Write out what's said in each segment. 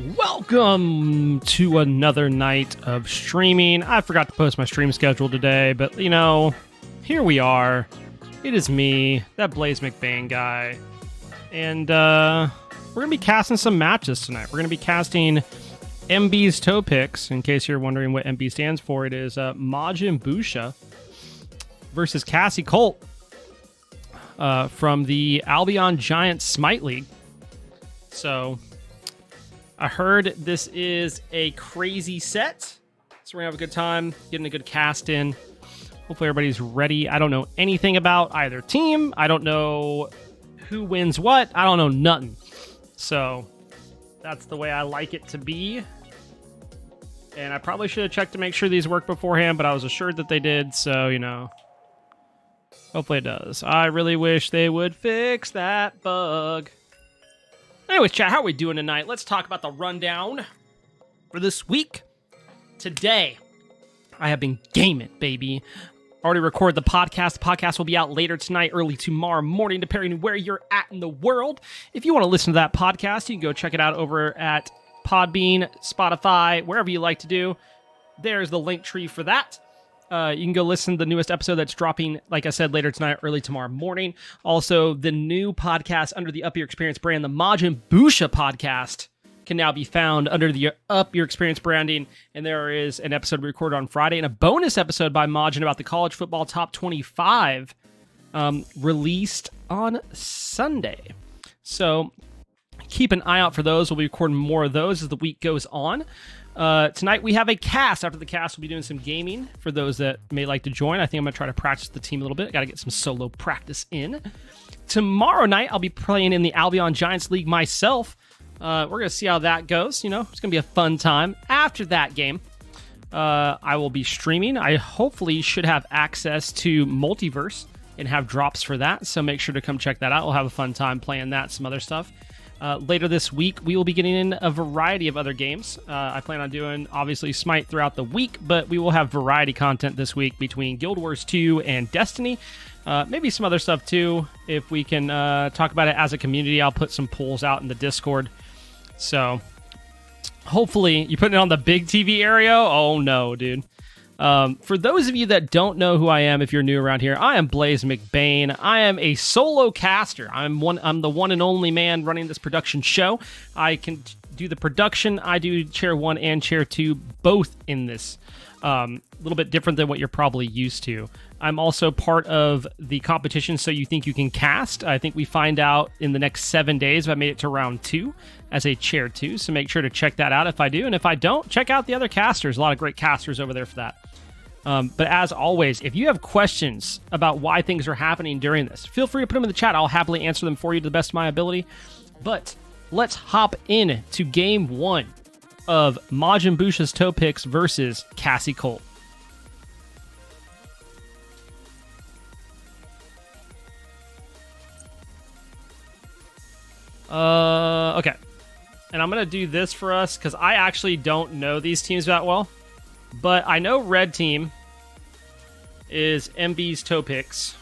Welcome to another night of streaming. I forgot to post my stream schedule today, but here we are. It is me, that Blaze McBain guy, and we're going to be casting some matches tonight. We're going to be casting MB's toe picks. In case you're wondering what MB stands for, it is Majin Busha versus Cassie Colt from the Albion Giants Smite League. So I heard this is a crazy set, so we're going to have a good time, getting a good cast in. Hopefully everybody's ready. I don't know anything about either team. I don't know who wins what. I don't know nothing. So that's the way I like it to be. And I probably should have checked to make sure these work beforehand, but I was assured that they did, so, hopefully it does. I really wish they would fix that bug. Anyways, chat, how are we doing tonight? Let's talk about the rundown for this week. Today, I have been gaming, baby. Already recorded the podcast. The podcast will be out later tonight, early tomorrow morning, depending on where you're at in the world. If you want to listen to that podcast, you can go check it out over at Podbean, Spotify, wherever you like to do. There's the link tree for that. You can go listen to the newest episode that's dropping, like I said, later tonight, early tomorrow morning. Also, the new podcast under the Up Your Experience brand, the Majin Busha podcast, can now be found under the Up Your Experience branding. And there is an episode recorded on Friday and a bonus episode by Majin about the college football top 25 released on Sunday. So keep an eye out for those. We'll be recording more of those as the week goes on. Tonight we have a cast. After the cast, we'll be doing some gaming for those that may like to join. I think I'm going to try to practice the team a little bit. Got to get some solo practice in. Tomorrow night, I'll be playing in the Albion Giants League myself. We're going to see how that goes. It's going to be a fun time. After that game, I will be streaming. I hopefully should have access to Multiverse and have drops for that. So make sure to come check that out. We'll have a fun time playing that, some other stuff. Later this week, we will be getting in a variety of other games. I plan on doing, obviously, Smite throughout the week, but we will have variety content this week between Guild Wars 2 and Destiny. Maybe some other stuff, too. If we can talk about it as a community, I'll put some polls out in the Discord. So, hopefully, you putting it on the big TV area? Oh, no, dude. For those of you that don't know who I am, if you're new around here, I am Blaze McBain. I am a solo caster. I'm the one and only man running this production show. I can do the production. I do chair 1 and chair 2, both in this. A little bit different than what you're probably used to. I'm also part of the competition So You Think You Can Cast. I think we find out in the next 7 days if I made it to round 2 as a chair 2. So make sure to check that out if I do. And if I don't, check out the other casters. A lot of great casters over there for that. But as always, if you have questions about why things are happening during this, feel free to put them in the chat. I'll happily answer them for you to the best of my ability. But let's hop in to game 1 of Majin Busha's toe picks versus Cassie Colt. Okay. And I'm going to do this for us because I actually don't know these teams that well. But I know red team is MB's toe picks.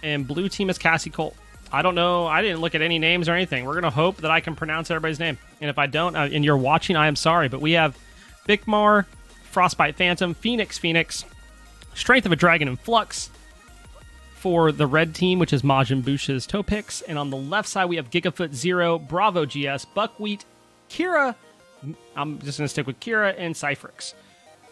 And blue team is Cassie Colt. I don't know. I didn't look at any names or anything. We're going to hope that I can pronounce everybody's name. And if I don't, and you're watching, I am sorry. But we have Bigmar, Frostbite Phantom, Phoenix, Strength of a Dragon, and Flux for the red team, which is Majin Busha's toe picks. And on the left side, we have Gigafoot Zero, Bravo GS, Buckwheat, Kira, I'm just going to stick with Kira, and Cypherix.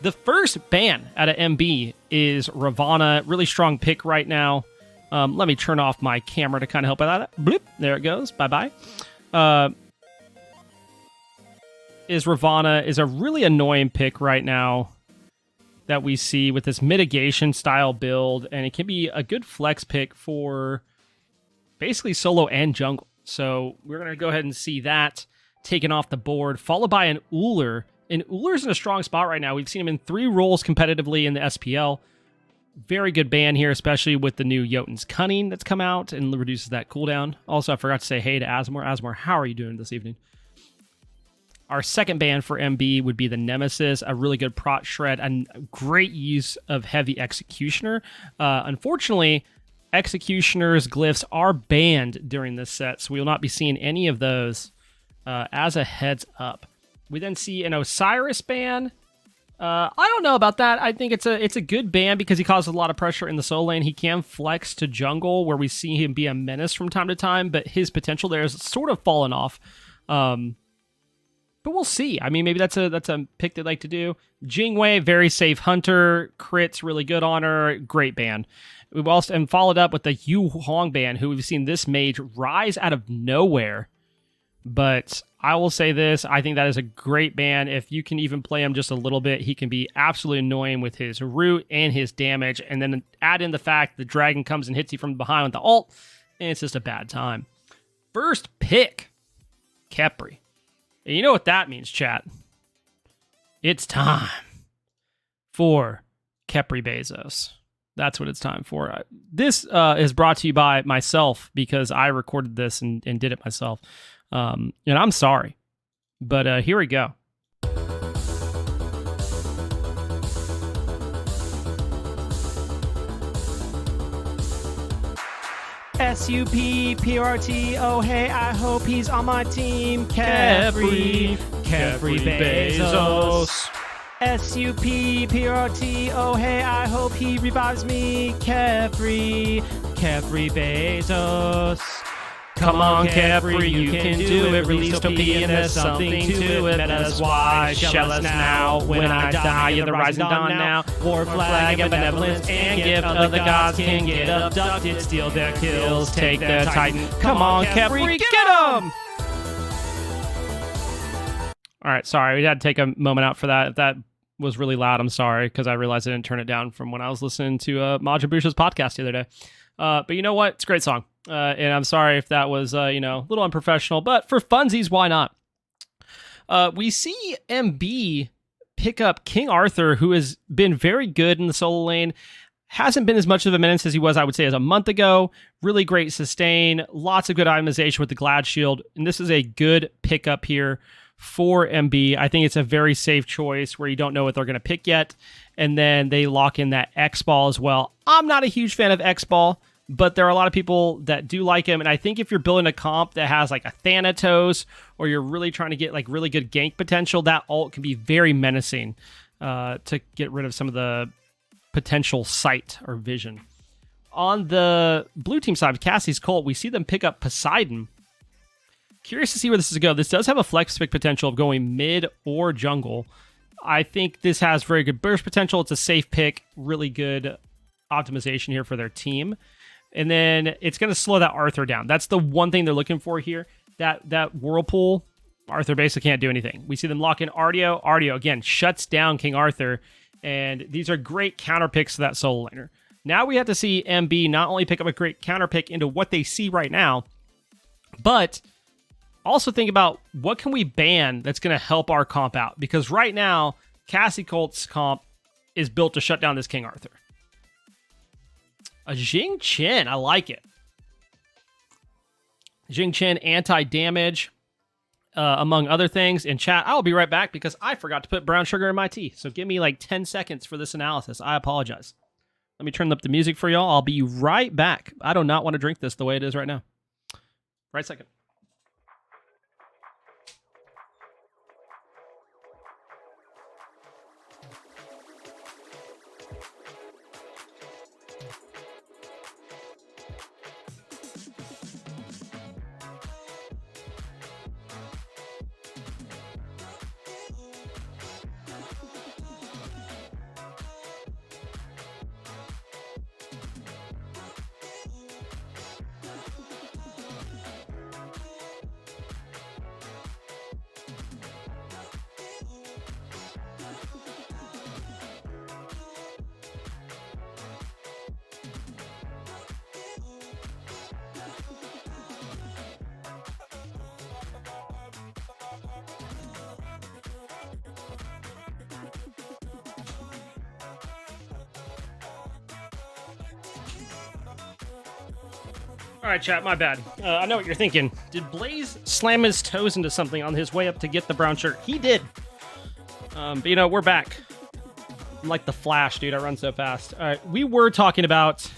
The first ban out of MB is Ravana. Really strong pick right now. Let me turn off my camera to kind of help with that. Bloop, there it goes. Bye-bye. Ravana is a really annoying pick right now that we see with this mitigation style build, and it can be a good flex pick for basically solo and jungle. So we're going to go ahead and see that taken off the board, followed by an Uller. And Uller's in a strong spot right now. We've seen him in 3 roles competitively in the SPL. Very good ban here, especially with the new Jotun's Cunning that's come out and reduces that cooldown. Also, I forgot to say hey to Asmore. Asmore, how are you doing this evening? Our second ban for MB would be the Nemesis, a really good prot shred and great use of heavy executioner. Unfortunately, Executioner's glyphs are banned during this set, so we will not be seeing any of those as a heads up. We then see an Osiris ban. I don't know about that. I think it's a good ban because he causes a lot of pressure in the solo lane. He can flex to jungle where we see him be a menace from time to time, but his potential there has sort of fallen off. But we'll see. I mean, maybe that's a pick they'd like to do. Jingwei, very safe hunter. Crits really good on her. Great ban. We've also and followed up with the Yu Huang ban, who we've seen this mage rise out of nowhere. But I will say this, I think that is a great ban. If you can even play him just a little bit, he can be absolutely annoying with his root and his damage. And then add in the fact the dragon comes and hits you from behind with the ult, and it's just a bad time. First pick, Khepri. And you know what that means, chat. It's time for Khepri Bezos. That's what it's time for. This is brought to you by myself because I recorded this and did it myself. And I'm sorry, but here we go. SUPPRT, oh hey, I hope he's on my team. Khepri Bezos. SUPPRT, oh hey, I hope he revives me. Khepri Bezos. Come on, Khepri, you can do it. Release OP and there's something to it. Meta's wise, shell us now. When I die, you're the rising dawn now. War flag and benevolence and gift of the gods can get abducted. Steal their kills, take their titan. Come on, Khepri, get him! All right, sorry, we had to take a moment out for that. If that was really loud, I'm sorry, because I realized I didn't turn it down from when I was listening to Majabusha's podcast the other day. But you know what? It's a great song. And I'm sorry if that was, a little unprofessional, but for funsies, why not? We see MB pick up King Arthur, who has been very good in the solo lane. Hasn't been as much of a menace as he was, I would say, as a month ago. Really great sustain. Lots of good itemization with the Glad Shield. And this is a good pickup here for MB. I think it's a very safe choice where you don't know what they're going to pick yet. And then they lock in that X-Ball as well. I'm not a huge fan of X-Ball, but there are a lot of people that do like him. And I think if you're building a comp that has like a Thanatos, or you're really trying to get like really good gank potential, that ult can be very menacing to get rid of some of the potential sight or vision. On the blue team side of Cassie's cult, we see them pick up Poseidon. Curious to see where this is going to go. This does have a flex pick potential of going mid or jungle. I think this has very good burst potential. It's a safe pick, really good optimization here for their team. And then it's going to slow that Arthur down. That's the one thing they're looking for here. That Whirlpool, Arthur basically can't do anything. We see them lock in Artio. Artio, again, shuts down King Arthur. And these are great counter picks to that solo laner. Now we have to see MB not only pick up a great counter pick into what they see right now, but also think about what can we ban that's going to help our comp out. Because right now, Cassie Colt's comp is built to shut down this King Arthur. A Jing Chen, I like it. Jing Chen, anti-damage, among other things. In chat, I'll be right back because I forgot to put brown sugar in my tea. So give me like 10 seconds for this analysis. I apologize. Let me turn up the music for y'all. I'll be right back. I do not want to drink this the way it is right now. Right second. All right, chat, my bad. I know what you're thinking. Did Blaze slam his toes into something on his way up to get the brown shirt? He did. But, we're back. I'm like the Flash, dude. I run so fast. All right, we were talking about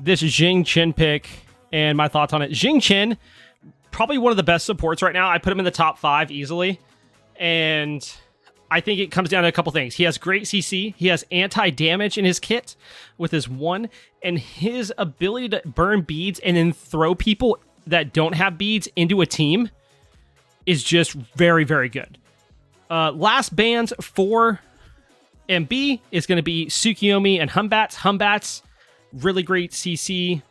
this Jing Chen pick and my thoughts on it. Jing Chen, probably one of the best supports right now. I put him in the top 5 easily. And I think it comes down to a couple things. He has great CC. He has anti-damage in his kit with his 1. And his ability to burn beads and then throw people that don't have beads into a team is just very, very good. Last bans for MB is going to be Tsukiyomi and Humbats. Humbats, really great CC.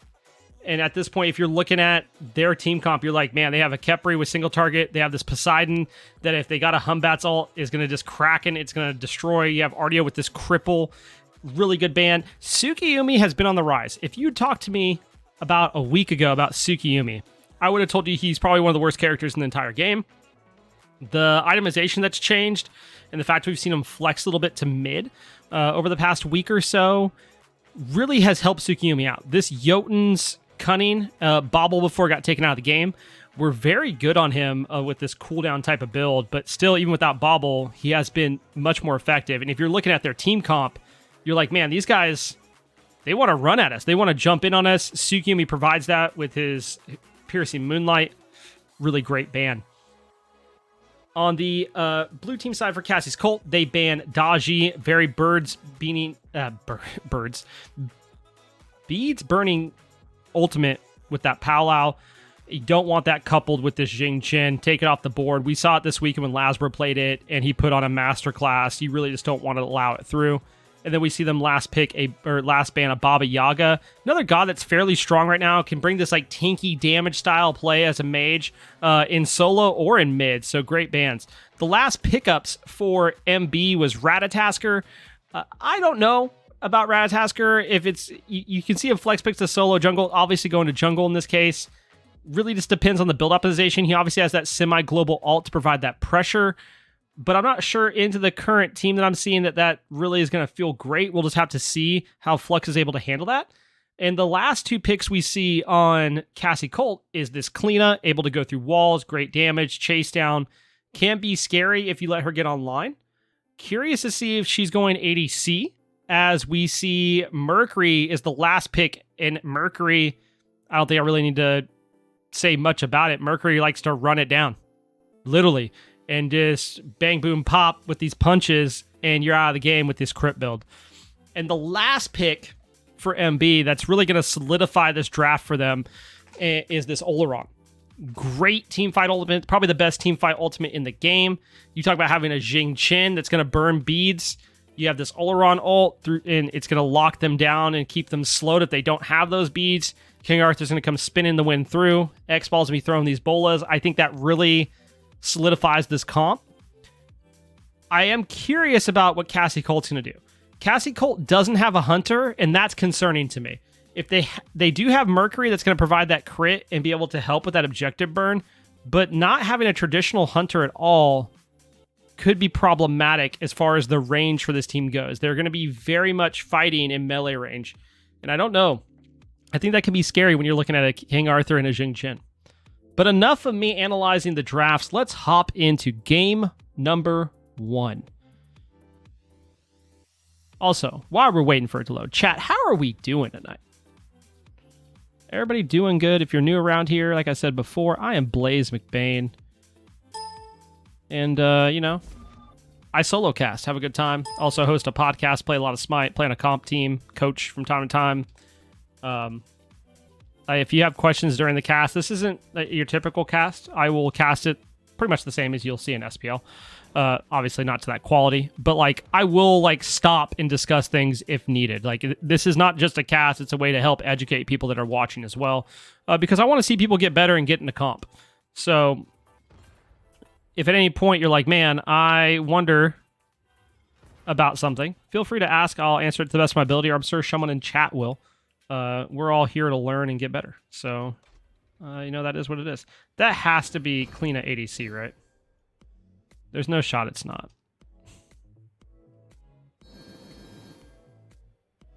And at this point, if you're looking at their team comp, you're like, man, they have a Kepri with single target. They have this Poseidon that if they got a Humbats ult is going to just Kraken. It's going to destroy. You have Ardio with this cripple. Really good ban. Tsukiyomi has been on the rise. If you talked to me about a week ago about Tsukiyomi, I would have told you he's probably one of the worst characters in the entire game. The itemization that's changed and the fact we've seen him flex a little bit to mid over the past week or so really has helped Tsukiyomi out. This Jotun's Cunning, Bobble before it got taken out of the game, were very good on him with this cooldown type of build, but still, even without Bobble, he has been much more effective. And if you're looking at their team comp, you're like, man, these guys, they want to run at us. They want to jump in on us. Tsukiyomi provides that with his Piercing Moonlight. Really great ban. On the blue team side for Cassie's Cult, they ban Daji, very beads burning ultimate with that Powwow. You don't want that coupled with this Jing Chen. Take it off the board. We saw it this weekend when Lasbro played it, and he put on a masterclass. You really just don't want to allow it through. And then we see them last ban a Baba Yaga. Another god that's fairly strong right now. Can bring this like tanky damage style play as a mage in solo or in mid. So great bans. The last pickups for MB was Ratatasker. I don't know about Ratatasker. If it's you can see him flex picks to solo jungle. Obviously going to jungle in this case. Really just depends on the build optimization. He obviously has that semi-global ult to provide that pressure. But I'm not sure into the current team that I'm seeing that really is going to feel great. We'll just have to see how Flux is able to handle that. And the last 2 picks we see on Cassie Colt is this Kleena, able to go through walls, great damage, chase down. Can be scary if you let her get online. Curious to see if she's going ADC, as we see Mercury is the last pick. And Mercury, I don't think I really need to say much about it. Mercury likes to run it down. Literally. And just bang, boom, pop with these punches, and you're out of the game with this crit build. And the last pick for MB that's really going to solidify this draft for them is this Oleron. Great teamfight ultimate, probably the best teamfight ultimate in the game. You talk about having a Jing Chen that's going to burn beads. You have this Oleron ult, and it's going to lock them down and keep them slowed if they don't have those beads. King Arthur's going to come spinning the wind through. X-Ball's going to be throwing these bolas. I think that really solidifies this comp. I am curious about what Cassie Colt's going to do. Cassie Colt doesn't have a hunter, and that's concerning to me. If they do have Mercury that's going to provide that crit and be able to help with that objective burn, but not having a traditional hunter at all could be problematic as far as the range for this team goes. They're going to be very much fighting in melee range, and I don't know. I think that can be scary when you're looking at a King Arthur and a Jing Chen. But enough of me analyzing the drafts. Let's hop into game number 1. Also, while we're waiting for it to load, chat, how are we doing tonight? Everybody doing good? If you're new around here, like I said before, I am Blaze McBain. And, I solo cast, have a good time. Also host a podcast, play a lot of Smite, play on a comp team, coach from time to time. If you have questions during the cast, this isn't your typical cast. I will cast it pretty much the same as you'll see in SPL. Obviously not to that quality, but I will stop and discuss things if needed. This is not just a cast. It's a way to help educate people that are watching as well, because I want to see people get better and get into comp. So if at any point you're like, man, I wonder about something, feel free to ask. I'll answer it to the best of my ability, or I'm sure someone in chat will. We're all here to learn and get better. So, that is what it is. That has to be Kleena ADC, right? There's no shot it's not.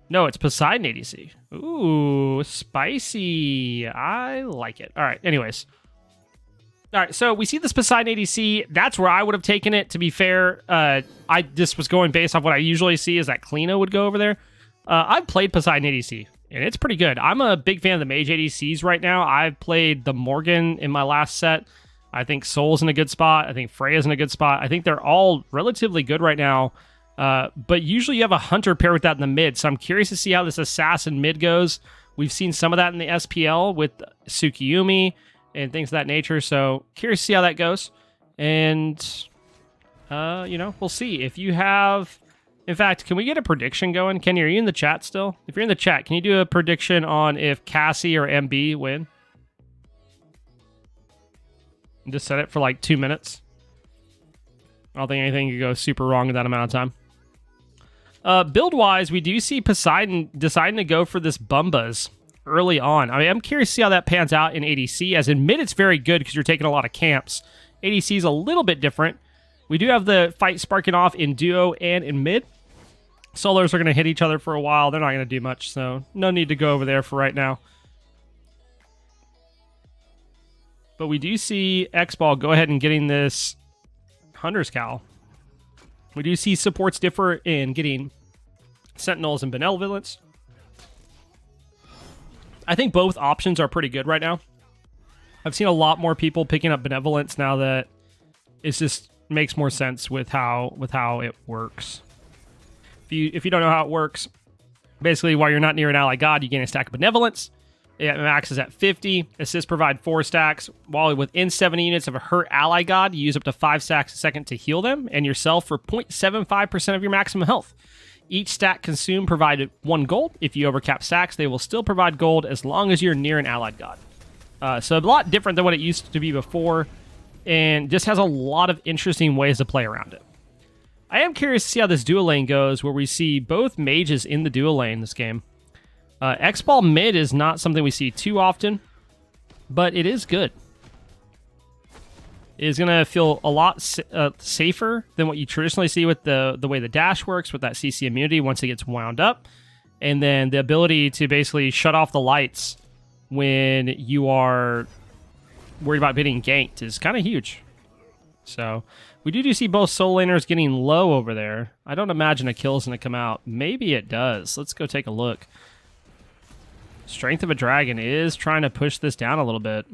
No, it's Poseidon ADC. Ooh, spicy. I like it. All right, anyways. All right, so we see this Poseidon ADC. That's where I would have taken it, to be fair. I just was going based off what I usually see is that Kleena would go over there. I've played Poseidon ADC And it's pretty good. I'm a big fan of the mage ADCs right now. I've played the Morgan in my last set. I think Soul's in a good spot. I think Freya's in a good spot. I think they're all relatively good right now. But usually you have a Hunter paired with that in the mid. So I'm curious to see how this Assassin mid goes. We've seen some of that in the SPL with Tsukiyumi and things of that nature. So curious to see how that goes. And, we'll see. If you have... In fact, can we get a prediction going? Kenny, are you in the chat still? If you're in the chat, can you do a prediction on if Cassie or MB win? And just set it for like 2 minutes. I don't think anything could go super wrong in that amount of time. Build-wise, we do see Poseidon deciding to go for this Bumbas early on. I mean, I'm curious to see how that pans out in ADC. As in mid, it's very good because you're taking a lot of camps. ADC is a little bit different. We do have the fight sparking off in duo and in mid. Solos are going to hit each other for a while. They're not going to do much, so no need to go over there for right now. But we do see X-Ball go ahead and getting this Hunter's Cowl. We do see supports differ in getting Sentinels and Benevolence. I think both options are pretty good right now. I've seen a lot more people picking up Benevolence now that it's just makes more sense with how it works. If you don't know how it works, basically while you're not near an ally god, you gain a stack of Benevolence. It maxes at 50. Assists provide 4 stacks. While within 70 units of a hurt ally god, you use up to 5 stacks a second to heal them and yourself for 0.75% of your maximum health. Each stack consumed provided 1 gold. If you overcap stacks, they will still provide gold as long as you're near an allied god. So a lot different than what it used to be before, and just has a lot of interesting ways to play around it. I am curious to see how this dual lane goes, where we see both mages in the dual lane this game. X-Ball mid is not something we see too often, but it is good. It is going to feel a lot safer than what you traditionally see with the way the dash works, with that CC immunity once it gets wound up. And then the ability to basically shut off the lights when you are worried about getting ganked is kind of huge. So we do see both soul laners getting low over there. I don't imagine a kill is going to come out. Maybe it does. Let's go take a look. Strength of a Dragon is trying to push this down a little bit.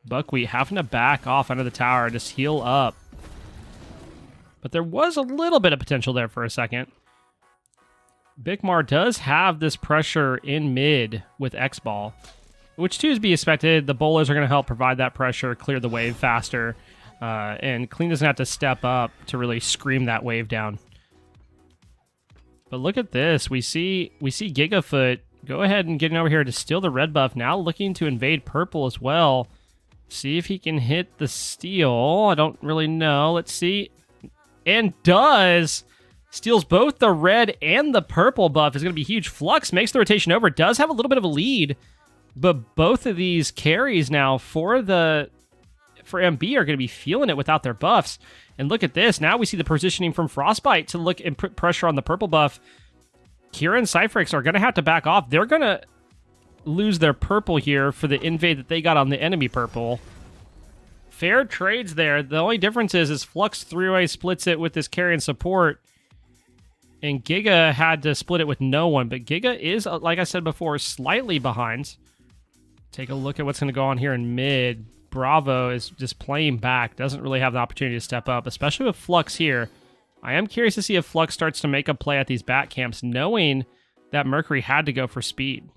Buckwheat having to back off under the tower, just heal up. But there was a little bit of potential there for a second. Bigmar does have this pressure in mid with X-Ball, which too is to be expected. The bowlers are going to help provide that pressure, clear the wave faster, and Clean doesn't have to step up to really scream that wave down. But look at this. We see Gigafoot go ahead and getting over here to steal the red buff, now looking to invade purple as well. See if he can hit the steal. I don't really know. Let's see. And does. Steals both the red and the purple buff. Is going to be huge. Flux makes the rotation over. Does have a little bit of a lead. But both of these carries now for MB are going to be feeling it without their buffs. And look at this. Now we see the positioning from Frostbite to look and put pressure on the purple buff. Kira and Cypherix are going to have to back off. They're going to lose their purple here for the invade that they got on the enemy purple. Fair trades there. The only difference is Flux 3-way splits it with this carry and support, and Giga had to split it with no one. But Giga is, like I said before, slightly behind. Take a look at what's going to go on here in mid. Bravo is just playing back. Doesn't really have the opportunity to step up, especially with Flux here. I am curious to see if Flux starts to make a play at these back camps, knowing that Mercury had to go for speed.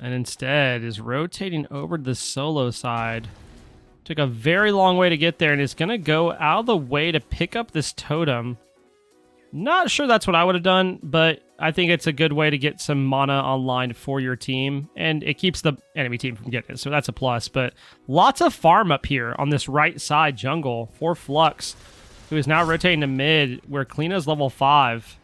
And instead is rotating over to the solo side. Took a very long way to get there and is going to go out of the way to pick up this totem. Not sure that's what I would have done, but I think it's a good way to get some mana online for your team, and it keeps the enemy team from getting it, so that's a plus. But lots of farm up here on this right side jungle for Flux, who is now rotating to mid, where Kleena's level 5.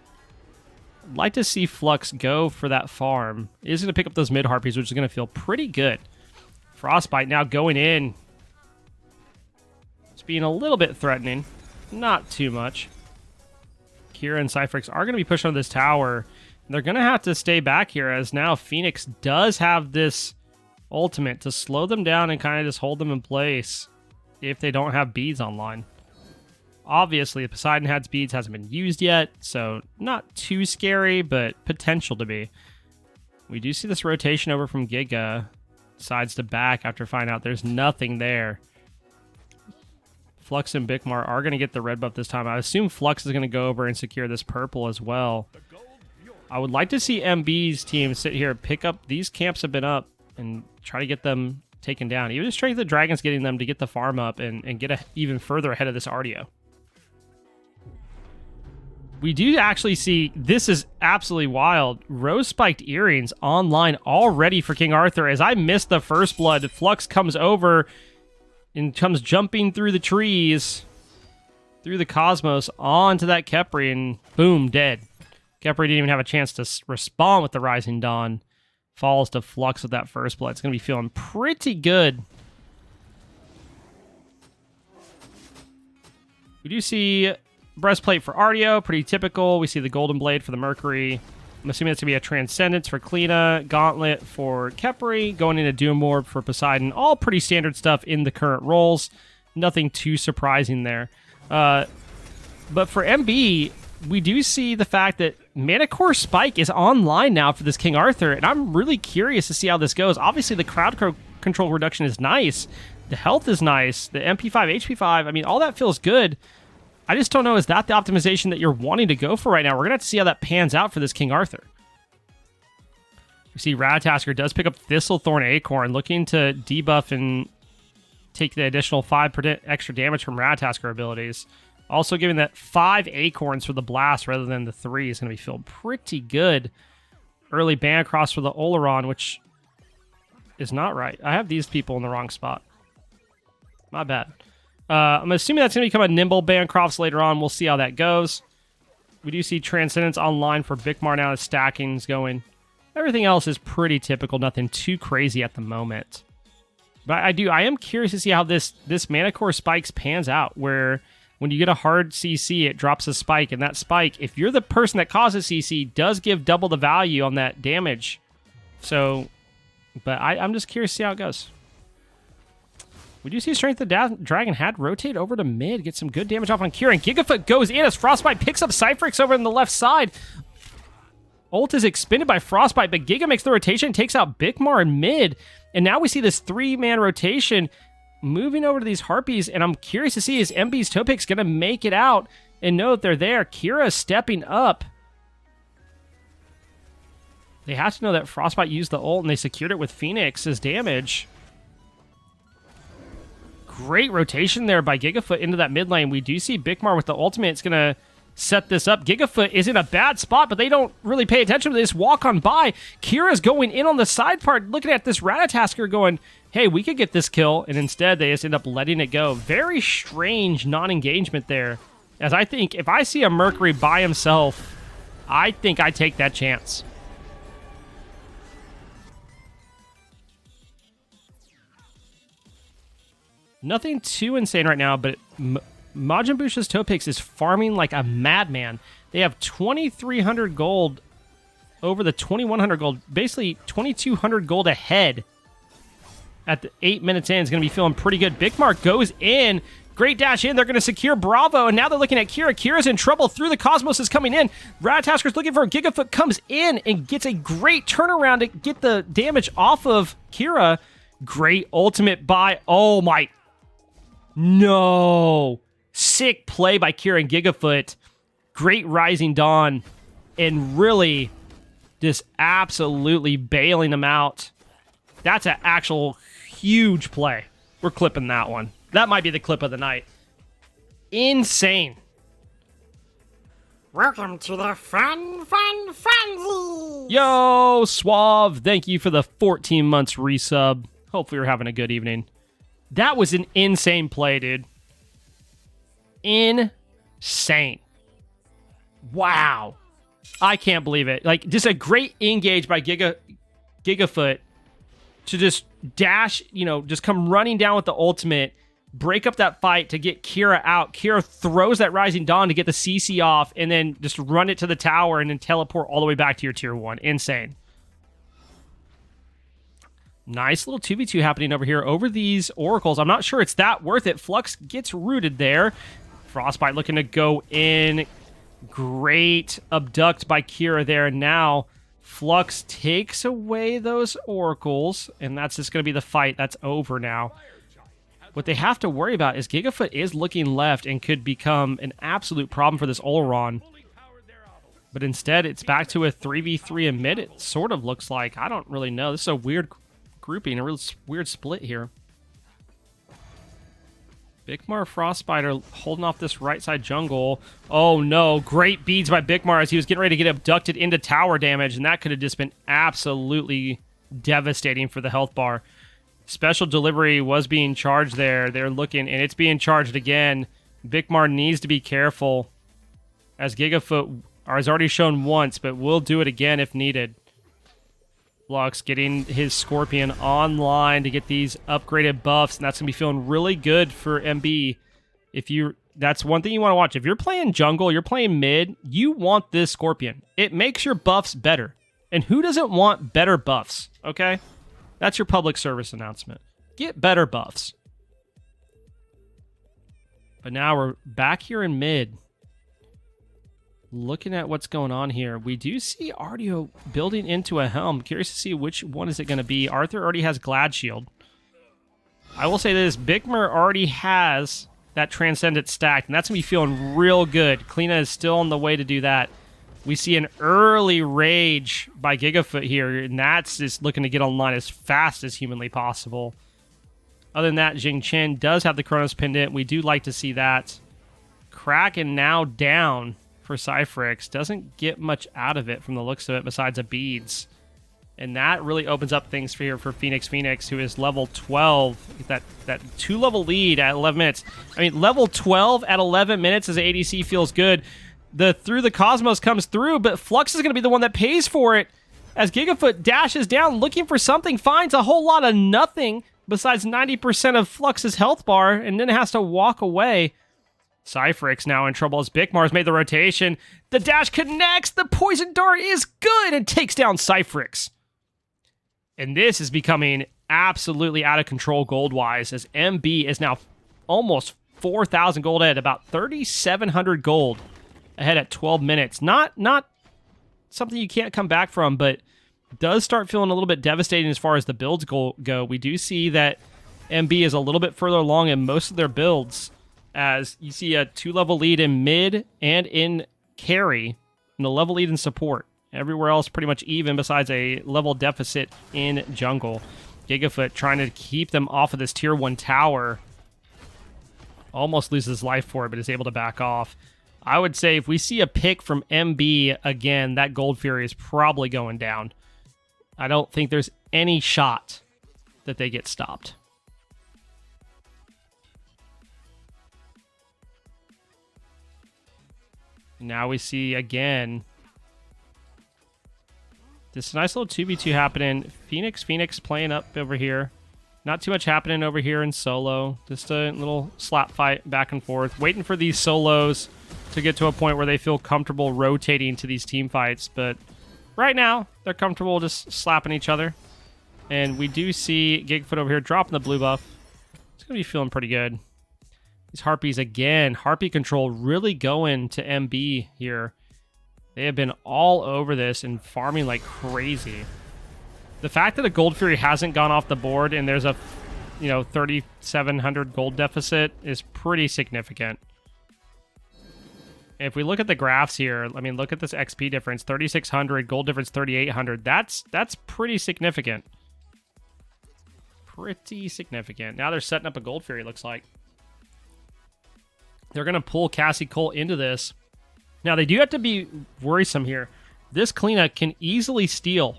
I'd like to see Flux go for that farm. He's going to pick up those mid harpies, which is going to feel pretty good. Frostbite now going in. It's being a little bit threatening. Not too much. Kira and Cypherix are going to be pushed on this tower. They're going to have to stay back here, as now Phoenix does have this ultimate to slow them down and kind of just hold them in place if they don't have beads online. Obviously, the Poseidon Head speeds hasn't been used yet, so not too scary, but potential to be. We do see this rotation over from Giga. Sides to back after finding out there's nothing there. Flux and Bikmar are going to get the red buff this time. I assume Flux is going to go over and secure this purple as well. I would like to see MB's team sit here, pick up. These camps have been up and try to get them taken down. Even Strength of the Dragon's getting them to get the farm up and get even further ahead of this RDO. We do actually see, this is absolutely wild, Rose-Spiked Earrings online already for King Arthur. As I missed the first blood, Flux comes over and comes jumping through the trees, through the cosmos, onto that Khepri, and boom, dead. Khepri didn't even have a chance to respond with the Rising Dawn. Falls to Flux with that first blood. It's going to be feeling pretty good. We do see breastplate for RDO, pretty typical. We see the golden blade for the Mercury. I'm assuming it's going to be a Transcendence for Kleena, Gauntlet for Khepri, going into Doom Orb for Poseidon. All pretty standard stuff in the current roles. Nothing too surprising there. But for MB, we do see the fact that Mana Core Spike is online now for this King Arthur, and I'm really curious to see how this goes. Obviously, the crowd control reduction is nice. The health is nice. The MP5, HP5, I mean, all that feels good. I just don't know, is that the optimization that you're wanting to go for right now? We're going to have to see how that pans out for this King Arthur. We see Ratatasker does pick up Thistlethorn Acorn, looking to debuff and take the additional 5% extra damage from Ratatasker abilities. Also giving that 5 Acorns for the Blast rather than the 3 is going to be feeling pretty good. Early ban across for the Oleron, which is not right. I have these people in the wrong spot. My bad. I'm assuming that's going to become a Nimble Bancrofts later on. We'll see how that goes. We do see Transcendence online for Bikmar now as stacking's going. Everything else is pretty typical. Nothing too crazy at the moment. But I am curious to see how this Mana Core Spikes pans out, where when you get a hard CC, it drops a spike, and that spike, if you're the person that causes CC, does give double the value on that damage. So, but I'm just curious to see how it goes. We do see Strength of the Dragon had rotate over to mid, get some good damage off on Kira, and Gigafoot goes in as Frostbite picks up Cypherix over on the left side. Ult is expended by Frostbite, but Giga makes the rotation, takes out Bikmar in mid, and now we see this 3-man rotation moving over to these Harpies, and I'm curious to see, is MB's Topix going to make it out and know that they're there? Kira stepping up. They have to know that Frostbite used the ult, and they secured it with Phoenix as damage. Great rotation there by Gigafoot into that mid lane. We do see Bikmar with the ultimate. It's going to set this up. Gigafoot is in a bad spot, but they don't really pay attention. They just walk on by. Kira's going in on the side part, looking at this Ratatasker going, hey, we could get this kill, and instead they just end up letting it go. Very strange non-engagement there, as I think if I see a Mercury by himself, I think I take that chance. Nothing too insane right now, but Majin Bush's Topix is farming like a madman. They have 2,300 gold over the 2,100 gold, basically 2,200 gold ahead at the 8 minutes in. Is going to be feeling pretty good. Bikmar goes in. Great dash in. They're going to secure Bravo, and now they're looking at Kira. Kira's in trouble. Through the Cosmos is coming in. Ratatasker's looking for a Gigafoot, comes in and gets a great turnaround to get the damage off of Kira. Great ultimate by, oh my, no. Sick play by Kira and Gigafoot. Great Rising Dawn, and really just absolutely bailing them out. That's an actual huge play. We're clipping that one. That might be the clip of the night. Insane. Welcome to the fun frenzy. Yo, Suave. Thank you for the 14 months resub. Hopefully you're having a good evening. That was an insane play, dude. Insane. Wow. I can't believe it. Like, just a great engage by Gigafoot to just dash, just come running down with the ultimate, break up that fight to get Kira out. Kira throws that Rising Dawn to get the CC off, and then just run it to the tower and then teleport all the way back to your tier 1. Insane. Nice little 2v2 happening over here over these oracles. I'm not sure it's that worth it. Flux gets rooted there. Frostbite looking to go in. Great abduct by Kira there. Now Flux takes away those oracles, and that's just going to be the fight. That's over now. What they have to worry about is Gigafoot is looking left and could become an absolute problem for this Oleron. But instead, it's back to a 3v3 in mid, it sort of looks like. I don't really know. This is a weird grouping, a real weird split here. Bigmar Frostbite are holding off this right side jungle. Oh no, great beads by Bigmar as he was getting ready to get abducted into tower damage, and that could have just been absolutely devastating for the health bar. Special delivery was being charged there. They're looking, and it's being charged again. Bigmar needs to be careful, as Gigafoot has already shown once, but will do it again if needed. Flux getting his Scorpion online to get these upgraded buffs, and that's going to be feeling really good for MB. That's one thing you want to watch. If you're playing jungle, you're playing mid, you want this Scorpion. It makes your buffs better. And who doesn't want better buffs, okay? That's your public service announcement. Get better buffs. But now we're back here in mid. Looking at what's going on here, we do see Artio building into a helm. Curious to see which one is it going to be. Arthur already has Glad Shield. I will say this, Bigmer already has that Transcendent stacked, and that's going to be feeling real good. Kleena is still on the way to do that. We see an early rage by Gigafoot here, and that's just looking to get online as fast as humanly possible. Other than that, Jing Chen does have the Chronos Pendant. We do like to see that. Kraken now down for Cypherix. Doesn't get much out of it from the looks of it besides a beads. And that really opens up things for here for Phoenix, who is level 12. That 2-level lead at 11 minutes. I mean, level 12 at 11 minutes as an ADC feels good. The Through the Cosmos comes through, but Flux is going to be the one that pays for it as Gigafoot dashes down looking for something, finds a whole lot of nothing besides 90% of Flux's health bar, and then has to walk away. Cypherix now in trouble as Bigmar's made the rotation. The dash connects. The poison dart is good and takes down Cypherix. And this is becoming absolutely out of control gold-wise as MB is now almost 4,000 gold ahead, about 3,700 gold ahead at 12 minutes. Not something you can't come back from, but does start feeling a little bit devastating as far as the builds go. We do see that MB is a little bit further along in most of their builds, as you see a 2-level lead in mid and in carry, and a level lead in support. Everywhere else pretty much even besides a level deficit in jungle. Gigafoot trying to keep them off of this tier 1 tower. Almost loses life for it, but is able to back off. I would say if we see a pick from MB again, that Gold Fury is probably going down. I don't think there's any shot that they get stopped. Now we see again this nice little 2v2 happening. Phoenix playing up over here. Not too much happening over here in solo. Just a little slap fight back and forth. Waiting for these solos to get to a point where they feel comfortable rotating to these team fights. But right now, they're comfortable just slapping each other. And we do see Gigfoot over here dropping the blue buff. It's going to be feeling pretty good. These Harpies again. Harpy control really going to MB here. They have been all over this and farming like crazy. The fact that a Gold Fury hasn't gone off the board and there's a 3,700 gold deficit is pretty significant. If we look at the graphs here, I mean, look at this XP difference, 3,600, gold difference 3,800. That's pretty significant. Pretty significant. Now they're setting up a Gold Fury, looks like. They're going to pull Cassie Cole into this. Now, they do have to be worrisome here. This Kleena can easily steal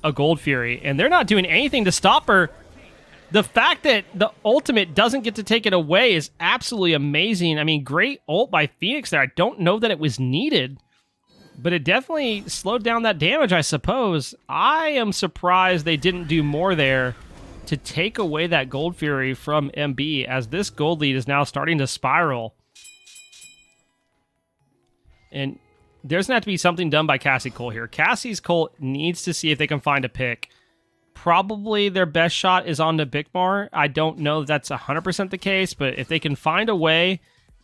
a Gold Fury, and they're not doing anything to stop her. The fact that the ultimate doesn't get to take it away is absolutely amazing. I mean, great ult by Phoenix there. I don't know that it was needed, but it definitely slowed down that damage, I suppose. I am surprised they didn't do more there to take away that Gold Fury from MB, as this gold lead is now starting to spiral. And there's going to have to be something done by Cassie Cole here. Cassie's Cole needs to see if they can find a pick. Probably their best shot is on the Bigmar. I don't know if that's 100% the case, but if they can find a way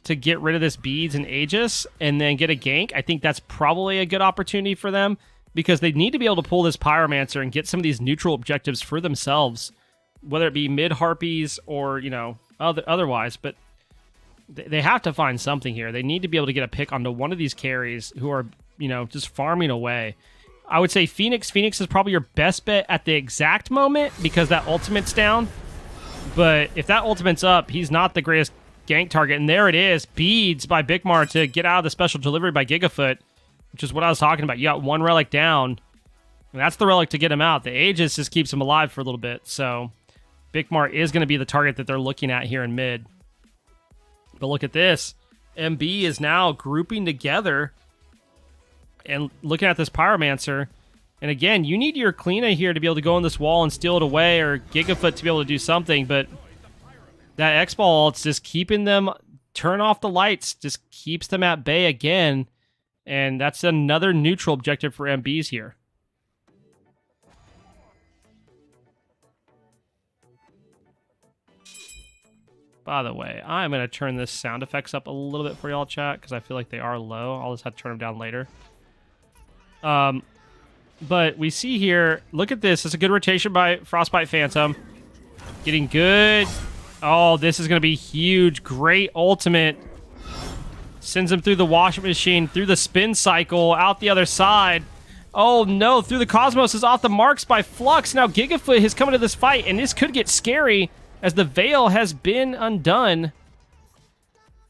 to get rid of this Beads and Aegis and then get a gank, I think that's probably a good opportunity for them because they need to be able to pull this Pyromancer and get some of these neutral objectives for themselves, whether it be mid Harpies or, you know, otherwise. But they have to find something here. They need to be able to get a pick onto one of these carries who are, you know, just farming away. I would say Phoenix. Phoenix is probably your best bet at the exact moment because that ultimate's down. But if that ultimate's up, he's not the greatest gank target. And there it is. Beads by Bigmar to get out of the special delivery by Gigafoot, which is what I was talking about. You got one relic down, and that's the relic to get him out. The Aegis just keeps him alive for a little bit. So Bigmar is going to be the target that they're looking at here in mid. But look at this. MB is now grouping together and looking at this Pyromancer. And again, you need your Kleena here to be able to go on this wall and steal it away, or Gigafoot to be able to do something. But that X-Ball, it's just keeping them, turn off the lights, just keeps them at bay again. And that's another neutral objective for MBs here. By the way, I'm going to turn this sound effects up a little bit for y'all, chat, because I feel like they are low. I'll just have to turn them down later. But we see here, look at this. It's a good rotation by Frostbite Phantom. Getting good. Oh, this is going to be huge. Great ultimate. Sends him through the washing machine, through the spin cycle, out the other side. Oh, no. Through the Cosmos is off the marks by Flux. Now Gigafoot has come into this fight, and this could get scary as the Veil has been undone.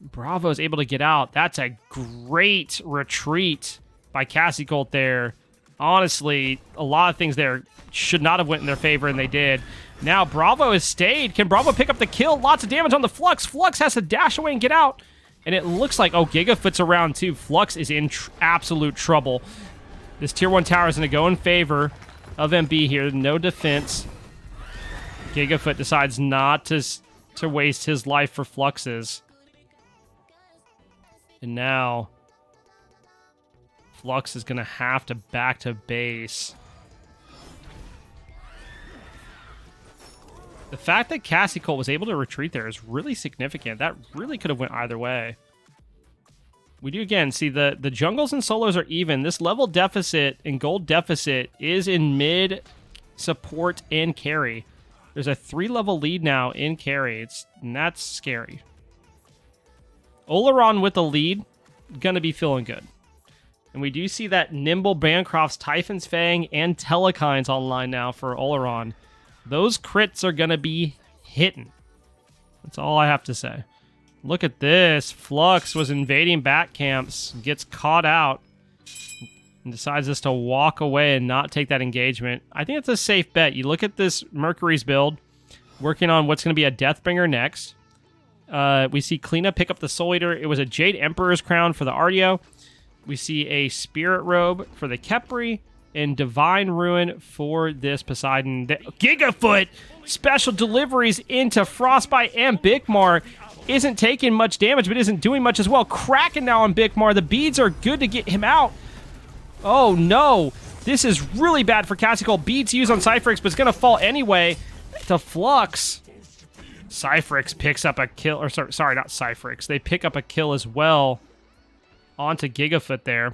Bravo is able to get out. That's a great retreat by Cassie Colt there. Honestly, a lot of things there should not have went in their favor, and they did. Now Bravo has stayed. Can Bravo pick up the kill? Lots of damage on the Flux. Flux has to dash away and get out. And it looks like, oh, Gigafoot's around too. Flux is in absolute trouble. This tier 1 tower is going to go in favor of MB here. No defense. Gigafoot decides not to waste his life for Fluxes. And now Flux is going to have to back to base. The fact that Cassie Colt was able to retreat there is really significant. That really could have went either way. We do, again, see the jungles and solos are even. This level deficit and gold deficit is in mid, support, and carry. There's a 3-level lead now in carry. And that's scary. Oleron with the lead, gonna be feeling good. And we do see that Nimble, Bancroft's, Typhon's Fang, and Telekines online now for Oleron. Those crits are going to be hitting. That's all I have to say. Look at this. Flux was invading back camps, gets caught out, and decides just to walk away and not take that engagement. I think it's a safe bet. You look at this Mercury's build, working on what's going to be a Deathbringer next. We see Kleena pick up the Soul Eater. It was a Jade Emperor's Crown for the Artio. We see a Spirit Robe for the Kepri. And Divine Ruin for this Poseidon. Gigafoot special deliveries into Frostbite and Bigmar. Isn't taking much damage, but isn't doing much as well. Kraken now on Bigmar. The beads are good to get him out. Oh, no. This is really bad for Cassie Colt. Beads used on Cypherix, but it's going to fall anyway to Flux. Cypherix picks up a kill. Or sorry, not Cypherix. They pick up a kill as well onto Gigafoot there.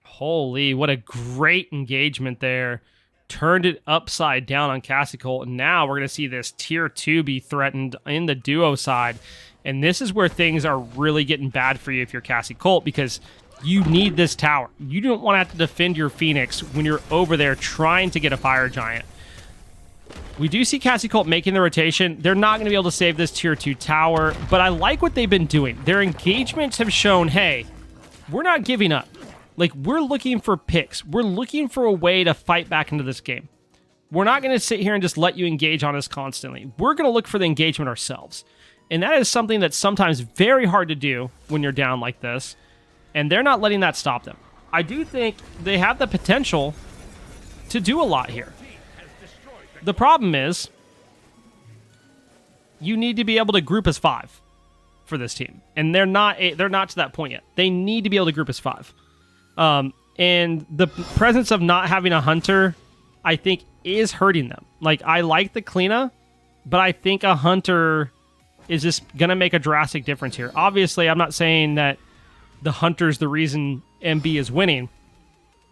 Holy, what a great engagement there. Turned it upside down on Cassie Colt. And now we're going to see this tier 2 be threatened in the duo side. And this is where things are really getting bad for you if you're Cassie Colt, because you need this tower. You don't want to have to defend your Phoenix when you're over there trying to get a Fire Giant. We do see Cassie Colt making the rotation. They're not going to be able to save this tier 2 tower, but I like what they've been doing. Their engagements have shown, hey, we're not giving up. Like, we're looking for picks. We're looking for a way to fight back into this game. We're not going to sit here and just let you engage on us constantly. We're going to look for the engagement ourselves. And that is something that's sometimes very hard to do when you're down like this. And they're not letting that stop them. I do think they have the potential to do a lot here. The problem is, you need to be able to group as 5 for this team. And they're not to that point yet. They need to be able to group as 5. And the presence of not having a hunter, I think, is hurting them. Like, I like the Kleena, but I think a hunter is this going to make a drastic difference here? Obviously, I'm not saying that the Hunter's the reason MB is winning,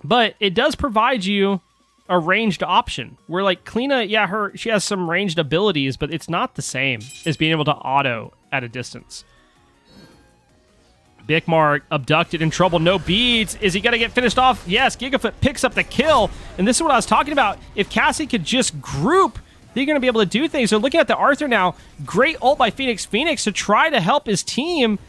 but it does provide you a ranged option where, like, Kleena, yeah, she has some ranged abilities, but it's not the same as being able to auto at a distance. Bigmar abducted, in trouble, no beads. Is he going to get finished off? Yes, Gigafoot picks up the kill, and this is what I was talking about. If Cassie could just group, they're going to be able to do things. They're looking at the Arthur now. Great ult by Phoenix to try to help his team.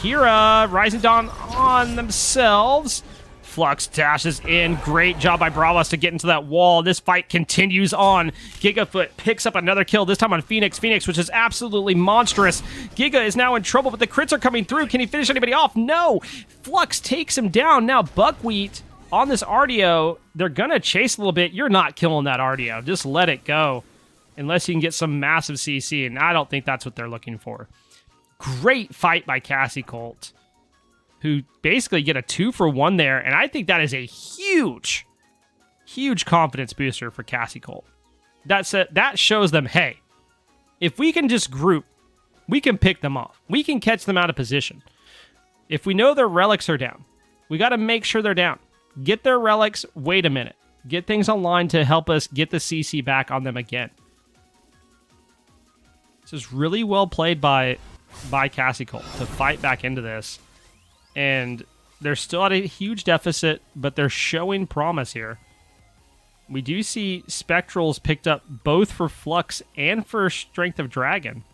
Kira, Rising Dawn on themselves. Flux dashes in. Great job by Bravos to get into that wall. This fight continues on. Gigafoot picks up another kill, this time on Phoenix, which is absolutely monstrous. Giga is now in trouble, but the crits are coming through. Can he finish anybody off? No! Flux takes him down. Now Buckwheat on this RDO. They're going to chase a little bit. You're not killing that RDO. Just let it go. Unless you can get some massive CC, and I don't think that's what they're looking for. Great fight by Cassie Colt, who basically get a 2-for-1 there, and I think that is a huge, huge confidence booster for Cassie Colt. That shows them, hey, if we can just group, we can pick them off. We can catch them out of position. If we know their relics are down, we got to make sure they're down. Get their relics, wait a minute. Get things online to help us get the CC back on them again. This is really well played by Cassie Colt to fight back into this. And they're still at a huge deficit, but they're showing promise here. We do see Spectrals picked up both for Flux and for Strength of a Dragon,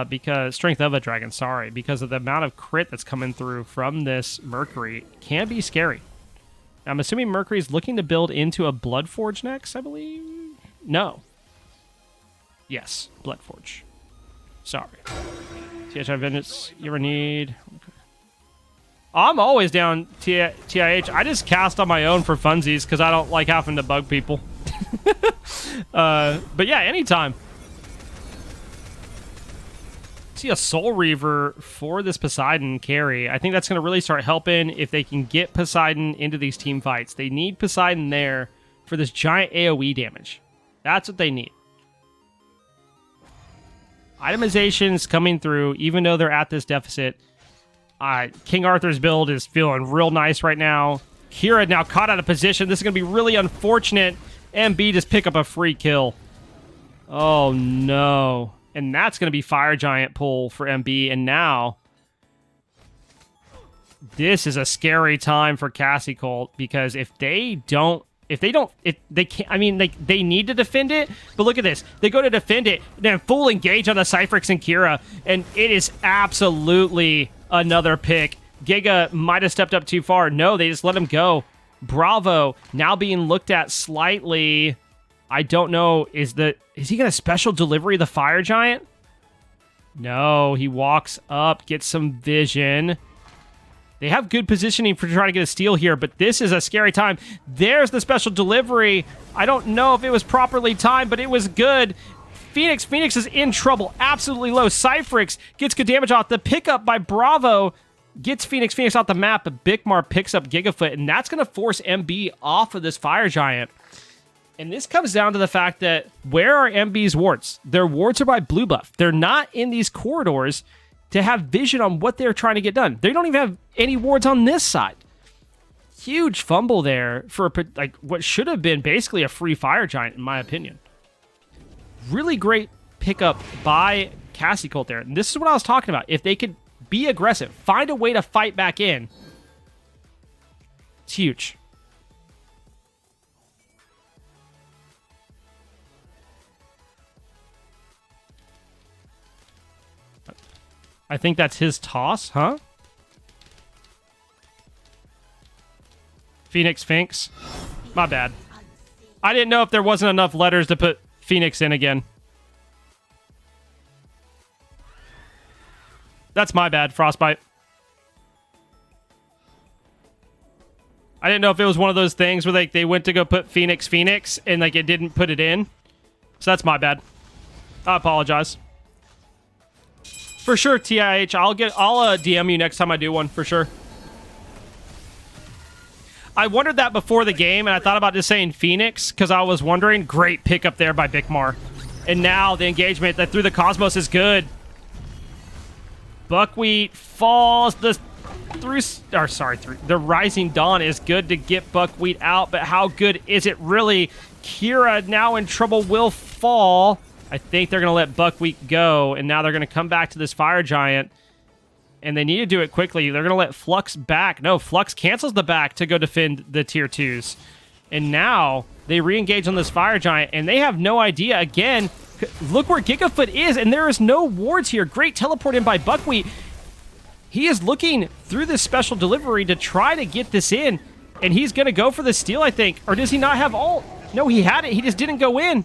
because of the amount of crit that's coming through from this Mercury. Can be scary. I'm assuming Mercury's looking to build into a Bloodforge next, I believe? No. Yes, Bloodforge. Sorry. TIH Vengeance, you ever need... Okay. I'm always down TIH. I just cast on my own for funsies because I don't like having to bug people. But yeah, anytime. See a Soul Reaver for this Poseidon carry. I think that's going to really start helping if they can get Poseidon into these team fights. They need Poseidon there for this giant AoE damage. That's what they need. Itemization's coming through, even though they're at this deficit. King Arthur's build is feeling real nice right now. Kira now caught out of position. This is going to be really unfortunate. MB just pick up a free kill. Oh, no. And that's going to be Fire Giant pull for MB. And now, this is a scary time for Cassie Colt, because if they need to defend it, but look at this. They go to defend it, then full engage on the Cypherix and Kira, and it is absolutely another pick. Giga might have stepped up too far. No, they just let him go. Bravo now being looked at slightly. I don't know. Is he going to special delivery the Fire Giant? No, he walks up, gets some vision. They have good positioning for trying to get a steal here, but this is a scary time. There's the special delivery. I don't know if it was properly timed, but it was good. Phoenix is in trouble. Absolutely low. Cypherix gets good damage off. The pickup by Bravo gets Phoenix off the map, but Bigmar picks up Gigafoot, and that's going to force MB off of this Fire Giant. And this comes down to the fact that where are MB's wards? Their wards are by blue buff. They're not in these corridors to have vision on what they're trying to get done. They don't even have any wards on this side. Huge fumble there for what should have been basically a free Fire Giant, in my opinion. Really great pickup by Cassie Colt there. And this is what I was talking about. If they could be aggressive, find a way to fight back in, it's huge. I think that's his toss, huh? Phoenix. My bad. I didn't know if there wasn't enough letters to put Phoenix in again. That's my bad, Frostbite. I didn't know if it was one of those things where they went to go put Phoenix and it didn't put it in. So that's my bad. I apologize. For sure, TIH. I'll DM you next time I do one, for sure. I wondered that before the game, and I thought about just saying Phoenix, because I was wondering. Great pickup there by Bigmar. And now the engagement that through the Cosmos is good. Buckwheat falls. The Rising Dawn is good to get Buckwheat out, but how good is it really? Kira now in trouble, will fall. I think they're going to let Buckwheat go, and now they're going to come back to this Fire Giant, and they need to do it quickly. They're going to let Flux back. No, Flux cancels the back to go defend the tier 2s. And now they re-engage on this Fire Giant, and they have no idea. Again, look where Gigafoot is, and there is no wards here. Great teleport in by Buckwheat. He is looking through this special delivery to try to get this in, and he's going to go for the steal, I think. Or does he not have ult? No, he had it. He just didn't go in.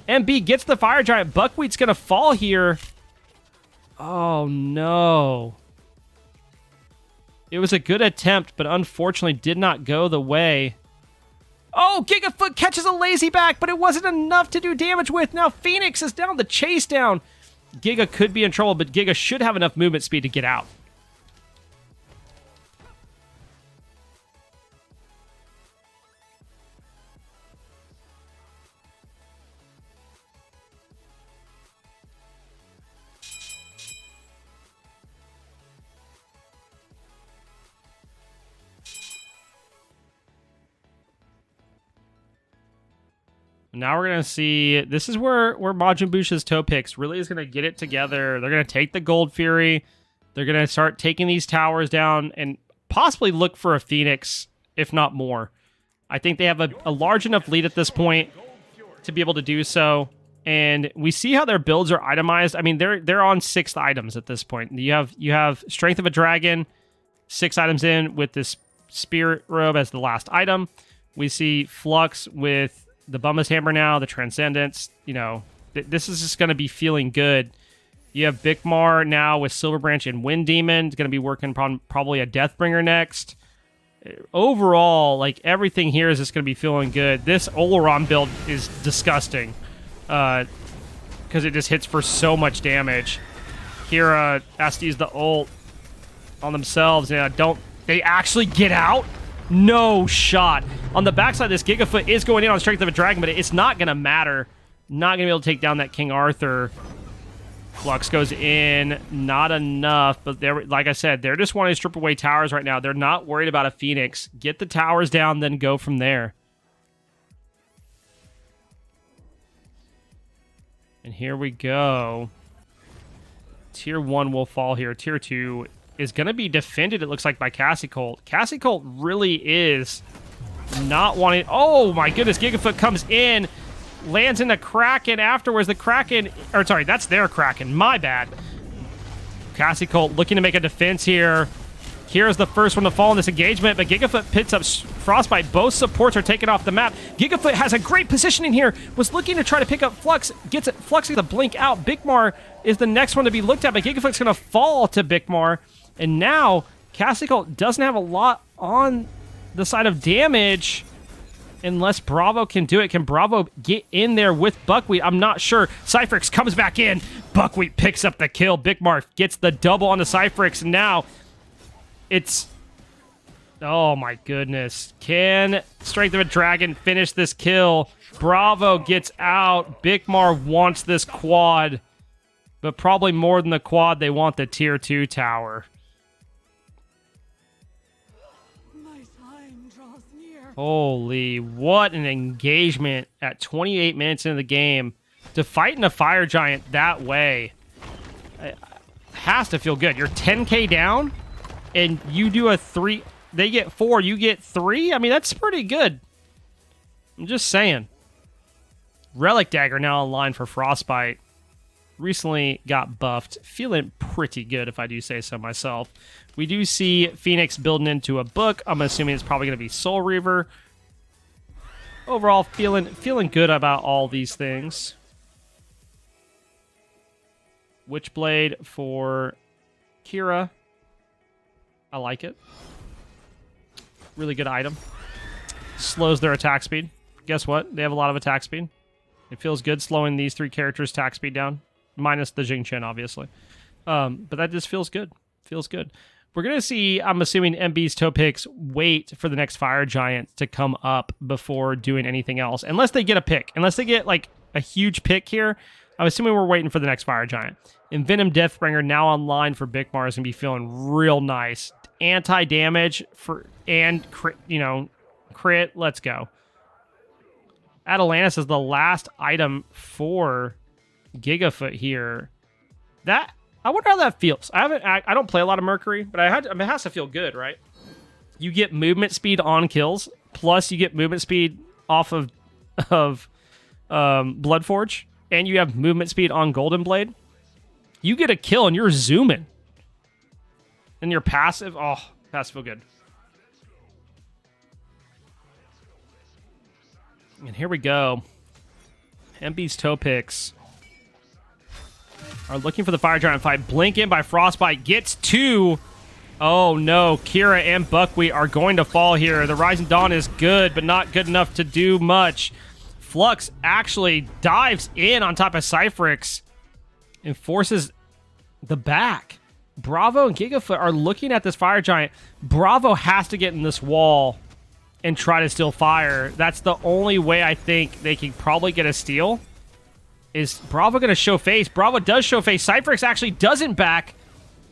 MB gets the Fire Giant. Buckwheat's going to fall here. Oh, no. It was a good attempt, but unfortunately did not go the way. Oh, Gigafoot catches a lazy back, but it wasn't enough to do damage with. Now Phoenix is down, the chase down. Giga could be in trouble, but Giga should have enough movement speed to get out. Now we're going to see, this is where Majin Bush's toe picks really is going to get it together. They're going to take the Gold Fury. They're going to start taking these towers down and possibly look for a Phoenix, if not more. I think they have a large enough lead at this point to be able to do so. And we see how their builds are itemized. I mean, they're on 6 items at this point. You have Strength of a Dragon, 6 items in with this Spirit Robe as the last item. We see Flux with the Bumba's Hammer now, the Transcendence, you know, this is just going to be feeling good. You have Bikmar now with Silver Branch and Wind Demon. It's going to be working probably a Deathbringer next. Overall, like, everything here is just going to be feeling good. This Oleron build is disgusting because it just hits for so much damage. Kira has to use the ult on themselves. Yeah, don't they actually get out? No shot. On the backside, this Gigafoot is going in on Strength of a Dragon, but it's not going to matter. Not going to be able to take down that King Arthur. Flux goes in. Not enough, but they're, like I said, they're just wanting to strip away towers right now. They're not worried about a Phoenix. Get the towers down, then go from there. And here we go. Tier 1 will fall here. Tier 2 is going to be defended, it looks like, by Cassie Colt. Cassie Colt really is not wanting... Oh, my goodness. Gigafoot comes in, lands in the Kraken afterwards. The Kraken... Or, sorry, that's their Kraken. My bad. Cassie Colt looking to make a defense here. Here's the first one to fall in this engagement, but Gigafoot picks up Frostbite. Both supports are taken off the map. Gigafoot has a great positioning here. Was looking to try to pick up Flux. Gets it. Flux gets a blink out. Bikmar is the next one to be looked at, but Gigafoot's going to fall to Bikmar. And now, Cassie Colt doesn't have a lot on the side of damage unless Bravo can do it. Can Bravo get in there with Buckwheat? I'm not sure. Cypherix comes back in. Buckwheat picks up the kill. Bikmar gets the double on the Cypherix. And now, it's... Oh my goodness. Can Strength of a Dragon finish this kill? Bravo gets out. Bikmar wants this quad. But probably more than the quad, they want the tier 2 tower. Holy, what an engagement at 28 minutes into the game. To fight in a Fire Giant that way, it has to feel good. You're 10k down, and you do a 3... They get 4, you get 3? I mean, that's pretty good. I'm just saying. Relic Dagger now online for Frostbite. Recently got buffed. Feeling pretty good, if I do say so myself. We do see Phoenix building into a book. I'm assuming it's probably going to be Soul Reaver. Overall, feeling good about all these things. Witchblade for Kira. I like it. Really good item. Slows their attack speed. Guess what? They have a lot of attack speed. It feels good slowing these 3 characters' attack speed down. Minus the Jing Chen, obviously. But that just feels good. Feels good. We're going to see, I'm assuming, MB's toe picks wait for the next Fire Giant to come up before doing anything else. Unless they get a pick. Unless they get, like, a huge pick here. I'm assuming we're waiting for the next Fire Giant. And Venom Deathbringer now online for Bigmar is going to be feeling real nice. Anti-damage for and crit, crit. Let's go. Atalantis is the last item for Gigafoot here. That I wonder how that feels. I don't play a lot of Mercury, but it has to feel good, right? You get movement speed on kills, plus you get movement speed off of Bloodforge, and you have movement speed on Golden Blade. You get a kill and you're zooming. And your passive, passive feel good. And here we go. MB's toe picks are looking for the Fire Giant fight. Blink in by Frostbite. Gets 2. Oh no, Kira and Buckwheat are going to fall here. The Rising Dawn is good, but not good enough to do much. Flux actually dives in on top of Cypherix and forces the back. Bravo and Gigafoot are looking at this Fire Giant. Bravo has to get in this wall and try to steal fire. That's the only way I think they can probably get a steal. Is Bravo going to show face? Bravo does show face. Cypherix actually doesn't back.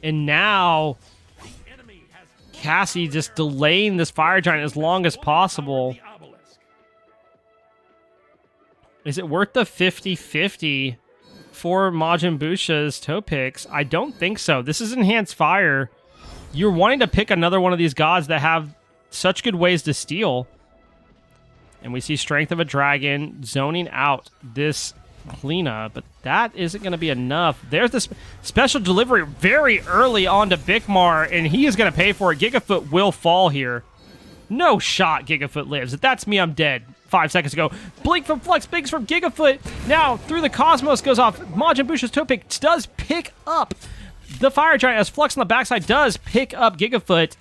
And now Cassie just delaying this Fire Giant as long as possible. Is it worth the 50-50 for Majin Busha's toe picks? I don't think so. This is Enhanced Fire. You're wanting to pick another one of these gods that have such good ways to steal. And we see Strength of a Dragon zoning out this cleanup, but that isn't going to be enough. There's this special delivery very early on to Bigmar, and he is going to pay for it. Gigafoot will fall here. No shot Gigafoot lives. If that's me, I'm dead. 5 seconds ago. Blink from Flux, Bigs from Gigafoot. Now, through the Cosmos goes off. Majin Busha's toe pick does pick up the Fire Giant as Flux on the backside does pick up Gigafoot.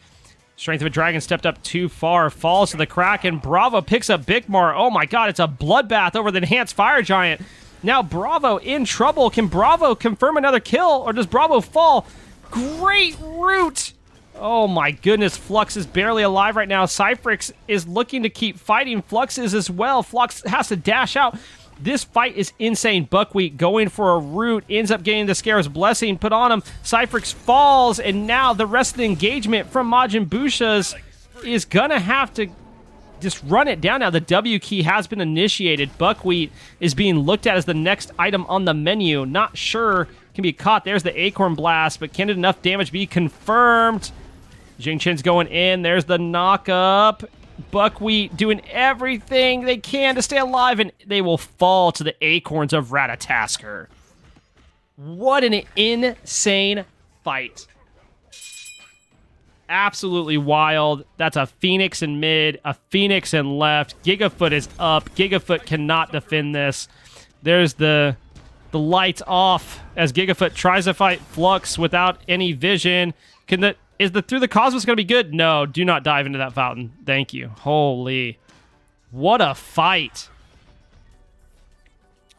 Strength of a Dragon stepped up too far. Falls to the Kraken. Bravo picks up Bigmar. Oh my god, it's a bloodbath over the Enhanced Fire Giant. Now Bravo in trouble. Can Bravo confirm another kill, or does Bravo fall? Great route! Oh my goodness, Flux is barely alive right now. Cypherix is looking to keep fighting. Flux is as well. Flux has to dash out. This fight is insane. Buckwheat going for a root, ends up getting the Scarab's Blessing put on him. Cypherix falls, and now the rest of the engagement from Majin Busha's is gonna have to just run it down now. The W key has been initiated. Buckwheat is being looked at as the next item on the menu. Not sure can be caught. There's the Acorn Blast, but can enough damage be confirmed? Jing Chen's going in. There's the knock-up. Buckwheat doing everything they can to stay alive, and they will fall to the Acorns of Ratatasker. What an insane fight. Absolutely wild. That's a Phoenix in mid, a Phoenix in left. Gigafoot is up. Gigafoot cannot defend this. There's the lights off as Gigafoot tries to fight Flux without any vision. Is the Through the Cosmos going to be good? No, do not dive into that fountain. Thank you. Holy. What a fight.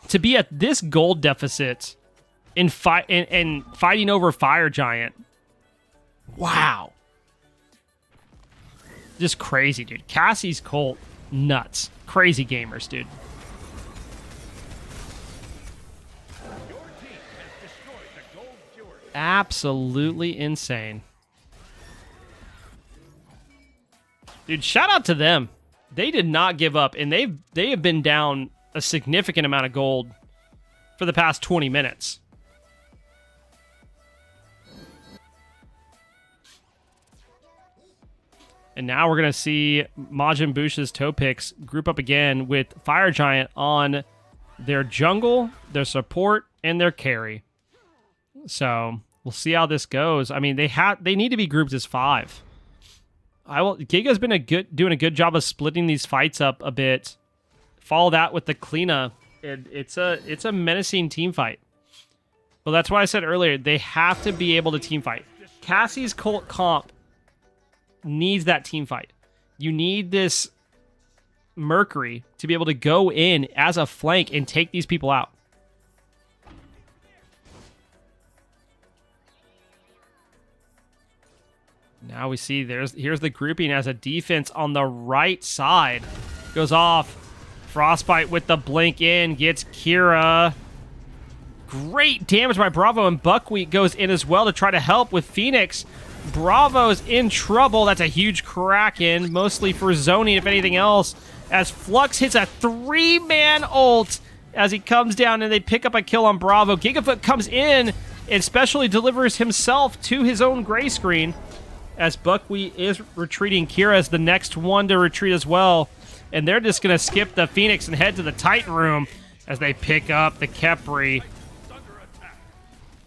To be at this gold deficit in fighting over Fire Giant. Wow. Just crazy, dude. Cassie's cult, nuts. Crazy gamers, dude. Absolutely insane. Dude, shout out to them. They did not give up, and they have been down a significant amount of gold for the past 20 minutes. And now we're going to see Majin Busha's toe picks group up again with Fire Giant on their jungle, their support, and their carry. So we'll see how this goes. I mean, they need to be grouped as 5. Giga's been doing a good job of splitting these fights up a bit. Follow that with the cleanup. It's a menacing team fight. Well, that's why I said earlier, they have to be able to team fight. Cassie's cult comp needs that team fight. You need this Mercury to be able to go in as a flank and take these people out. Now we see here's the grouping as a defense on the right side goes off. Frostbite with the blink in gets Kira. Great damage by Bravo, and Buckwheat goes in as well to try to help with Phoenix. Bravo's in trouble. That's a huge Kraken, mostly for zoning, if anything else, as Flux hits a 3-man ult as he comes down and they pick up a kill on Bravo. Gigafoot comes in and specially delivers himself to his own gray screen as Buckwheat is retreating. Kira is the next one to retreat as well, and they're just going to skip the Phoenix and head to the Titan room as they pick up the Khepri.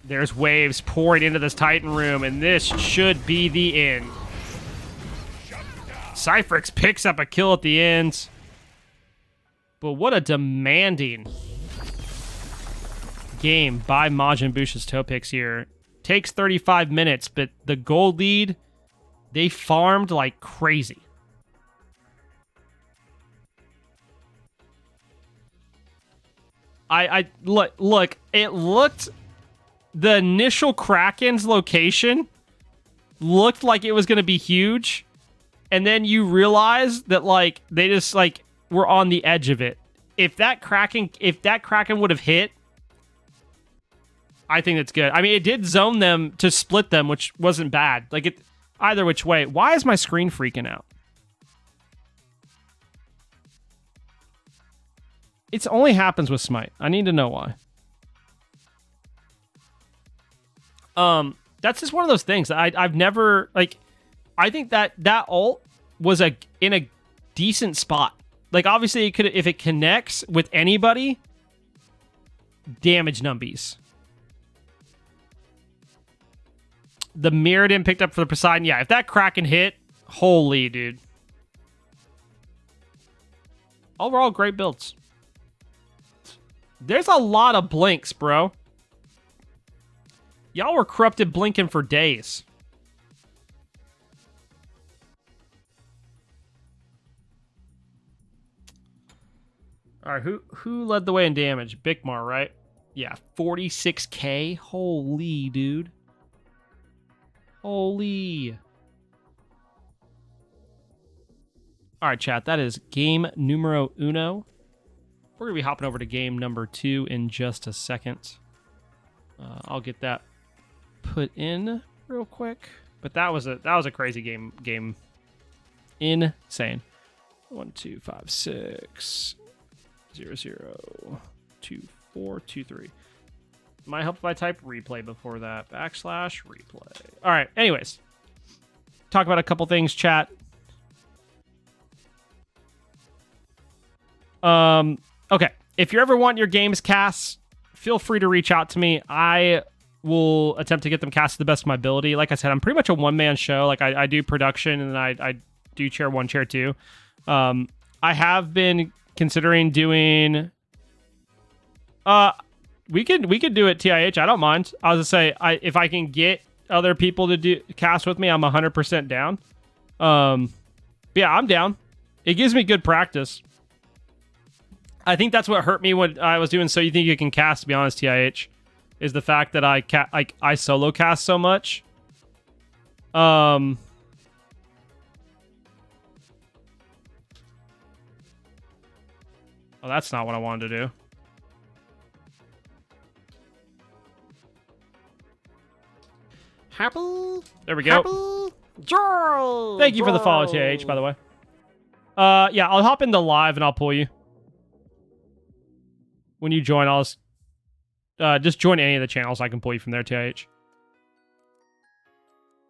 There's waves pouring into this Titan room, and this should be the end. Cypherix picks up a kill at the end. But what a demanding game by Majin Bush's Topix here. Takes 35 minutes, but the gold lead, they farmed like crazy. Look, it looked... The initial Kraken's location looked like it was going to be huge, and then you realize that, like, they just, like, were on the edge of it. If that Kraken would have hit, I think that's good. I mean, it did zone them to split them, which wasn't bad. Like, it either which way. Why is my screen freaking out? It only happens with Smite. I need to know why. That's just one of those things. I've never, like, I think that ult was in a decent spot. Like, obviously, it could, if it connects with anybody, damage numbies. The Mirrodin picked up for the Poseidon. Yeah, if that Kraken hit, holy, dude. Overall, great builds. There's a lot of blinks, bro. Y'all were corrupted blinking for days. All right, who led the way in damage? Bigmar, right? Yeah, 46k. Holy, dude. Holy. All right, chat. That is game numero uno. We're going to be hopping over to game number 2 in just a second. I'll get that put in real quick, but that was a crazy game. Insane. 1 2 5 6 0 0 2 4 2 3. Might help if I type replay before that. / replay. All right. Anyways, talk about a couple things, chat. Okay. If you ever want your games cast, feel free to reach out to me. I will attempt to get them cast to the best of my ability. Like I said, I'm pretty much a one-man show. Like, I do production, and I do chair 1, chair 2. I have been considering doing... We could do it TIH. I don't mind. I was gonna say, if I can get other people to do cast with me, I'm 100% down. Yeah, I'm down. It gives me good practice. I think that's what hurt me when I was doing So You Think You Can Cast, to be honest, TIH, is the fact that I solo cast so much. Oh, that's not what I wanted to do. Happy. There we go. Happy. Joy. Thank you for the follow, TIH, by the way. Yeah, I'll hop into live and I'll pull you. When you join, I'll just join any of the channels. I can pull you from there, TIH.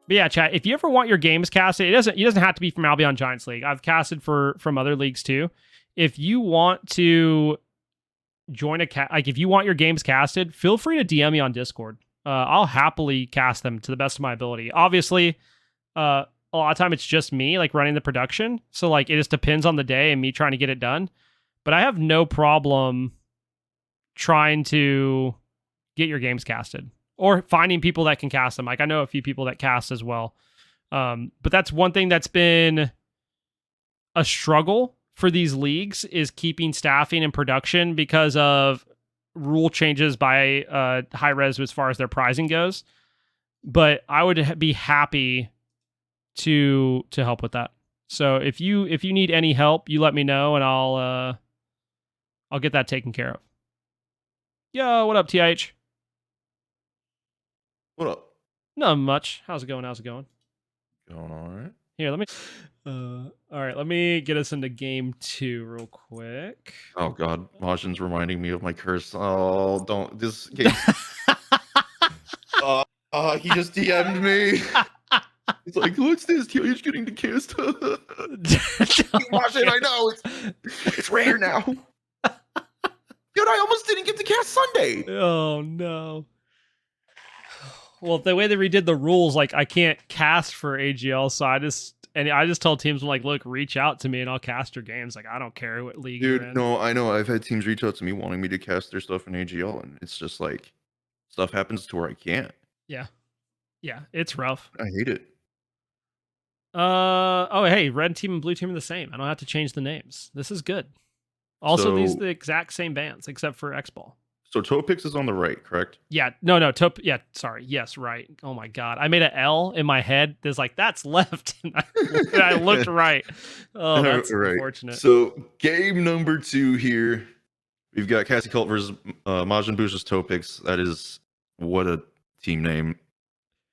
But yeah, chat, if you ever want your games casted, it doesn't have to be from Albion Giants League. I've casted from other leagues too. If you want to join if you want your games casted, feel free to DM me on Discord. I'll happily cast them to the best of my ability. Obviously, a lot of time it's just me, like, running the production. So, like, it just depends on the day and me trying to get it done. But I have no problem trying to get your games casted or finding people that can cast them. Like, I know a few people that cast as well. But that's one thing that's been a struggle for these leagues, is keeping staffing and production because of rule changes by high res as far as their pricing goes. But I would be happy to help with that. So if you need any help, you let me know, and I'll get that taken care of. Yo, what up, TIH? What up? Not much. How's it going? Going all right. Here, let me. All right, let me get us into game 2 real quick. Oh god, Majin's reminding me of my curse. Oh, don't this game. He just DM'd me. He's like, what's this? TIH getting to kissed. Majin, I know it's rare now. Dude, I almost didn't get to cast Sunday. Oh no. Well, the way they redid the rules, like I can't cast for AGL, so I just tell teams, I'm like, look, reach out to me and I'll cast your games. Like I don't care what league you're in. Dude, no, I know. I've had teams reach out to me wanting me to cast their stuff in AGL, and it's just like stuff happens to where I can't. Yeah, it's rough. I hate it. Oh, hey, red team and blue team are the same. I don't have to change the names. This is good. Also, these are the exact same bands except for X-Ball. So Topix is on the right, correct? Yeah, sorry. Yes, right. Oh my god. I made an L in my head. There's like, that's left. And I looked right. Oh, that's right. Unfortunate. So game number 2 here. We've got Cassie Cult versus Majin Bush's Topix. That is what a team name.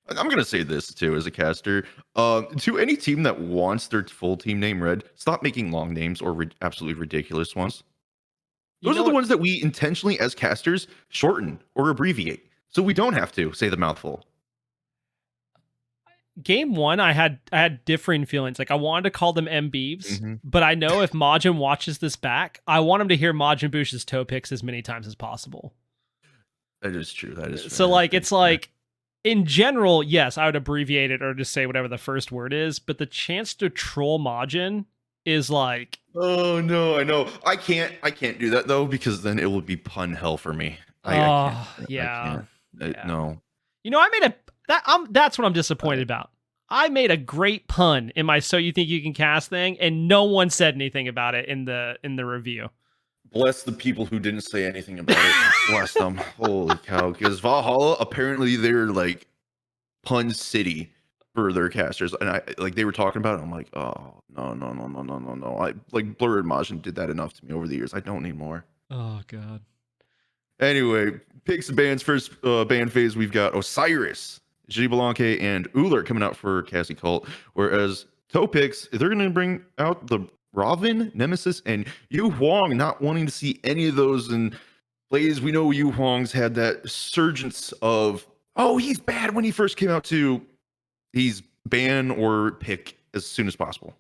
I'm gonna say this too as a caster. To any team that wants their full team name read, stop making long names or absolutely ridiculous ones. Those are the ones that we intentionally, as casters, shorten or abbreviate, so we don't have to say the mouthful. Game 1, I had differing feelings. Like I wanted to call them MBeeves, but I know if Majin watches this back, I want him to hear Majin Bush's Topix as many times as possible. That is true. That is so. Like it's like, in general, yes, I would abbreviate it or just say whatever the first word is. But the chance to troll Majin is like, oh no, I know. I can't do that though, because then it would be pun hell for me. Yeah. No. You know, I made that's what I'm disappointed about. I made a great pun in my "So You Think You Can Cast" thing, and no one said anything about it in the review. Bless the people who didn't say anything about it. Bless them. Holy cow. Because Valhalla, apparently they're like pun city for their casters. And they were talking about it. I'm like, oh, no. I like Blur and Majin did that enough to me over the years. I don't need more. Oh, God. Anyway, picks and bans. First ban phase, we've got Osiris, Jibalanke, and Uller coming out for Cassie Cult. Whereas Topix, they're going to bring out the Robin, Nemesis, and Yu Huang, not wanting to see any of those. And Blaze, we know Yu Huang's had that surgence of, oh, he's bad when he first came out, to he's ban or pick as soon as possible.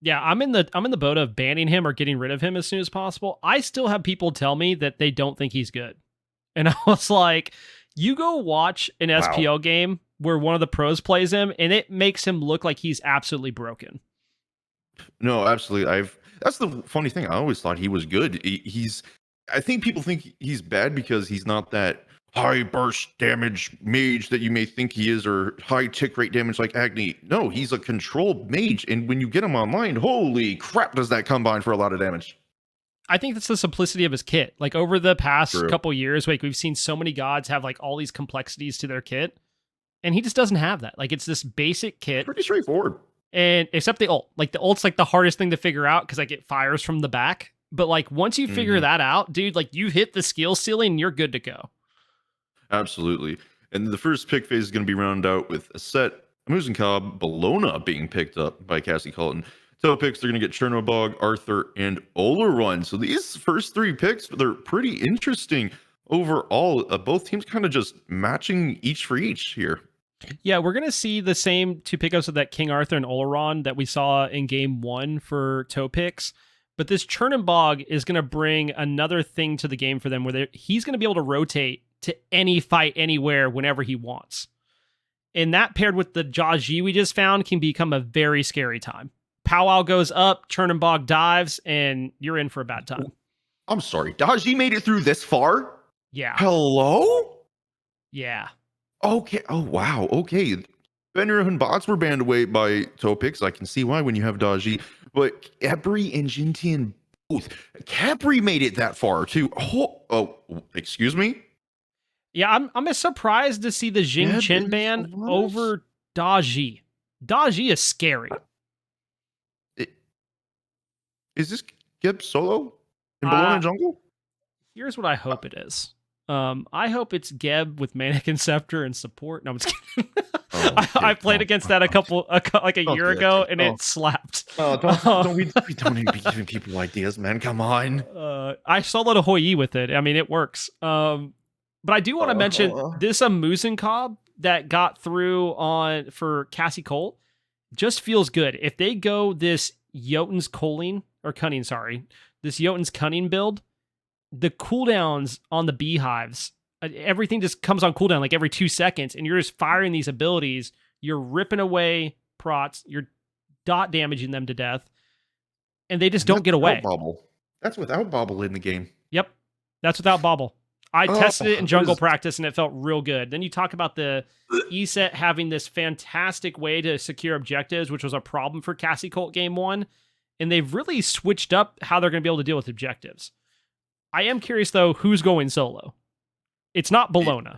Yeah, I'm in the boat of banning him or getting rid of him as soon as possible. I still have people tell me that they don't think he's good. And I was like, you go watch an SPL game where one of the pros plays him and it makes him look like he's absolutely broken. No, absolutely. That's the funny thing. I always thought he was good. I think people think he's bad because he's not that high burst damage mage that you may think he is, or high tick rate damage like Agni. No, he's a controlled mage, and when you get him online, holy crap, does that combine for a lot of damage. I think that's the simplicity of his kit. Like over the past couple years, like we've seen so many gods have like all these complexities to their kit, and he just doesn't have that. Like it's this basic kit. Pretty straightforward. And except the ult. Like the ult's like the hardest thing to figure out because like it fires from the back. But like once you figure that out, dude, like you hit the skill ceiling and you're good to go. Absolutely. And the first pick phase is going to be rounded out with a set, Amuse and Cobb, Bologna being picked up by Cassie Colton. Topix, they're going to get Chernobog, Arthur, and Oleron. So these first 3 picks, they're pretty interesting overall. Both teams kind of just matching each for each here. Yeah, we're going to see the same 2 pickups of that King Arthur and Oleron that we saw in game 1 for Topix. But this Chernobog is going to bring another thing to the game for them where he's going to be able to rotate to any fight anywhere whenever he wants. And that paired with the Jaji we just found can become a very scary time. Powwow goes up, Chernobog dives, and you're in for a bad time. I'm sorry, Daji made it through this far? Yeah. Hello? Yeah. Okay. Oh, wow. Okay. Benra and bots were banned away by Topix. I can see why when you have Daji. But Capri and Jintian both. Capri made it that far, too. Oh, excuse me? Yeah, I'm surprised to see the Jing Chen ban over Daji. Daji is scary. Is this Gib solo in Bologna Jungle? Here's what I hope it is. I hope it's Geb with Manic and Scepter and support. No, I'm just kidding. Oh, I played no, against that like a don't year do that, ago, dude. and Oh. it slapped. Oh, don't we don't need to be giving people ideas, man. Come on. I soloed a Hoi with it. I mean, it works. But I do want to mention this Musen Cobb that got through on for Cassie Colt just feels good. If they go this Jotun's Cunning, this Jotun's Cunning build, the cooldowns on the beehives, everything just comes on cooldown like every 2 seconds, and you're just firing these abilities. You're ripping away prots. You're dot damaging them to death, and they just don't get away. Bobble. That's without Bobble in the game. Yep, that's without Bobble. I tested it in jungle practice, and it felt real good. Then you talk about the E-Set having this fantastic way to secure objectives, which was a problem for Cassie Colt Game 1, and they've really switched up how they're going to be able to deal with objectives. I am curious, though, who's going solo? It's not Bologna.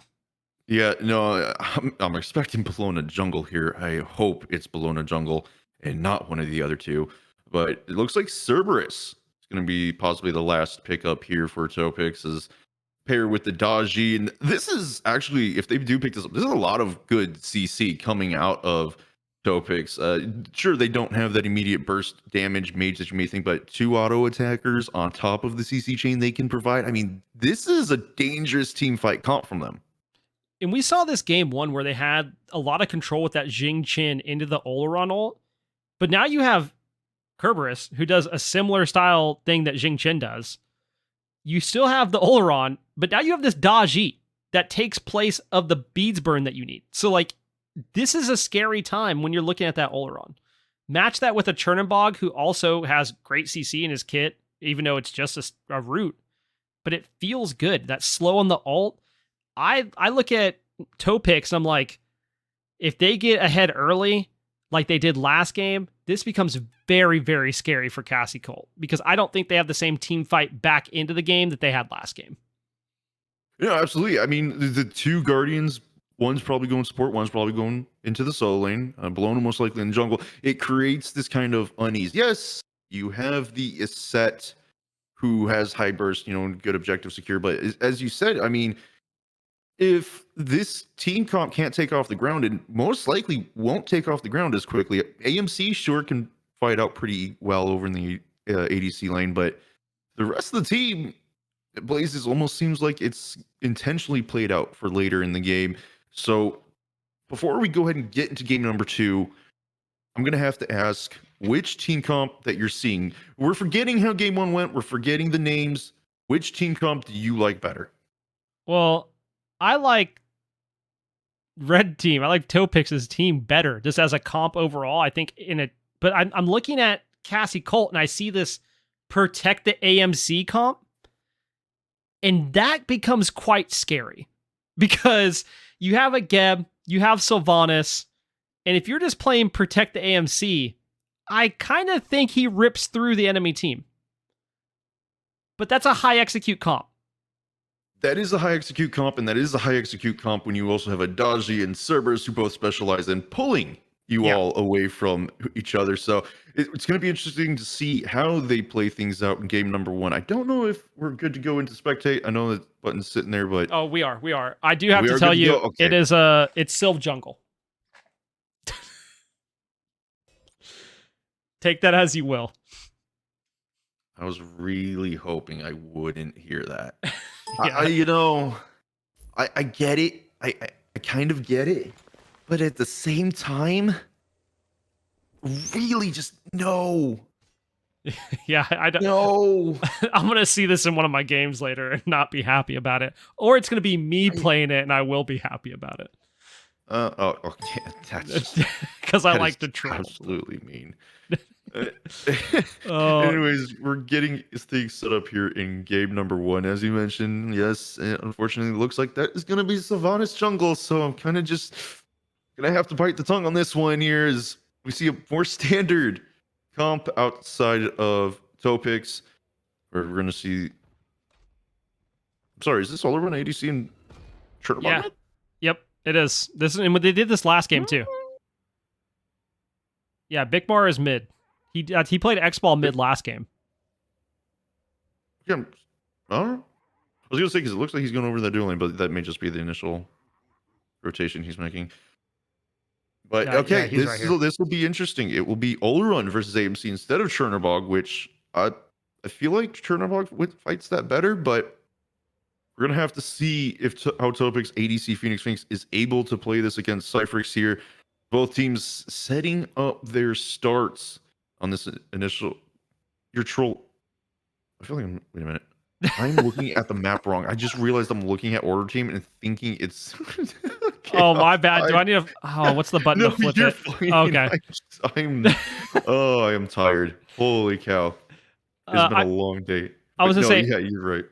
Yeah, no, I'm expecting Bologna jungle here. I hope it's Bologna jungle and not one of the other two. But it looks like Cerberus is going to be possibly the last pickup here for Topix as pair with the Daji. And this is actually, if they do pick this up, there's a lot of good CC coming out of Topix. Sure, they don't have that immediate burst damage mage that you may think, but 2 auto attackers on top of the CC chain they can provide. I mean, this is a dangerous team fight comp from them. And we saw this game 1 where they had a lot of control with that Jing Chin into the Oleron ult. But now you have Kerberos, who does a similar style thing that Jing Chin does. You still have the Oleron, but now you have this Daji that takes place of the beads burn that you need. So, like, this is a scary time when you're looking at that Oleron. Match that with a Chernenbog, who also has great CC in his kit, even though it's just a root. But it feels good. That slow on the ult. I look at Topix and I'm like, if they get ahead early, like they did last game, this becomes very, very scary for Cassie Colt, because I don't think they have the same team fight back into the game that they had last game. Yeah, absolutely. I mean, the 2 Guardians, one's probably going support, one's probably going into the solo lane, Bologna most likely in the jungle. It creates this kind of unease. Yes, you have the Set who has high burst, good objective secure, but as you said, I mean, if this team comp can't take off the ground, and most likely won't take off the ground as quickly, AMC sure can fight out pretty well over in the ADC lane, but the rest of the team, Blazes, almost seems like it's intentionally played out for later in the game. So before we go ahead and get into game number 2, I'm going to have to ask which team comp that you're seeing. We're forgetting how game 1 went. We're forgetting the names. Which team comp do you like better? Well, I like Red Team. I like Topix's team better, just as a comp overall. I think but I'm looking at Cassie Colt and I see this protect the AMC comp, and that becomes quite scary because you have a Geb, you have Sylvanas, and if you're just playing protect the AMC, I kind of think he rips through the enemy team. But that's a high execute comp. That is a high execute comp, and that is a high execute comp when you also have a Daji and Cerberus who both specialize in pulling you all away from each other. So it's going to be interesting to see how they play things out in game number 1. I don't know if we're good to go into spectate. I know that button's sitting there, but oh, we are. I do have to tell you, okay. It's Sylv Jungle. Take that as you will. I was really hoping I wouldn't hear that. Yeah. I get it. I kind of get it. But at the same time, really just no. Yeah, I don't know. I'm going to see this in one of my games later and not be happy about it. Or it's going to be me playing it and I will be happy about it. Okay. That's because I like to troll. Absolutely mean. Anyways, we're getting things set up here in game number 1. As you mentioned, yes, unfortunately, it looks like that is going to be Sylvanas jungle. So I'm kind of just going to have to bite the tongue on this one here as we see a more standard comp outside of Topix. Where we're going to see... I'm sorry, is this all around ADC and Chernenbog? Yeah. Yep, it is. And they did this last game too. Yeah, Bigmar is mid. He played X-Ball mid last game. Yeah. was gonna say because it looks like he's going over that dual lane, but that may just be the initial rotation he's making. But okay, he's right here. this will be interesting. It will be Olrun versus AMC instead of Chernobog, which I feel like Chernobog fights that better, but we're gonna have to see if how Topix ADC Phoenix is able to play this against Cypherix here. Both teams setting up their starts on this initial. Your troll. I feel like wait a minute. I'm looking at the map wrong. I just realized I'm looking at order team and thinking it's. Oh, my bad. Do I need to? Oh, what's the button to flip it? Fine. Okay. I am tired. Holy cow! It's been a long day. I was gonna say, yeah, you're right.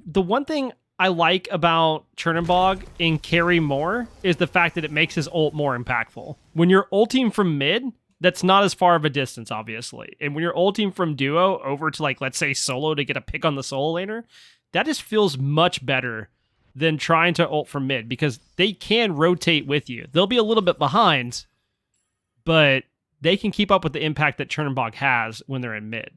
The one thing I like about Chernobog in carry more is the fact that it makes his ult more impactful. When you're ulting from mid, that's not as far of a distance, obviously. And when you're ulting from duo over to, like, let's say solo to get a pick on the solo laner, that just feels much better than trying to ult from mid, because they can rotate with you. They'll be a little bit behind, but they can keep up with the impact that Chernobog has when they're in mid.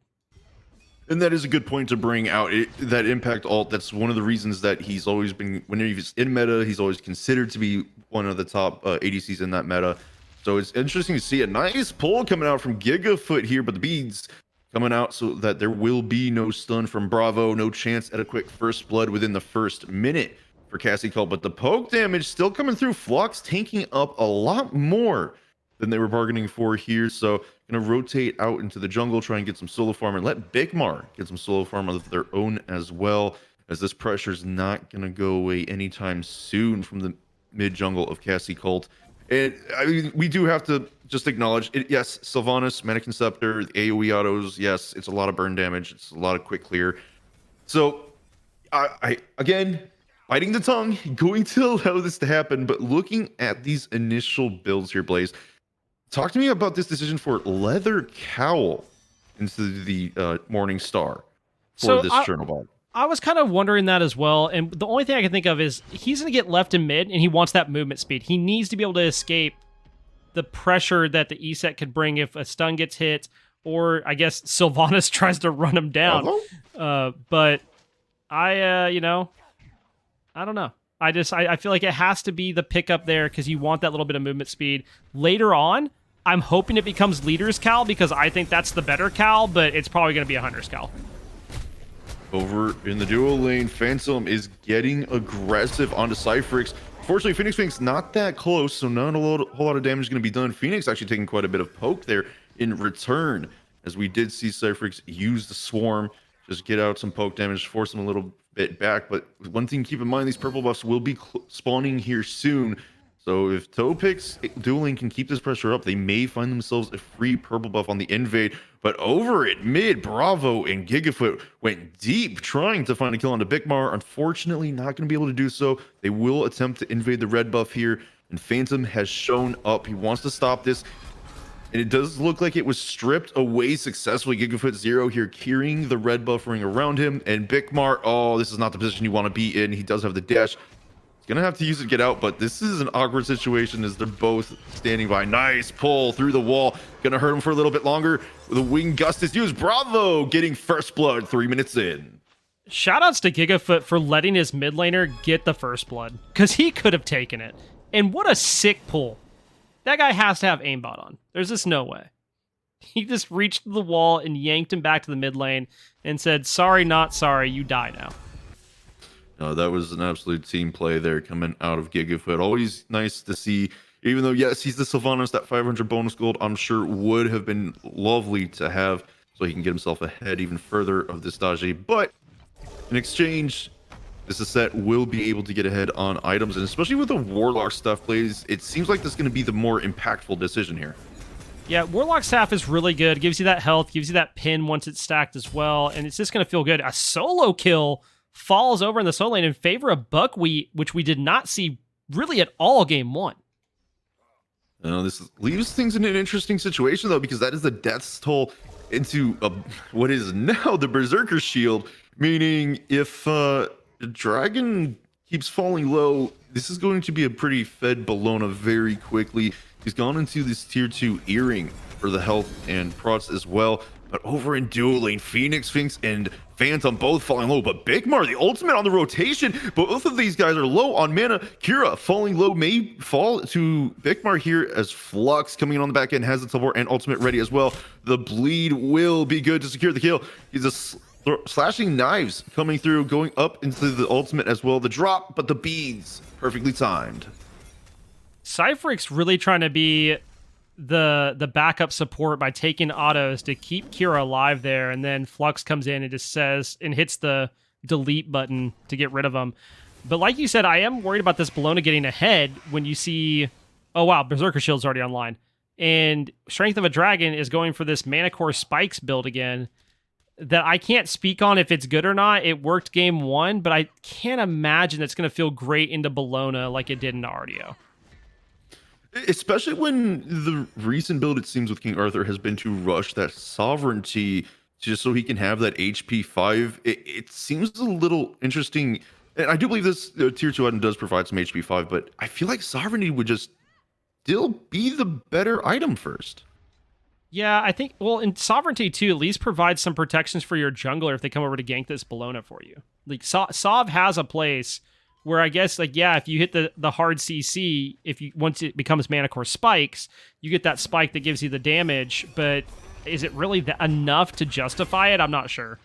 And that is a good point to bring out. That impact ult, that's one of the reasons that he's always been, whenever he's in meta, he's always considered to be one of the top ADCs in that meta. So it's interesting to see a nice pull coming out from Gigafoot here, but the beads coming out so that there will be no stun from Bravo, no chance at a quick first blood within the first minute for Cassie Call, but the poke damage still coming through. Flux tanking up a lot more than they were bargaining for here. So gonna rotate out into the jungle, try and get some solo farm, and let Bigmar get some solo farm of their own as well, as this pressure is not gonna go away anytime soon from the mid jungle of Cassie Cult. And I mean, we do have to just acknowledge it. Yes, Sylvanas, Manic Scepter, the AoE autos. Yes, it's a lot of burn damage. It's a lot of quick clear. So I again, biting the tongue, going to allow this to happen. But looking at these initial builds here, Blaze, talk to me about this decision for Leather Cowl into the Morning Star for this Chernobog. I was kind of wondering that as well, and the only thing I can think of is he's going to get left in mid, and he wants that movement speed. He needs to be able to escape the pressure that the E-Set could bring if a stun gets hit, or I guess Sylvanas tries to run him down. But I don't know. I feel like it has to be the pickup there because you want that little bit of movement speed. Later on, I'm hoping it becomes Leader's Cowl because I think that's the better cowl, but it's probably going to be a Hunter's Cowl. Over in the dual lane, Phantom is getting aggressive onto Cypherix. Fortunately, Phoenix not that close, so not a whole lot of damage is going to be done. Phoenix actually taking quite a bit of poke there in return, as we did see Cypherix use the swarm, just get out some poke damage, force them a little bit back. But one thing to keep in mind, these purple buffs will be spawning here soon. So if Topix dual lane can keep this pressure up, they may find themselves a free purple buff on the invade. But over at mid, Bravo and Gigafoot went deep trying to find a kill onto Bigmar. Unfortunately, not going to be able to do so. They will attempt to invade the red buff here, and Phantom has shown up. He wants to stop this, and it does look like it was stripped away successfully. Gigafoot 0 here carrying the red buff ring around him, and Bigmar, oh, this is not the position you want to be in. He does have the dash. Gonna have to use it to get out, but this is an awkward situation as they're both standing by. Nice pull through the wall. Gonna hurt him for a little bit longer. The wing gust is used. Bravo getting first blood 3 minutes in. Shoutouts to Gigafoot for letting his mid laner get the first blood, because he could have taken it. And what a sick pull. That guy has to have aimbot on. There's just no way. He just reached the wall and yanked him back to the mid lane and said, sorry, not sorry, you die now. That was an absolute team play there coming out of Gigafoot. Always nice to see, even though, yes, he's the Sylvanas, that 500 bonus gold, I'm sure would have been lovely to have so he can get himself ahead even further of this Daji. But in exchange, this set will be able to get ahead on items, and especially with the Warlock stuff plays, it seems like this is going to be the more impactful decision here. Yeah, Warlock staff is really good. Gives you that health, gives you that pin once it's stacked as well, and it's just going to feel good. A solo kill falls over in the solo lane in favor of Buckwheat, which we did not see really at all game one. This leaves things in an interesting situation, though, because that is the death's toll into what is now the Berserker Shield, meaning if Dragon keeps falling low, this is going to be a pretty fed Bellona very quickly. He's gone into this tier 2 earring for the health and prots as well. But over in duo lane, Phoenix, Sphinx, and Phantom both falling low. But Bigmar, the ultimate on the rotation. Both of these guys are low on mana. Kira falling low may fall to Bigmar here as Flux coming in on the back end has the teleport and ultimate ready as well. The bleed will be good to secure the kill. He's a slashing knives coming through, going up into the ultimate as well. The drop, but the beads perfectly timed. Cypherix really trying to be the backup support by taking autos to keep Kira alive there, and then Flux comes in and just says and hits the delete button to get rid of him. But like you said, I am worried about this Bologna getting ahead when you see, oh wow, Berserker Shield's already online. And Strength of a Dragon is going for this Mana Core Spikes build again that I can't speak on if it's good or not. It worked game one, but I can't imagine it's going to feel great into Bologna like it did in RDO. Especially when the recent build, it seems, with King Arthur has been to rush that sovereignty just so he can have that HP 5. It seems a little interesting. And I do believe this tier 2 item does provide some HP 5, but I feel like sovereignty would just still be the better item first. Yeah, I think, well, in Sovereignty too, at least provides some protections for your jungler if they come over to gank this Bologna for you. Like, Sov has a place where I guess, like, yeah, if you hit the hard CC, once it becomes Mana Core Spikes, you get that spike that gives you the damage, but is it really enough to justify it? I'm not sure.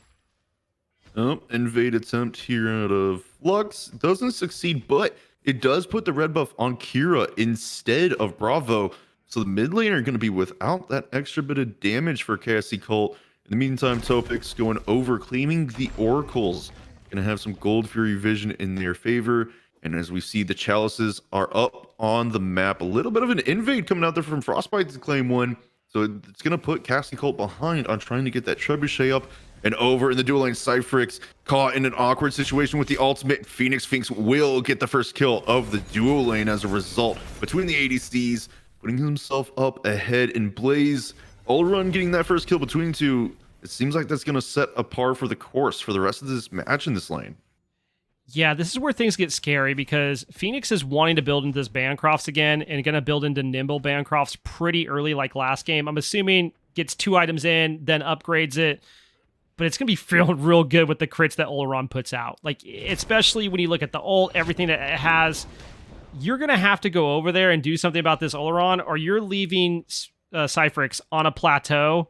Invade attempt here out of Flux doesn't succeed, but it does put the red buff on Kira instead of Bravo. So the mid lane are going to be without that extra bit of damage for Cassie Cult. In the meantime, Topix going over, claiming the Oracles. Going to have some Gold Fury Vision in their favor. And as we see, the Chalices are up on the map. A little bit of an invade coming out there from Frostbite to claim one. So it's going to put Cassie Cult behind on trying to get that Trebuchet up and over. In the dual lane, Cypherix caught in an awkward situation with the ultimate. Phoenix Sphinx will get the first kill of the dual lane as a result. Between the ADCs, putting himself up ahead in Blaze. Ulrun getting that first kill between two. It seems like that's going to set a par for the course for the rest of this match in this lane. Yeah, this is where things get scary because Phoenix is wanting to build into this Bancrofts again and going to build into Nimble Bancrofts pretty early like last game. I'm assuming gets 2 items in, then upgrades it. But it's going to be feeling real good with the crits that Ulrun puts out. Like, especially when you look at the ult, everything that it has. You're going to have to go over there and do something about this Ulrun, or you're leaving Cypherix on a plateau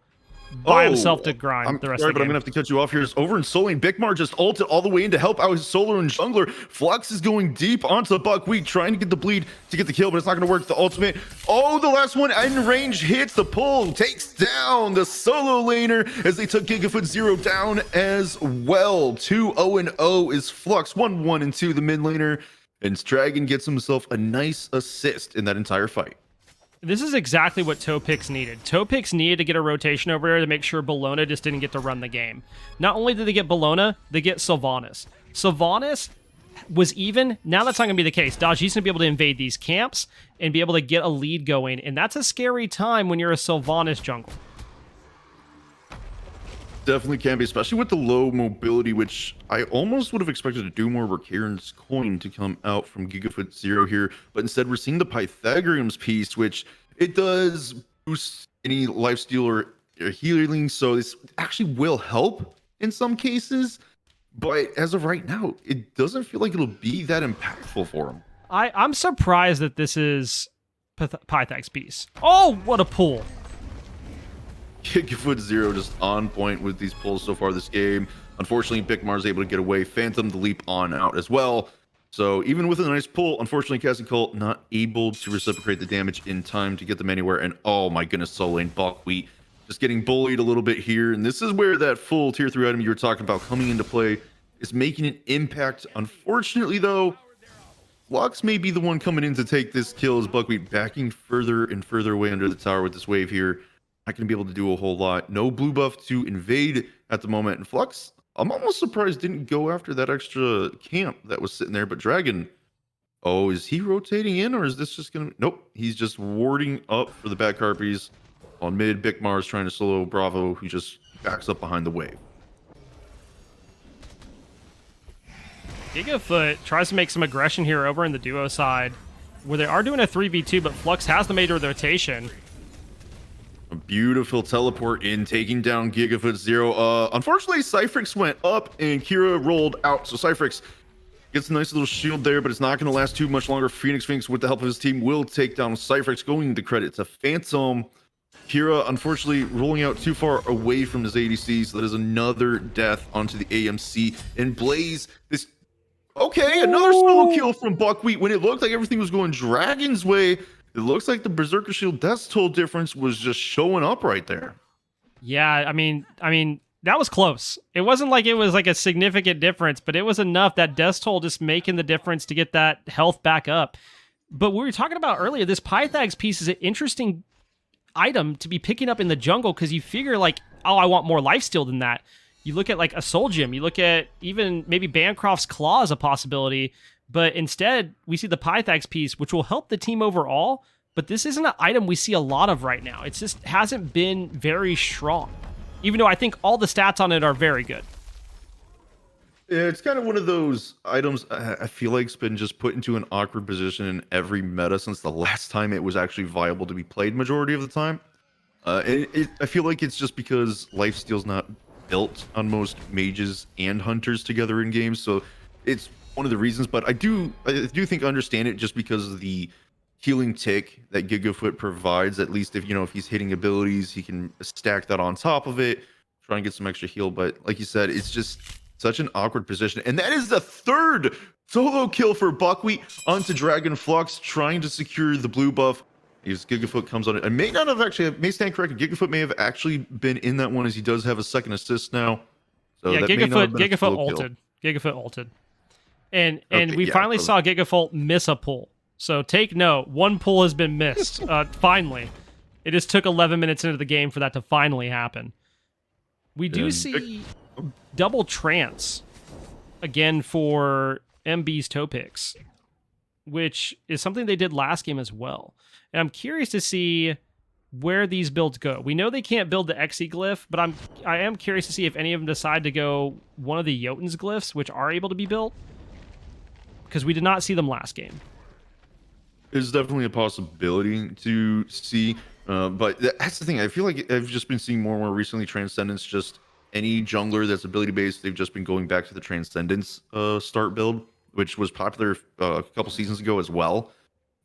by himself to grind the rest of the game. But I'm going to have to cut you off here. It's over in Soul Lane. Bigmar just ulted all the way in to help out his solo and jungler. Flux is going deep onto Buckwheat, trying to get the bleed to get the kill, but it's not going to work. The ultimate. Oh, the last one in range hits the pull, takes down the solo laner as they took Gigafoot Zero down as well. 2-0-0 is Flux. 1-1-2 the mid laner. And Dragon gets himself a nice assist in that entire fight. This is exactly what Topix needed. Topix needed to get a rotation over there to make sure Bologna just didn't get to run the game. Not only did they get Bologna, they get Sylvanas. Sylvanas was even. Now that's not going to be the case. Daji's going to be able to invade these camps and be able to get a lead going. And that's a scary time when you're a Sylvanas jungle. Definitely can be, especially with the low mobility, which I almost would have expected to do more were Karen's coin to come out from Gigafoot Zero here, but instead we're seeing the Pythagorean's piece, which it does boost any lifesteal or healing, so this actually will help in some cases, but as of right now, it doesn't feel like it'll be that impactful for him. I'm surprised that this is Pythag's piece. Oh, what a pull! Gigafoot Zero just on point with these pulls so far this game. Unfortunately, Bigmar's able to get away. Phantom the leap on out as well. So even with a nice pull, unfortunately, Cassie Cult not able to reciprocate the damage in time to get them anywhere. And oh my goodness, Soul Lane Buckwheat just getting bullied a little bit here. And this is where that full tier 3 item you were talking about coming into play is making an impact. Unfortunately, though, Lux may be the one coming in to take this kill as Buckwheat backing further and further away under the tower with this wave here. Not going to be able to do a whole lot. No blue buff to invade at the moment. And Flux, I'm almost surprised didn't go after that extra camp that was sitting there. But Dragon, oh, is he rotating in or is this just going to... Nope, he's just warding up for the back harpies. On mid, Bigmar's trying to solo Bravo, who just backs up behind the wave. Gigafoot tries to make some aggression here over in the duo side, where they are doing a 3v2, but Flux has the major rotation. A beautiful teleport in, taking down Gigafoot Zero. Unfortunately, Cyphrix went up and Kira rolled out. So Cyphrix gets a nice little shield there, but it's not going to last too much longer. Phoenix, with the help of his team, will take down Cyphrix, going to credit to Phantom. Kira, unfortunately, rolling out too far away from his ADC, so that is another death onto the AMC. And Blaze, this... Okay, another solo kill from Buckwheat. When it looked like everything was going Dragon's way, it looks like the Berserker Shield death toll difference was just showing up right there. Yeah, I mean, that was close. It wasn't like it was like a significant difference, but it was enough, that death toll just making the difference to get that health back up. But we were talking about earlier, this Pythags piece is an interesting item to be picking up in the jungle, because you figure like, oh, I want more lifesteal than that. You look at like a Soul Gem, you look at even maybe Bancroft's Claw as a possibility, but instead we see the Pythags piece, which will help the team overall, but this isn't an item we see a lot of right now. It just hasn't been very strong, even though I think all the stats on it are very good. It's kind of one of those items I feel like it's been just put into an awkward position in every meta since the last time it was actually viable to be played majority of the time. I feel like it's just because lifesteal's not built on most mages and hunters together in games, so it's one of the reasons. But I do think I understand it, just because of the healing tick that Gigafoot provides. At least if he's hitting abilities, he can stack that on top of it, try and get some extra heal. But like you said, it's just such an awkward position. And that is the third solo kill for Buckwheat onto Dragon Flux, trying to secure the blue buff. As Gigafoot comes on it, I may not have actually, may stand corrected. Gigafoot may have actually been in that one, as he does have a second assist now. So yeah, that Gigafoot ulted. Gigafoot ulted. And we finally saw Gigafoot miss a pull. So take note, one pull has been missed. Finally. It just took 11 minutes into the game for that to finally happen. We do see double trance again for MB's toe picks, which is something they did last game as well. And I'm curious to see where these builds go. We know they can't build the Xe glyph, but I am curious to see if any of them decide to go one of the Jotun's glyphs, which are able to be built, because we did not see them last game. It's definitely a possibility to see, but that's the thing. I feel like I've just been seeing more and more recently Transcendence, just any jungler that's ability based, they've just been going back to the Transcendence start build, which was popular a couple seasons ago as well.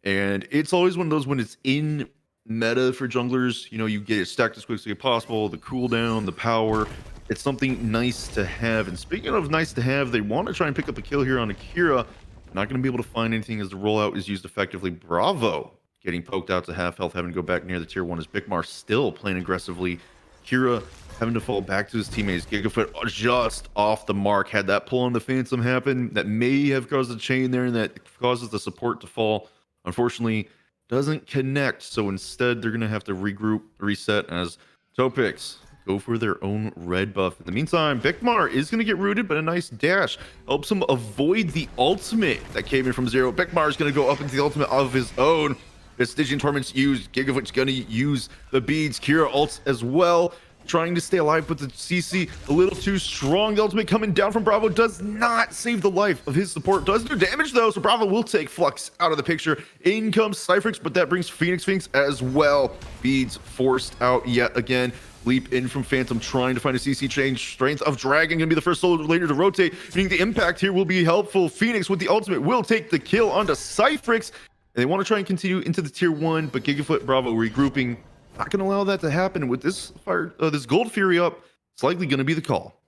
And it's always one of those, when it's in meta for junglers, you get it stacked as quickly as possible, the cooldown, the power. It's something nice to have. And speaking of nice to have, they want to try and pick up a kill here on Akira. Not going to be able to find anything as the rollout is used effectively. Bravo getting poked out to half health, having to go back near the tier 1, as Bigmar still playing aggressively. Kira having to fall back to his teammates. Gigafoot just off the mark. Had that pull on the Phantom happen, that may have caused a chain there, and that causes the support to fall. Unfortunately, doesn't connect, so instead they're going to have to regroup, reset, as Topix go for their own red buff. In the meantime, Bigmar is going to get rooted, but a nice dash helps him avoid the ultimate that came in from Zero. Bigmar is going to go up into the ultimate of his own. The Stygian Torment's used. Gigafoot's going to use the beads. Kira ults as well, trying to stay alive, but the CC a little too strong. The ultimate coming down from Bravo does not save the life of his support. Does do damage though, so Bravo will take Flux out of the picture. In comes Cyphrix, but that brings Phoenix as well. Beads forced out yet again. Leap in from Phantom, trying to find a CC change. Strength of Dragon gonna be the first solo later to rotate, meaning the impact here will be helpful. Phoenix with the ultimate will take the kill onto Cyphrix. And they want to try and continue into the tier 1, but Gigafoot Bravo regrouping. Not going to allow that to happen. With this fire, this Gold Fury up, it's likely going to be the call.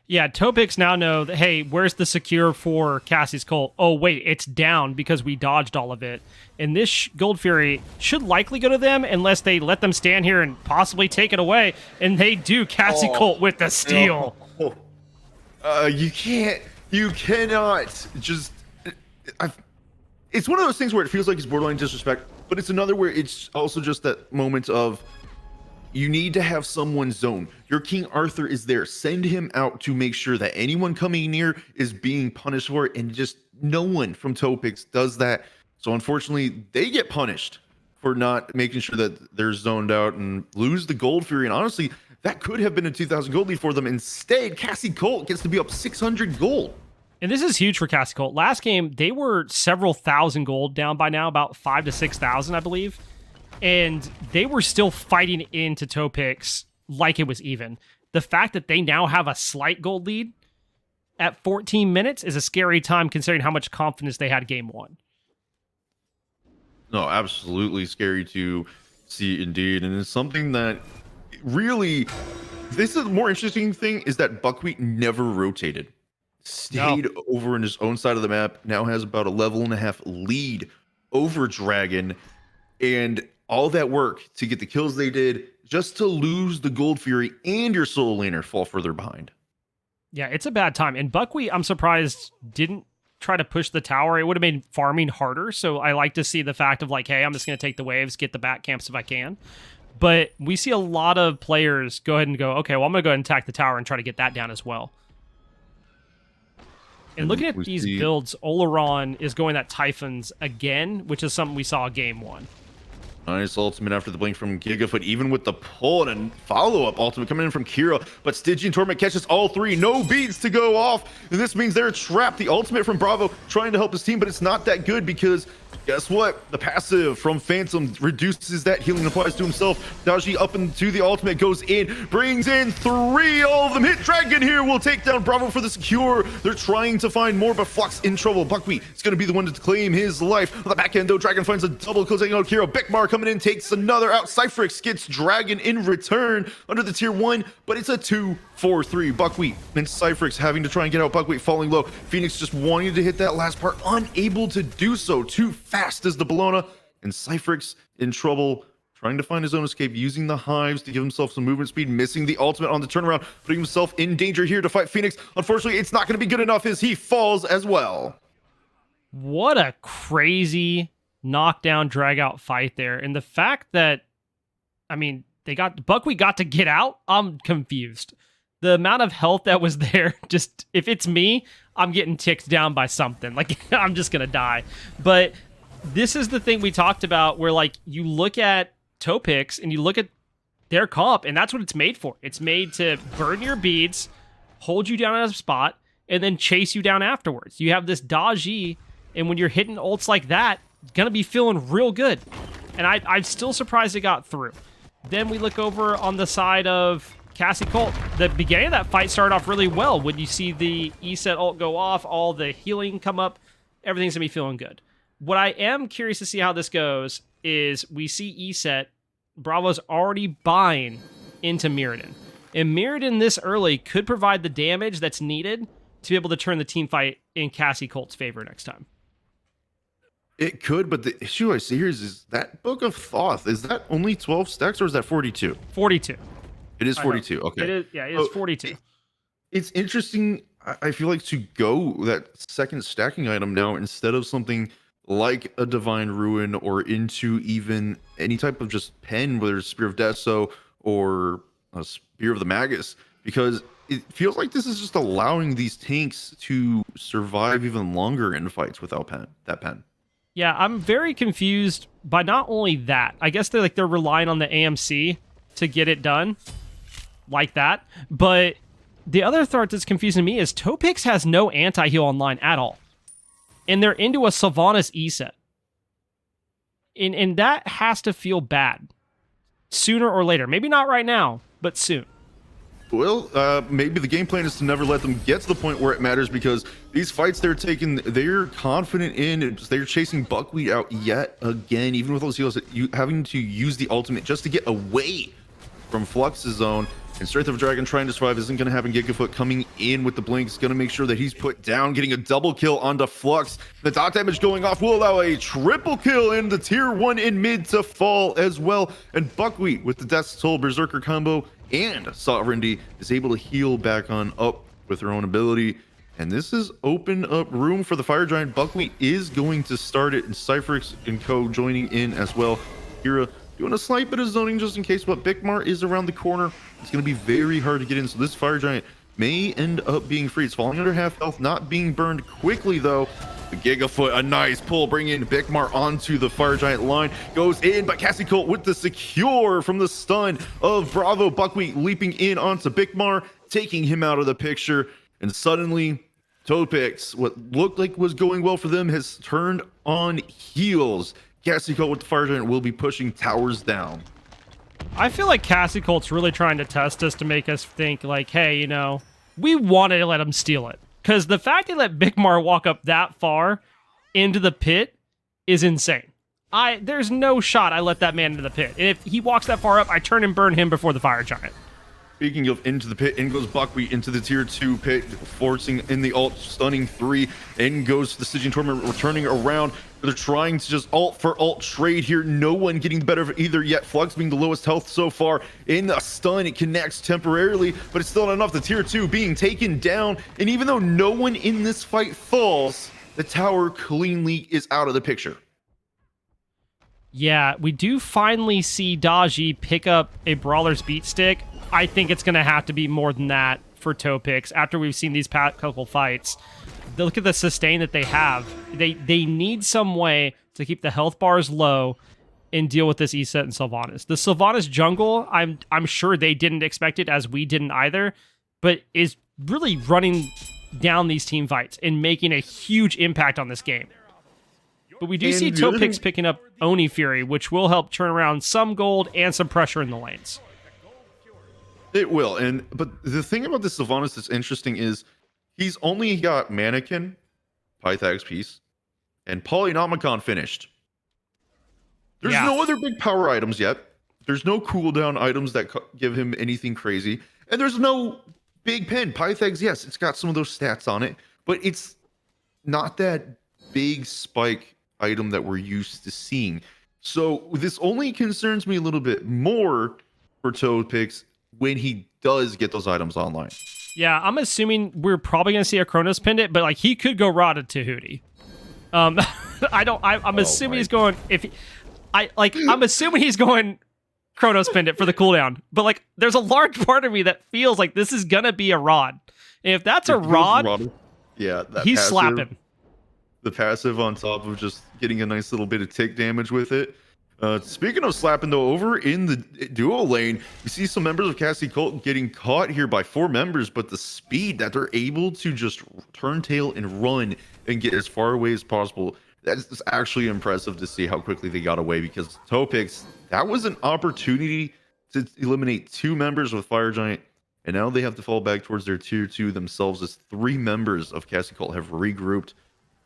Yeah, Topix now know that, hey, where's the secure for Cassie's Cult? Oh, wait, it's down because we dodged all of it. And this Gold Fury should likely go to them unless they let them stand here and possibly take it away. And they do. Cassie Cult with the steal. You cannot just... It's one of those things where it feels like it's borderline disrespect, but it's another where it's also just that moment of, you need to have someone zone. Your King Arthur is there. Send him out to make sure that anyone coming near is being punished for it, and just no one from Topix does that. So unfortunately, they get punished for not making sure that they're zoned out and lose the Gold Fury. And honestly, that could have been a 2,000 gold lead for them. Instead, Cassie Colt gets to be up 600 gold. And this is huge for Cassie Colt. Last game, they were several thousand gold down by now, about 5,000 to 6,000, I believe. and they were still fighting into toe picks like it was even. The fact that they now have a slight gold lead at 14 minutes is a scary time considering how much confidence they had game one. No, absolutely scary to see indeed. And it's something that really, this is the more interesting thing is that Buckwheat never rotated. Stayed over in his own side of the map, now has about a level and a half lead over Dragon. And all that work to get the kills they did just to lose the Gold Fury and your solo laner fall further behind. Yeah, it's a bad time. And Buckwheat, I'm surprised, didn't try to push the tower. It would have made farming harder. So I like to see the fact of like, hey, I'm just going to take the waves, get the back camps if I can. But we see a lot of players go ahead and go, okay, well, I'm going to go ahead and attack the tower and try to get that down as well. And looking at these builds, Oleron is going at Typhons again, which is something we saw game one. Nice ultimate after the blink from Gigafoot, even with the pull and follow-up ultimate coming in from Kira. But Stygian Torment catches all three. No beats to go off. And this means they're trapped. The ultimate from Bravo trying to help his team, but it's not that good because guess what? The passive from Phantom reduces that healing, applies to himself. Daji up into the ultimate, goes in, brings in three. All of them hit. Dragon here will take down Bravo for the secure. They're trying to find more, but Flux in trouble. Buckwheat is going to be the one to claim his life. On the back end, though, Dragon finds a double kill, taking out Kira. Bigmar coming in, takes another out. Cypherix gets Dragon in return under the tier 1, but it's a 2-4-3. Buckwheat and Cypherix having to try and get out Buckwheat, falling low. Phoenix just wanting to hit that last part, unable to do so. Too fast as the Bologna, and Cypherix in trouble, trying to find his own escape, using the hives to give himself some movement speed, missing the ultimate on the turnaround, putting himself in danger here to fight Phoenix. Unfortunately, it's not going to be good enough as he falls as well. What a crazy knockdown, drag out fight there. And the fact that, I mean, Buckwheat got to get out, I'm confused. The amount of health that was there, just, if it's me, I'm getting ticked down by something. Like, I'm just going to die. But this is the thing we talked about where, like, you look at Topix and you look at their comp, and that's what it's made for. It's made to burn your beads, hold you down at a spot, and then chase you down afterwards. You have this Daji, and when you're hitting ults like that, it's going to be feeling real good. And I'm still surprised it got through. Then we look over on the side of Cassie Colt. The beginning of that fight started off really well. When you see the E-Set ult go off, all the healing come up, everything's going to be feeling good. What I am curious to see how this goes is we see E-Set, Bravo's already buying into Mirrodin. And Mirrodin this early could provide the damage that's needed to be able to turn the team fight in Cassie Colt's favor next time. It could, but the issue I see here is that Book of Thoth, is that only 12 stacks or is that 42? 42. It is 42, okay. It is, yeah, it is 42. It's interesting, I feel like, to go that second stacking item now instead of something like a Divine Ruin or into even any type of just pen, whether it's Spear of Deso or a Spear of the Magus, because it feels like this is just allowing these tanks to survive even longer in fights without that pen. Yeah, I'm very confused by not only that. I guess they're relying on the AMC to get it done like that. But the other part that's confusing me is Topix has no anti-heal online at all. And they're into a Sylvanas E-Set. And that has to feel bad. Sooner or later. Maybe not right now, but soon. Well, maybe the game plan is to never let them get to the point where it matters, because these fights they're taking, they're confident in, they're chasing Buckwheat out yet again, even with those heals, having to use the ultimate just to get away from Flux's zone. And Strength of a Dragon trying to survive isn't going to happen. Gigafoot coming in with the blinks, going to make sure that he's put down, getting a double kill onto Flux. The dot damage going off will allow a triple kill in the tier 1 in mid to fall as well. And Buckwheat with the Death's Toll Berserker combo and Sovereignty is able to heal back on up with her own ability. And this is open up room for the Fire Giant. Buckwheat is going to start it, and Cypherix and co joining in as well. Kira doing a slight bit of zoning just in case, but Bigmar is around the corner. It's going to be very hard to get in, so this Fire Giant may end up being free. It's falling under half health, not being burned quickly though. The Gigafoot, a nice pull, bringing Bigmar onto the Fire Giant line. Goes in, but Cassie Colt with the secure from the stun of Bravo. Buckwheat leaping in onto Bigmar, taking him out of the picture. And suddenly, Topix, what looked like was going well for them, has turned on heels. Cassie Colt with the Fire Giant will be pushing towers down. I feel like Cassie Colt's really trying to test us to make us think like, hey, you know, we wanted to let him steal it. Because the fact they let Big Mar walk up that far into the pit is insane. There's no shot I let that man into the pit. And if he walks that far up, I turn and burn him before the Fire Giant. Speaking of into the pit, in goes Buckwheat into the tier 2 pit, forcing in the ult, stunning 3. In goes the Stygian Torment, returning around. They're trying to just ult for ult trade here. No one getting the better of either yet. Flux being the lowest health so far. In the stun, it connects temporarily, but it's still not enough. The tier 2 being taken down. And even though no one in this fight falls, the tower cleanly is out of the picture. Yeah, we do finally see Daji pick up a Brawler's Beat Stick. I think it's going to have to be more than that for Topix after we've seen these past couple fights. Look at the sustain that they have. They need some way to keep the health bars low and deal with this ESET and Sylvanas. The Sylvanas jungle, I'm sure they didn't expect it, as we didn't either, but is really running down these team fights and making a huge impact on this game. But we do see Topix picking up Oni Fury, which will help turn around some gold and some pressure in the lanes. It will, but the thing about this Sylvanas that's interesting is he's only got Mannequin, Pythagoras Piece, and Polynomicon finished. There's no other big power items yet. There's no cooldown items that give him anything crazy. And there's no big pen. Pythagoras, yes, it's got some of those stats on it, but it's not that big spike item that we're used to seeing. So this only concerns me a little bit more for Topix when he does get those items online. Yeah, I'm assuming we're probably going to see a Chronos Pendant, but like he could go Rada to Hootie. I'm assuming he's going I'm assuming he's going Chronos Pendant for the cooldown. But like there's a large part of me that feels like this is going to be a Rod. And if that's a Rod, yeah, he's passive, slapping. The passive on top of just getting a nice little bit of tick damage with it. Speaking of slapping, though, over in the duo lane, you see some members of Cassie Colt getting caught here by 4 members, but the speed that they're able to just turn tail and run and get as far away as possible, that's actually impressive to see how quickly they got away, because Topix, that was an opportunity to eliminate 2 members with Fire Giant, and now they have to fall back towards their tier 2 themselves, as 3 members of Cassie Colt have regrouped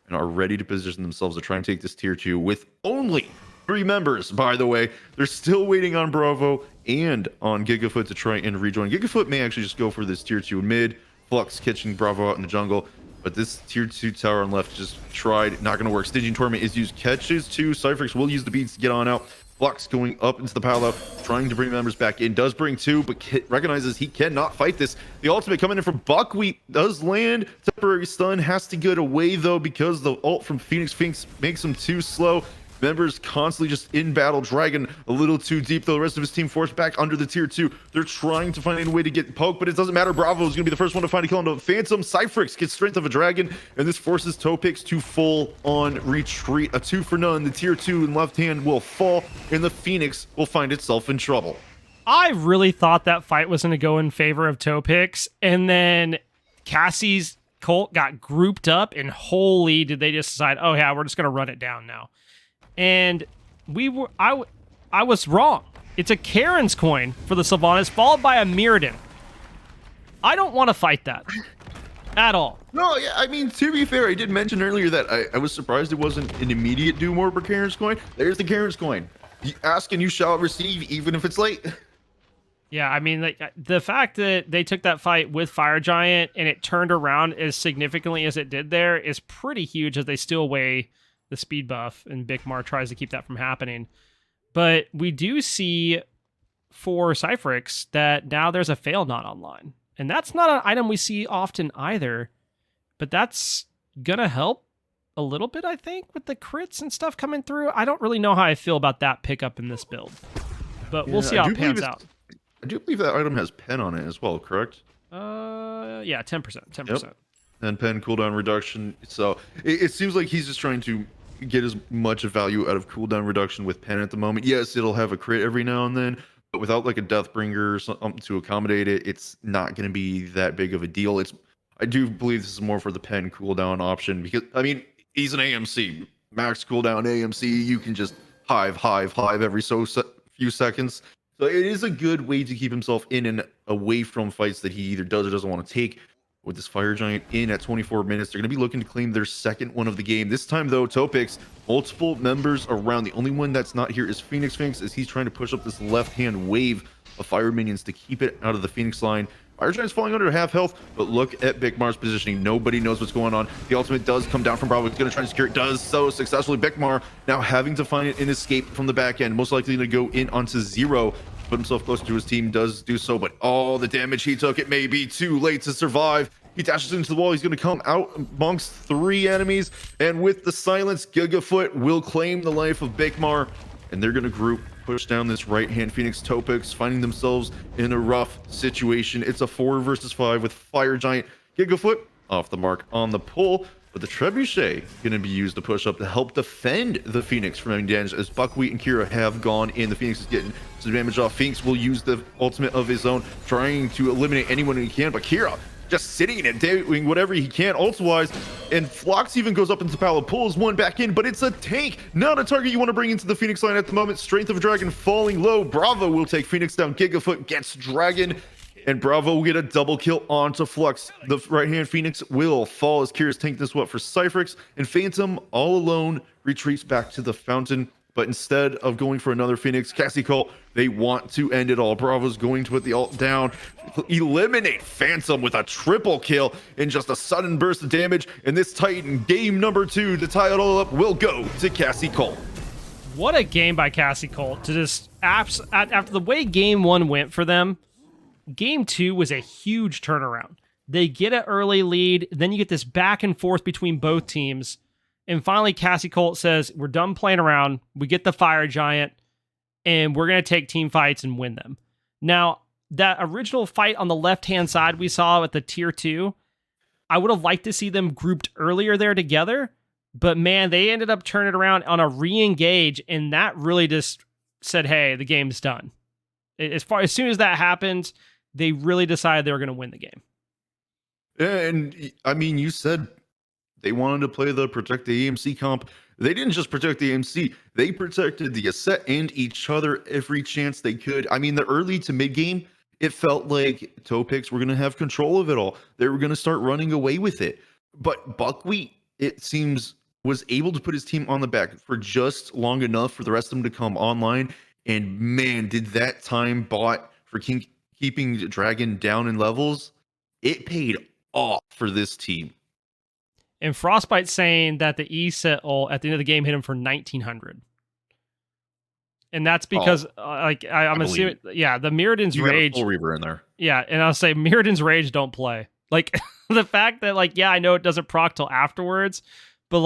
and are ready to position themselves to try and take this tier 2 with only 3 members, by the way. They're still waiting on Bravo and on Gigafoot to try and rejoin. Gigafoot may actually just go for this tier 2 mid. Flux catching Bravo out in the jungle. But this tier 2 tower on left just tried. Not going to work. Stygian Torment is used. Catches 2. Cypherx will use the beats to get on out. Flux going up into the pile, trying to bring members back in. Does bring 2, but recognizes he cannot fight this. The ultimate coming in from Buckwheat does land. Temporary stun has to get away, though, because the ult from Phoenix makes him too slow. Members constantly just in battle. Dragon a little too deep, though. The rest of his team forced back under the tier 2. They're trying to find a way to get poked, but it doesn't matter. Bravo is going to be the first one to find a kill on Phantom. Cypherx gets strength of a dragon, and this forces Topix to full on retreat. A 2 for none. The tier 2 in left hand will fall, and the Phoenix will find itself in trouble. I really thought that fight was going to go in favor of Topix, and then Cassie's Colt got grouped up, and holy did they just decide, oh yeah, we're just going to run it down now. And I was wrong. It's a Karen's coin for the Sylvanas, followed by a Mirrodin. I don't want to fight that at all. No, yeah, I mean, to be fair, I did mention earlier that I was surprised it wasn't an immediate Doom Orb Karen's coin. There's the Karen's coin. You ask and you shall receive, even if it's late. Yeah, I mean, like, the fact that they took that fight with Fire Giant and it turned around as significantly as it did there is pretty huge, as they still weigh the speed buff, and Bigmar tries to keep that from happening. But we do see for Cypherx that now there's a fail not online. And that's not an item we see often either, but that's gonna help a little bit, I think, with the crits and stuff coming through. I don't really know how I feel about that pickup in this build, but we'll see how it pans out. I do believe that item has pen on it as well, correct? Yeah, 10%. Yep. And pen cooldown reduction. So it seems like he's just trying to get as much value out of cooldown reduction with pen at the moment. Yes, it'll have a crit every now and then, but without like a Deathbringer or something to accommodate it, it's not going to be that big of a deal. I do believe this is more for the pen cooldown option, because I mean, he's an AMC, max cooldown AMC. You can just hive every few seconds. So it is a good way to keep himself in and away from fights that he either does or doesn't want to take. With this Fire Giant in at 24 minutes, they're going to be looking to claim their second one of the game. This time, though, Topix, multiple members around. The only one that's not here is Phoenix Finks, as he's trying to push up this left-hand wave of fire minions to keep it out of the Phoenix line. Fire Giant's falling under half health, but look at Bigmar's positioning. Nobody knows what's going on. The ultimate does come down from Bravo. He's going to try to secure it. Does so successfully. Bigmar now having to find an escape from the back end. Most likely going to go in onto zero. Put himself closer to his team. Does do so, but all the damage he took, it may be too late to survive. He dashes into the wall. He's going to come out amongst 3 enemies. And with the silence, Gigafoot will claim the life of Bigmar. And they're going to group push down this right-hand Phoenix. Topix finding themselves in a rough situation. It's a 4 versus 5 with Fire Giant. Gigafoot off the mark on the pull, but the Trebuchet going to be used to push up to help defend the Phoenix from any damage, as Buckwheat and Kira have gone in. The Phoenix is getting some damage off. Phoenix will use the ultimate of his own, trying to eliminate anyone he can, but Kira just sitting and doing whatever he can ult-wise, and Phlox even goes up into Pala, pulls one back in, but it's a tank, not a target you want to bring into the Phoenix line at the moment. Strength of a Dragon falling low. Bravo will take Phoenix down. Gigafoot gets Dragon, and Bravo will get a double kill onto Flux. The right-hand Phoenix will fall as Kira's tanked this for Cyphrix, and Phantom all alone retreats back to the fountain. But instead of going for another Phoenix, Cassie Cult, they want to end it all. Bravo's going to put the ult down, eliminate Phantom with a triple kill in just a sudden burst of damage. And this Titan, game number 2 to tie it all up, will go to Cassie Cult. What a game by Cassie Cult to just after the way game 1 went for them. Game 2 was a huge turnaround. They get an early lead, then you get this back and forth between both teams. And finally, Cassie Colt says, we're done playing around. We get the Fire Giant, and we're going to take team fights and win them. Now, that original fight on the left-hand side we saw at the Tier 2, I would have liked to see them grouped earlier there together. But, man, they ended up turning it around on a re-engage, and that really just said, hey, the game's done. As soon as that happened, they really decided they were going to win the game. And, I mean, you said they wanted to play the protect the AMC comp. They didn't just protect the AMC. They protected the Set and each other every chance they could. I mean, the early to mid game, it felt like Topix were going to have control of it all. They were going to start running away with it. But Buckwheat, it seems, was able to put his team on the back for just long enough for the rest of them to come online. And man, did that time bought for keeping Dragon down in levels, it paid off for this team. And Frostbite saying that the E-Set ult at the end of the game hit him for 1900. And that's because, I'm assuming, the Mirrodin's Rage. Got a full Reaver in there. Yeah, and I'll say Mirrodin's Rage don't play. Like, the fact that, I know it doesn't proc till afterwards, but,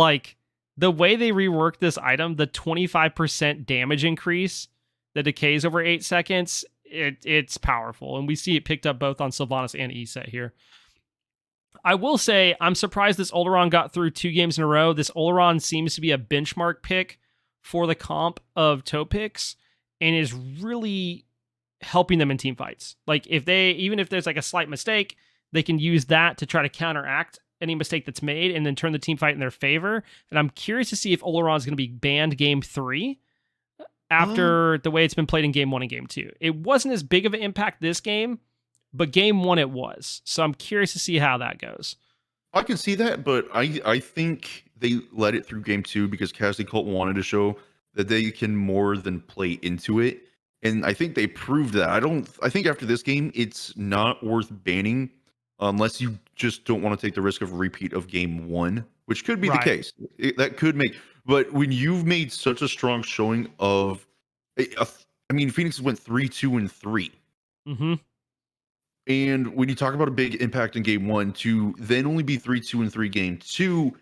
the way they reworked this item, the 25% damage increase that decays over 8 seconds, it's powerful. And we see it picked up both on Sylvanas and E-Set here. I will say, I'm surprised this Oleron got through 2 games in a row. This Oleron seems to be a benchmark pick for the comp of Topix and is really helping them in team fights. Even if there's a slight mistake, they can use that to try to counteract any mistake that's made and then turn the team fight in their favor. And I'm curious to see if Oleron is going to be banned game 3 after the way it's been played in game 1 and game 2. It wasn't as big of an impact this game, but game 1 it was. So I'm curious to see how that goes. I can see that, but I think they let it through game 2 because Cassie Cult wanted to show that they can more than play into it. And I think they proved that. I think after this game, it's not worth banning unless you just don't want to take the risk of a repeat of game 1, which could be the case. That could make, but when you've made such a strong showing of, Phoenix went 3-2-3. Mm-hmm. And when you talk about a big impact in game 1 to then only be 3-2-3 game 2,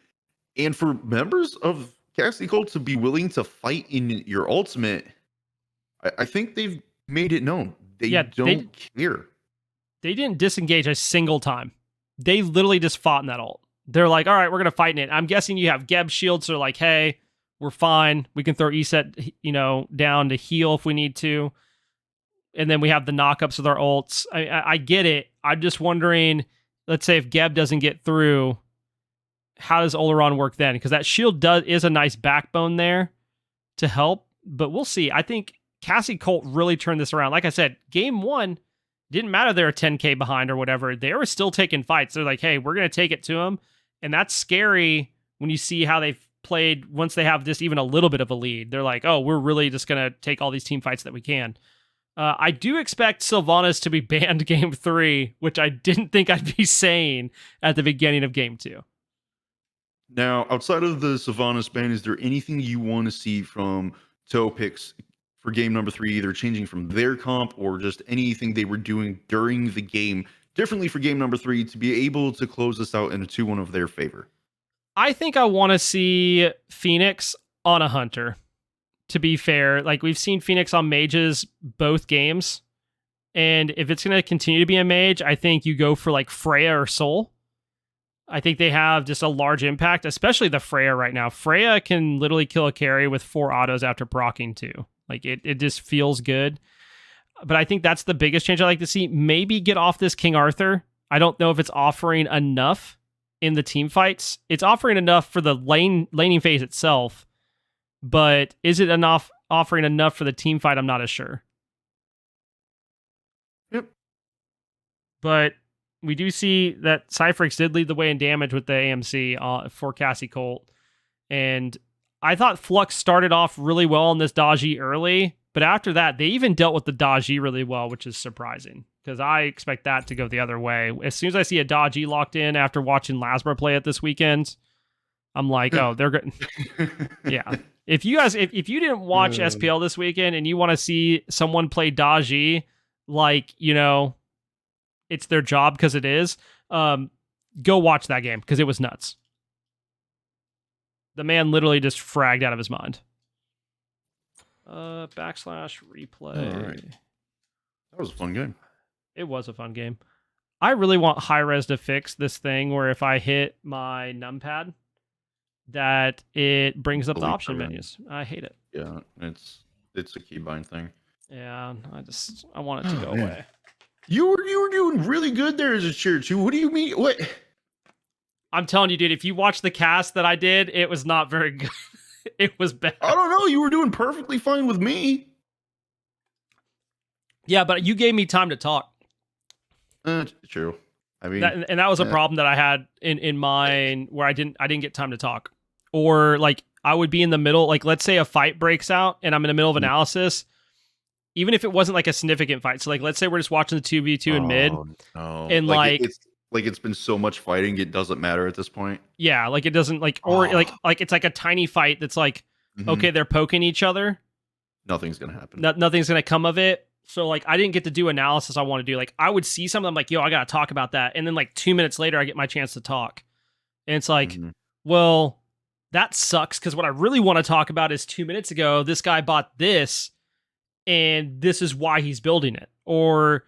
and for members of Cassie Cult to be willing to fight in your ultimate, I think they've made it known. They don't care. They didn't disengage a single time. They literally just fought in that ult. They're like, all right, we're going to fight in it. I'm guessing you have Geb shields, so they're like, hey, we're fine. We can throw E-Set, down to heal if we need to. And then we have the knockups with our ults. I get it. I'm just wondering, let's say if Geb doesn't get through, how does Oleron work then? Because that shield is a nice backbone there to help. But we'll see. I think Cassie Colt really turned this around. Like I said, game 1 didn't matter they were 10K behind or whatever. They were still taking fights. They're like, hey, we're going to take it to them. And that's scary when you see how they've played once they have just even a little bit of a lead. They're like, oh, we're really just going to take all these team fights that we can. I do expect Sylvanas to be banned game 3, which I didn't think I'd be saying at the beginning of game 2. Now, outside of the Sylvanas ban, is there anything you want to see from Topix for game number 3, either changing from their comp or just anything they were doing during the game differently for game number 3 to be able to close this out in a 2-1 of their favor? I think I want to see Phoenix on a Hunter, to be fair. Like, we've seen Phoenix on mages both games, and if it's going to continue to be a mage, I think you go for like Freya or Soul. I think they have just a large impact, especially the Freya right now. Freya can literally kill a carry with 4 autos after proccing too. Like, it just feels good. But I think that's the biggest change I like to see. Maybe get off this King Arthur. I don't know if it's offering enough in the team fights. It's offering enough for the laning phase itself, but is it offering enough for the team fight? I'm not as sure. Yep. But we do see that Cypherx did lead the way in damage with the AMC for Cassie Colt. And I thought Flux started off really well in this Daji early, but after that, they even dealt with the Daji really well, which is surprising because I expect that to go the other way. As soon as I see a Daji locked in after watching Lasbra play it this weekend, I'm like, oh, they're good. Yeah. If you didn't watch SPL this weekend and you want to see someone play Daji like, it's their job because it is, go watch that game because it was nuts. The man literally just fragged out of his mind. /replay. All right. That was a fun game. It was a fun game. I really want Hi-Res to fix this thing where if I hit my numpad, that it brings up the option menus. I hate it. Yeah, it's a keybind thing. Yeah, I want it to go away. You were doing really good there as a chair too. What do you mean? What? I'm telling you, dude, if you watch the cast that I did, it was not very good. It was bad. I don't know. You were doing perfectly fine with me. Yeah, but you gave me time to talk. True. I mean, that was a problem that I had in mine where I didn't get time to talk, or like I would be in the middle. Like, let's say a fight breaks out and I'm in the middle of analysis, even if it wasn't like a significant fight. So like, let's say we're just watching the 2v2 in mid, no. And it's been so much fighting, it doesn't matter at this point. Yeah, like it doesn't like, or like it's like a tiny fight that's like, okay, they're poking each other. Nothing's gonna happen. Nothing's gonna come of it. So like, I didn't get to do analysis I want to do. Like, I would see something, I'm like, yo, I gotta talk about that, and then like 2 minutes later, I get my chance to talk, and it's like, well, that sucks because what I really want to talk about is 2 minutes ago, this guy bought this, and this is why he's building it, or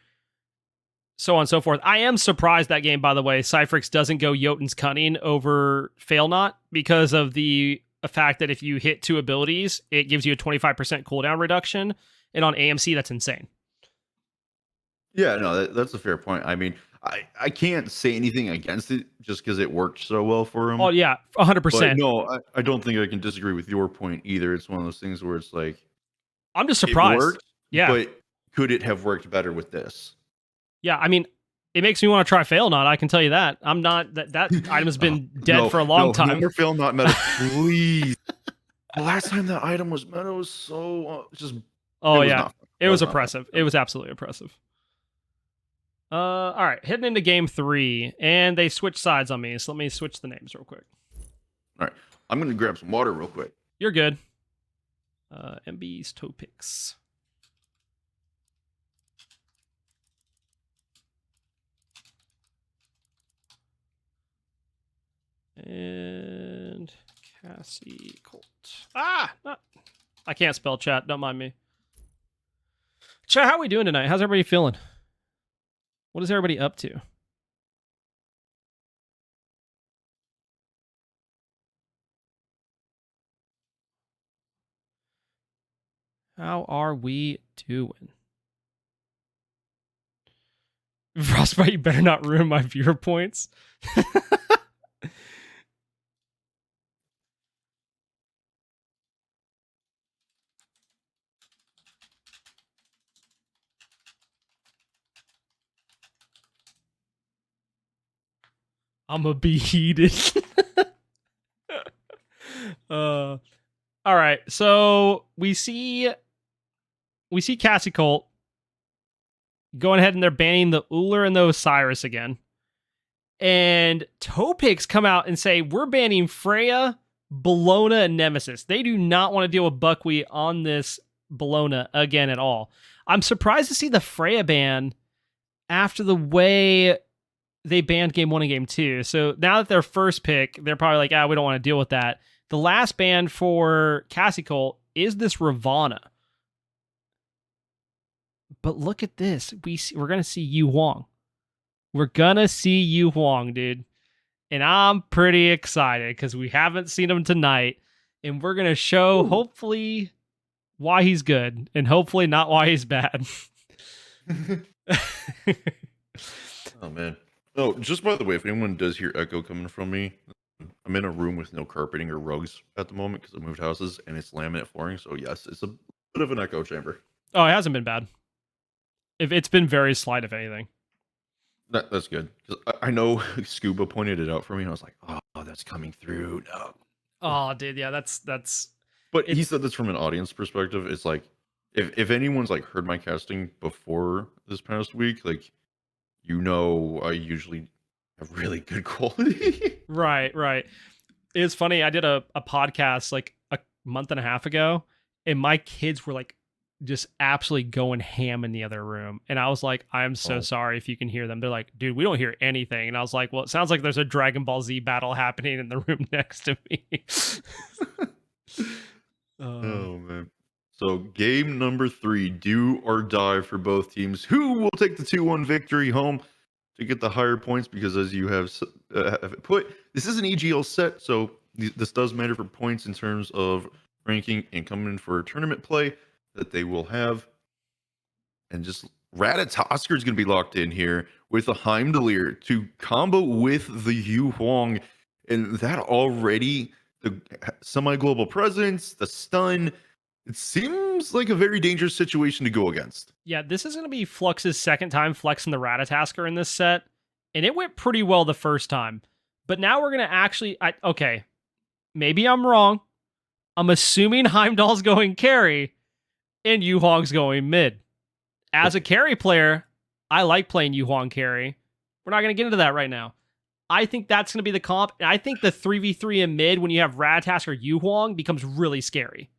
so on and so forth. I am surprised that game, by the way, Cypherx doesn't go Jotun's Cunning over Fail Not because of the fact that if you hit 2 abilities, it gives you a 25% cooldown reduction. And on AMC, that's insane. Yeah, no, that's a fair point. I mean, I can't say anything against it just because it worked so well for him. Oh, yeah, 100%. But no, I don't think I can disagree with your point either. It's one of those things where it's like, I'm just surprised. It worked, yeah. But could it have worked better with this? Yeah, I mean, it makes me want to try Fail Not, I can tell you that. I'm not, that item's been dead for a long time. No more Fail Not meta, please. The last time that item was meta was so just... Oh, yeah. It was oppressive. It was absolutely oppressive. All right, heading into game 3, and they switched sides on me, so let me switch the names real quick. All right, I'm going to grab some water real quick. You're good. MB's toe picks. And Cassie Colt. I can't spell, chat. Don't mind me. Chat, how are we doing tonight? How's everybody feeling? What is everybody up to? How are we doing? Frostbite, you better not ruin my viewer points. I'ma be heated. All right, so we see Cassie Colt going ahead and they're banning the Uller and the Osiris again. And Topix come out and say, we're banning Freya, Bologna, and Nemesis. They do not want to deal with Buckwheat on this Bologna again at all. I'm surprised to see the Freya ban after the way they banned game 1 and game 2. So now that their first pick, they're probably like, we don't want to deal with that. The last ban for Cassie Colt is this Ravana. But look at this. We're going to see Yu Huang. We're going to see Yu Huang, dude. And I'm pretty excited because we haven't seen him tonight. And we're going to show, hopefully, why he's good. And hopefully not why he's bad. Oh, man. Oh, just by the way, if anyone does hear echo coming from me, I'm in a room with no carpeting or rugs at the moment because I moved houses and it's laminate flooring. So, yes, it's a bit of an echo chamber. Oh, it hasn't been bad. It's been very slight, if anything. That's good. I know Scuba pointed it out for me, and I was like, oh, that's coming through. No. Oh, dude, yeah, that's. But he said this from an audience perspective. It's like, if anyone's like heard my casting before this past week, like, I usually have really good quality. Right. It's funny. I did a podcast like a month and a half ago, and my kids were like just absolutely going ham in the other room. And I was like, I'm so sorry if you can hear them. They're like, dude, we don't hear anything. And I was like, well, it sounds like there's a Dragon Ball Z battle happening in the room next to me. Oh, man. So game number 3, do or die for both teams. Who will take the 2-1 victory home to get the higher points? Because as you have put, this is an AGL set, so this does matter for points in terms of ranking and coming in for a tournament play that they will have. And just Ratatosker is going to be locked in here with a Heimdallr to combo with the Yu Huang. And that already, the semi-global presence, the stun, it seems like a very dangerous situation to go against. Yeah, this is going to be Flux's second time flexing the Ratatasker in this set. And it went pretty well the first time. But now we're going to actually... okay, maybe I'm wrong. I'm assuming Heimdall's going carry and Yu Huang's going mid. As a carry player, I like playing Yu Huang carry. We're not going to get into that right now. I think that's going to be the comp. And I think the 3v3 in mid when you have Ratatasker Yu Huang becomes really scary.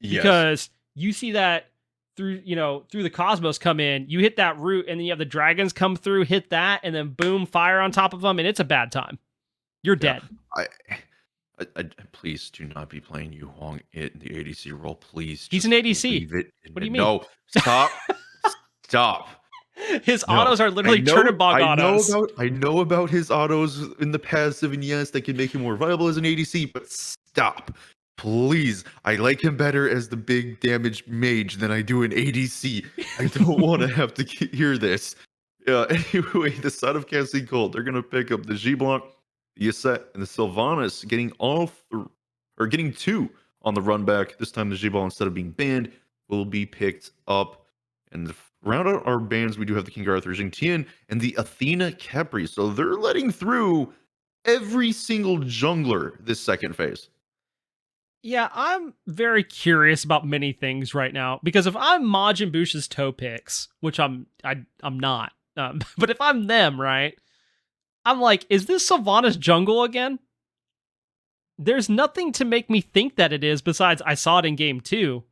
Yes. Because you see that through the Cosmos come in, you hit that root, and then you have the dragons come through, hit that, and then boom, fire on top of them, and it's a bad time. You're dead. I please do not be playing Yu Huang in the ADC role, please. He's an ADC. What do you mean? No, stop. Stop. His autos are literally Turnibog autos. I know about his autos in the passive, and yes, that can make him more viable as an ADC, but stop. Please. I like him better as the big damage mage than I do an ADC. I don't want to have to hear this. Anyway, the side of Cassie Colt, they're going to pick up the G-Blanc, the Set, and the Sylvanas, getting 2 on the run back. This time the G-Ball, instead of being banned, will be picked up. And to round out our bans, we do have the King Arthur Jing and the Athena Khepri. So they're letting through every single jungler this second phase. Yeah, I'm very curious about many things right now, because if I'm Majin Bush's toe picks, which I'm not, but if I'm them, right, I'm like, is this Sylvanas jungle again? There's nothing to make me think that it is besides I saw it in game 2.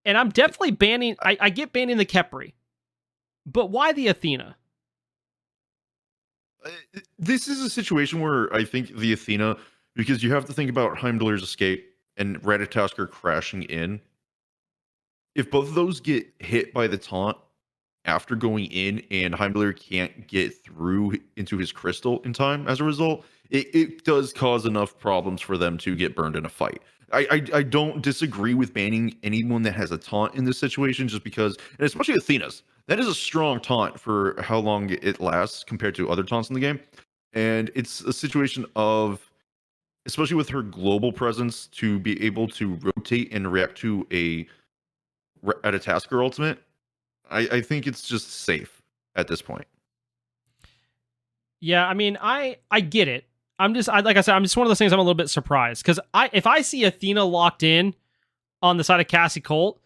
And I'm definitely banning, I get banning the Khepri, but why the Athena? This is a situation where I think the Athena, because you have to think about Heimdallr's escape and Ratatosker crashing in. If both of those get hit by the taunt after going in and Heimdallr can't get through into his crystal in time as a result, it does cause enough problems for them to get burned in a fight. I don't disagree with banning anyone that has a taunt in this situation, just because, and especially Athena's, that is a strong taunt for how long it lasts compared to other taunts in the game. And it's a situation of, especially with her global presence, to be able to rotate and react to at a Tasker ultimate. I think it's just safe at this point. Yeah, I mean, I get it. Like I said, I'm just one of those things. I'm a little bit surprised because if I see Athena locked in on the side of Cassie Colt,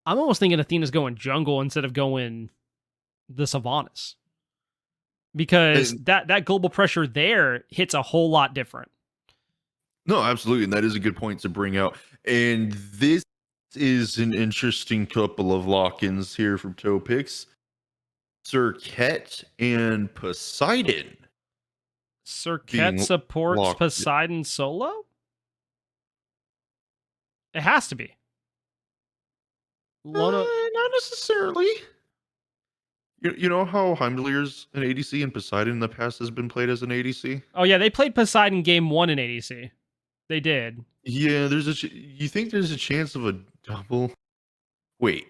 I'm almost thinking Athena's going jungle instead of going the Sylvanas, because And that global pressure there hits a whole lot different. no, absolutely, and that is a good point to bring out. And this is an interesting couple of lock-ins here from Toe Picks. Serket and Poseidon Serket being supports locked. Poseidon solo. It has to be. Lona. Not necessarily. You know how Heimdallr's an ADC and Poseidon in the past has been played as an ADC? Oh yeah, they played Poseidon game 1 in ADC. They did. Yeah, you think there's a chance of a double? Wait,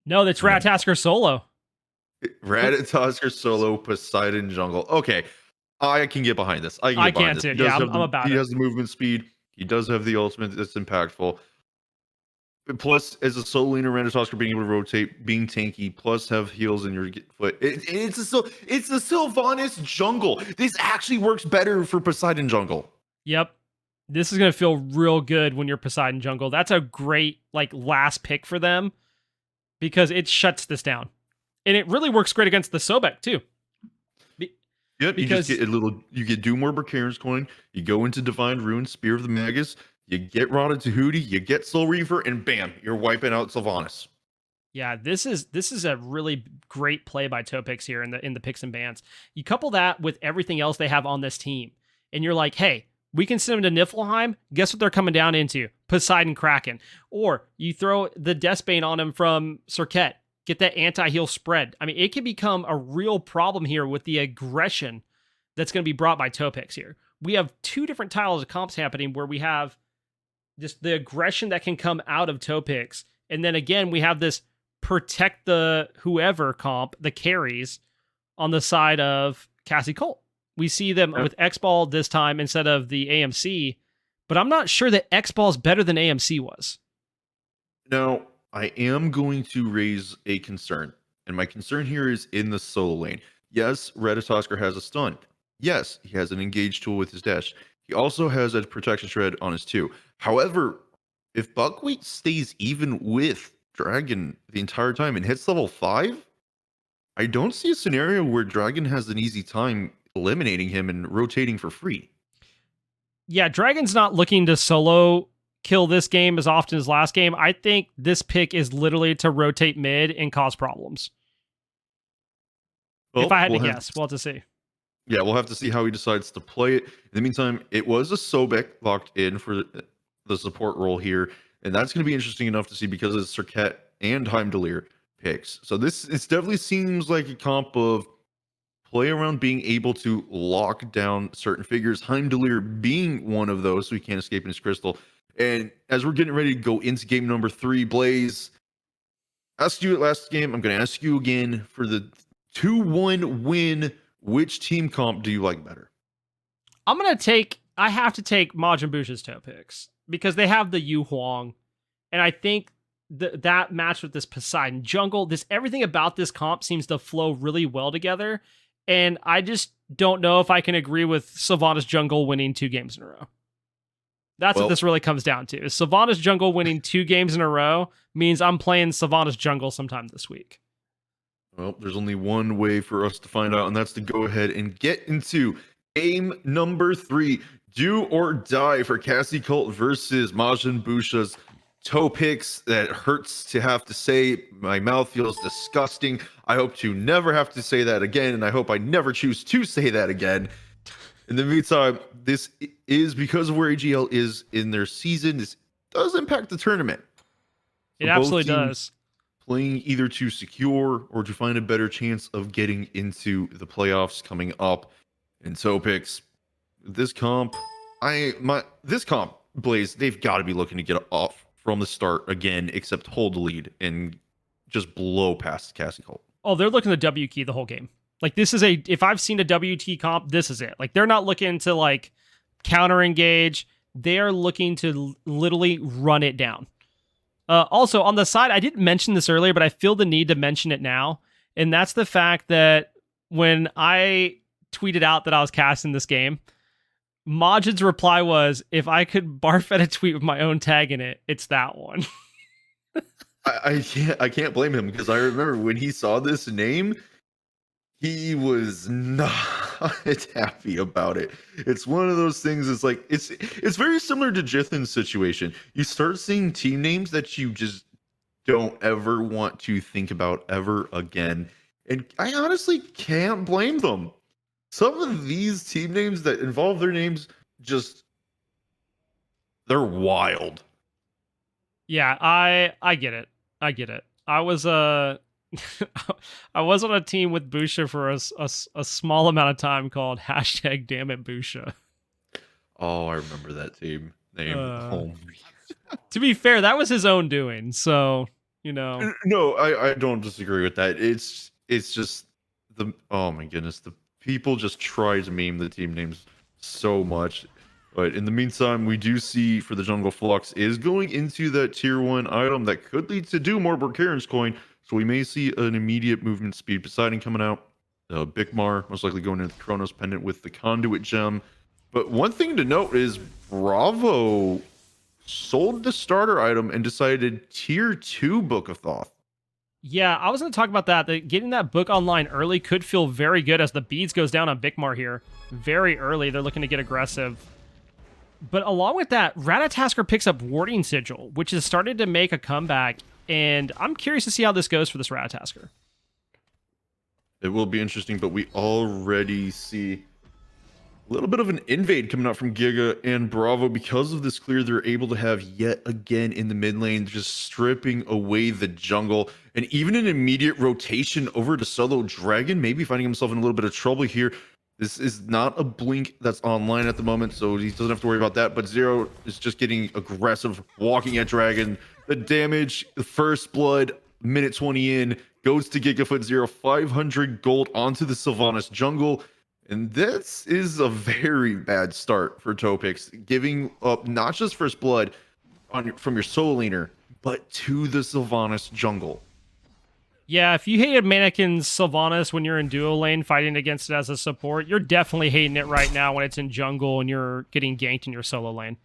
No, that's no. Ratatasker solo. Ratatosker solo Poseidon jungle. Okay, I can get behind this. I can I get behind can't this. too. He does Yeah, have I'm about he it. has the movement speed. He does have the ultimate that's impactful. Plus, as a solo laner, Ratatosker being able to rotate, being tanky, plus have heals in your foot. It's a Sylvanas jungle. This actually works better for Poseidon jungle. Yep. This is going to feel real good when you're Poseidon jungle. That's a great like last pick for them because it shuts this down. And it really works great against the Sobek too. Yep, Because you get Doom Orb Karen's coin, you go into Divine Ruin, Spear of the Magus, you get Rotted Tahuti, you get Soul Reaver, and bam, you're wiping out Sylvanas. yeah, this is a really great play by Topix here in the picks and bans. You couple that with everything else they have on this team, and you're like, hey, we can send them to Niflheim. Guess what they're coming down into? Poseidon Kraken. Or you throw the Deathbane on him from Serket. Get that anti-heal spread. I mean, it can become a real problem here with the aggression that's going to be brought by Topix here. We have two different tiles of comps happening where we have just the aggression that can come out of Topix. And then again, we have this protect the whoever comp, the carries, on the side of Cassie Colt. We see them with X-Ball this time instead of the AMC, but I'm not sure that X-Ball is better than AMC was. Now, I am going to raise a concern, and my concern here is in the solo lane. Yes, Ratatosker has a stun. Yes, he has an engage tool with his dash. He also has a protection shred on his 2. However, if Buckwheat stays even with Dragon the entire time and hits level 5, I don't see a scenario where Dragon has an easy time eliminating him and rotating for free. Yeah, Dragon's not looking to solo kill this game as often as last game. I think this pick is literally to rotate mid and cause problems. Well, if I had to guess, we'll have to see. Yeah, we'll have to see how he decides to play it. In the meantime, it was a Sobek locked in for the support role here, and that's going to be interesting enough to see because it's Serket and Heimdallr picks. So it definitely seems like a comp of play around being able to lock down certain figures, Heimdallr being one of those, so he can't escape in his crystal. And as we're getting ready to go into game number 3, Blaze, asked you it last game. I'm going to ask you again for the 2-1 win. Which team comp do you like better? I have to take Majin Bush's toe picks because they have the Yu Huang. And I think that match with this Poseidon jungle, everything about this comp seems to flow really well together. And I just don't know if I can agree with Sylvanas jungle winning 2 games in a row. That's what this really comes down to. Is Sylvanas jungle winning 2 games in a row means I'm playing Sylvanas jungle sometime this week. Well, there's only one way for us to find out, and that's to go ahead and get into game number 3. Do or die for Cassie Colt versus Majin Busha's toe picks. That hurts to have to say. My mouth feels disgusting. I hope to never have to say that again, and I hope I never choose to say that again. In the meantime, this is because of where AGL is in their season. This does impact the tournament. It absolutely does. Playing either to secure or to find a better chance of getting into the playoffs coming up. And so picks this comp, Blaze, they've got to be looking to get off from the start again, except hold the lead and just blow past Cassie Colt. Oh, they're looking to W key the whole game. Like if I've seen a WT comp, this is it. Like they're not looking to like counter engage. They are looking to literally run it down. Also on the side, I didn't mention this earlier, but I feel the need to mention it now. And that's the fact that when I tweeted out that I was casting this game, Majid's reply was, if I could barf at a tweet with my own tag in it, it's that one. I can't blame him because I remember when he saw this name, he was not happy about it. It's one of those things. It's like it's very similar to Jithan's situation. You start seeing team names that you just don't ever want to think about ever again, and I honestly can't blame them. Some of these team names that involve their names just they're wild. Yeah, I get it. I get it. I was I was on a team with Busha for a small amount of time called hashtag Damn It Busha. Oh, I remember that team name. Oh. To be fair, that was his own doing. So No, I don't disagree with that. It's just oh my goodness, the people just try to meme the team names so much. But in the meantime, we do see for the jungle Flux is going into that tier 1 item that could lead to do more Borkaren's coin. So we may see an immediate movement speed. Poseidon coming out. Bigmar most likely going into the Chronos pendant with the conduit gem. But one thing to note is Bravo sold the starter item and decided tier 2 Book of Thoth. Yeah, I was going to talk about that. Getting that book online early could feel very good as the beads goes down on Bigmar here. Very early, they're looking to get aggressive. But along with that, Ratatasker picks up Warding Sigil, which has started to make a comeback, and I'm curious to see how this goes for this Ratatasker. It will be interesting, but we already see a little bit of an invade coming out from Giga and Bravo. Because of this clear, they're able to have yet again in the mid lane, just stripping away the jungle, and even an immediate rotation over to Solo Dragon, maybe finding himself in a little bit of trouble here. This is not a blink that's online at the moment, so he doesn't have to worry about that. But Zero is just getting aggressive, walking at Dragon. The damage, the first blood, minute 20 in, goes to Gigafoot Zero, 500 gold onto the Sylvanas jungle. And this is a very bad start for Topix, giving up not just first blood from your solo laner, but to the Sylvanas jungle. Yeah, if you hated Mannequin's Sylvanas when you're in duo lane fighting against it as a support, you're definitely hating it right now when it's in jungle and you're getting ganked in your solo lane.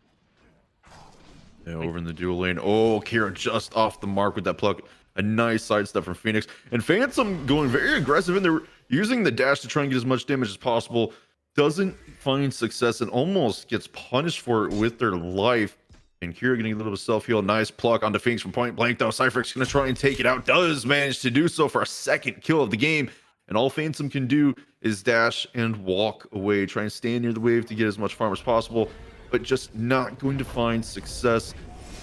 Yeah, over in the duo lane. Oh, Kira just off the mark with that pluck. A nice sidestep from Phoenix. And Phantom going very aggressive in there, using the dash to try and get as much damage as possible. Doesn't find success and almost gets punished for it with their life. And Kira getting a little bit of self-heal. Nice pluck onto Phoenix from point blank, though. Cypher's going to try and take it out. Does manage to do so for a second kill of the game. And all Phantom can do is dash and walk away. Try and stand near the wave to get as much farm as possible. But just not going to find success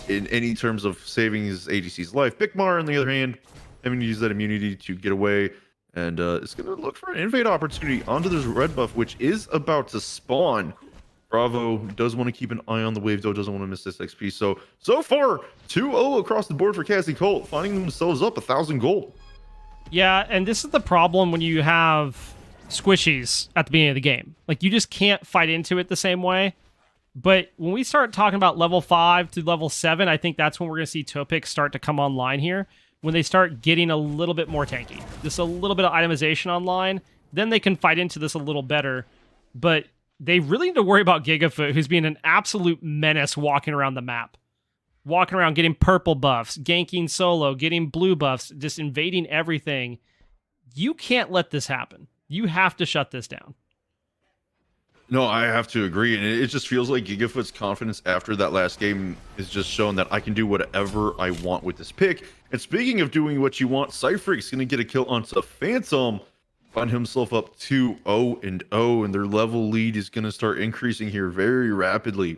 in any terms of saving his ADC's life. Bigmar, on the other hand, having to use that immunity to get away. And it's going to look for an invade opportunity onto this red buff, which is about to spawn. Bravo does want to keep an eye on the wave, though, doesn't want to miss this XP. So far, 2-0 across the board for Cassie Colt, finding themselves up 1,000 gold. Yeah, and this is the problem when you have squishies at the beginning of the game. Like, you just can't fight into it the same way. But when we start talking about level 5 to level 7, I think that's when we're going to see Topix start to come online here. When they start getting a little bit more tanky. Just a little bit of itemization online, then they can fight into this a little better. But they really need to worry about Gigafoot, who's being an absolute menace walking around the map. Walking around, getting purple buffs, ganking solo, getting blue buffs, just invading everything. You can't let this happen. You have to shut this down. No, I have to agree. And it just feels like Gigafoot's confidence after that last game is just showing that I can do whatever I want with this pick. And speaking of doing what you want, Cypher's going to get a kill onto Phantom. Find himself up 2-0-0, and their level lead is going to start increasing here very rapidly,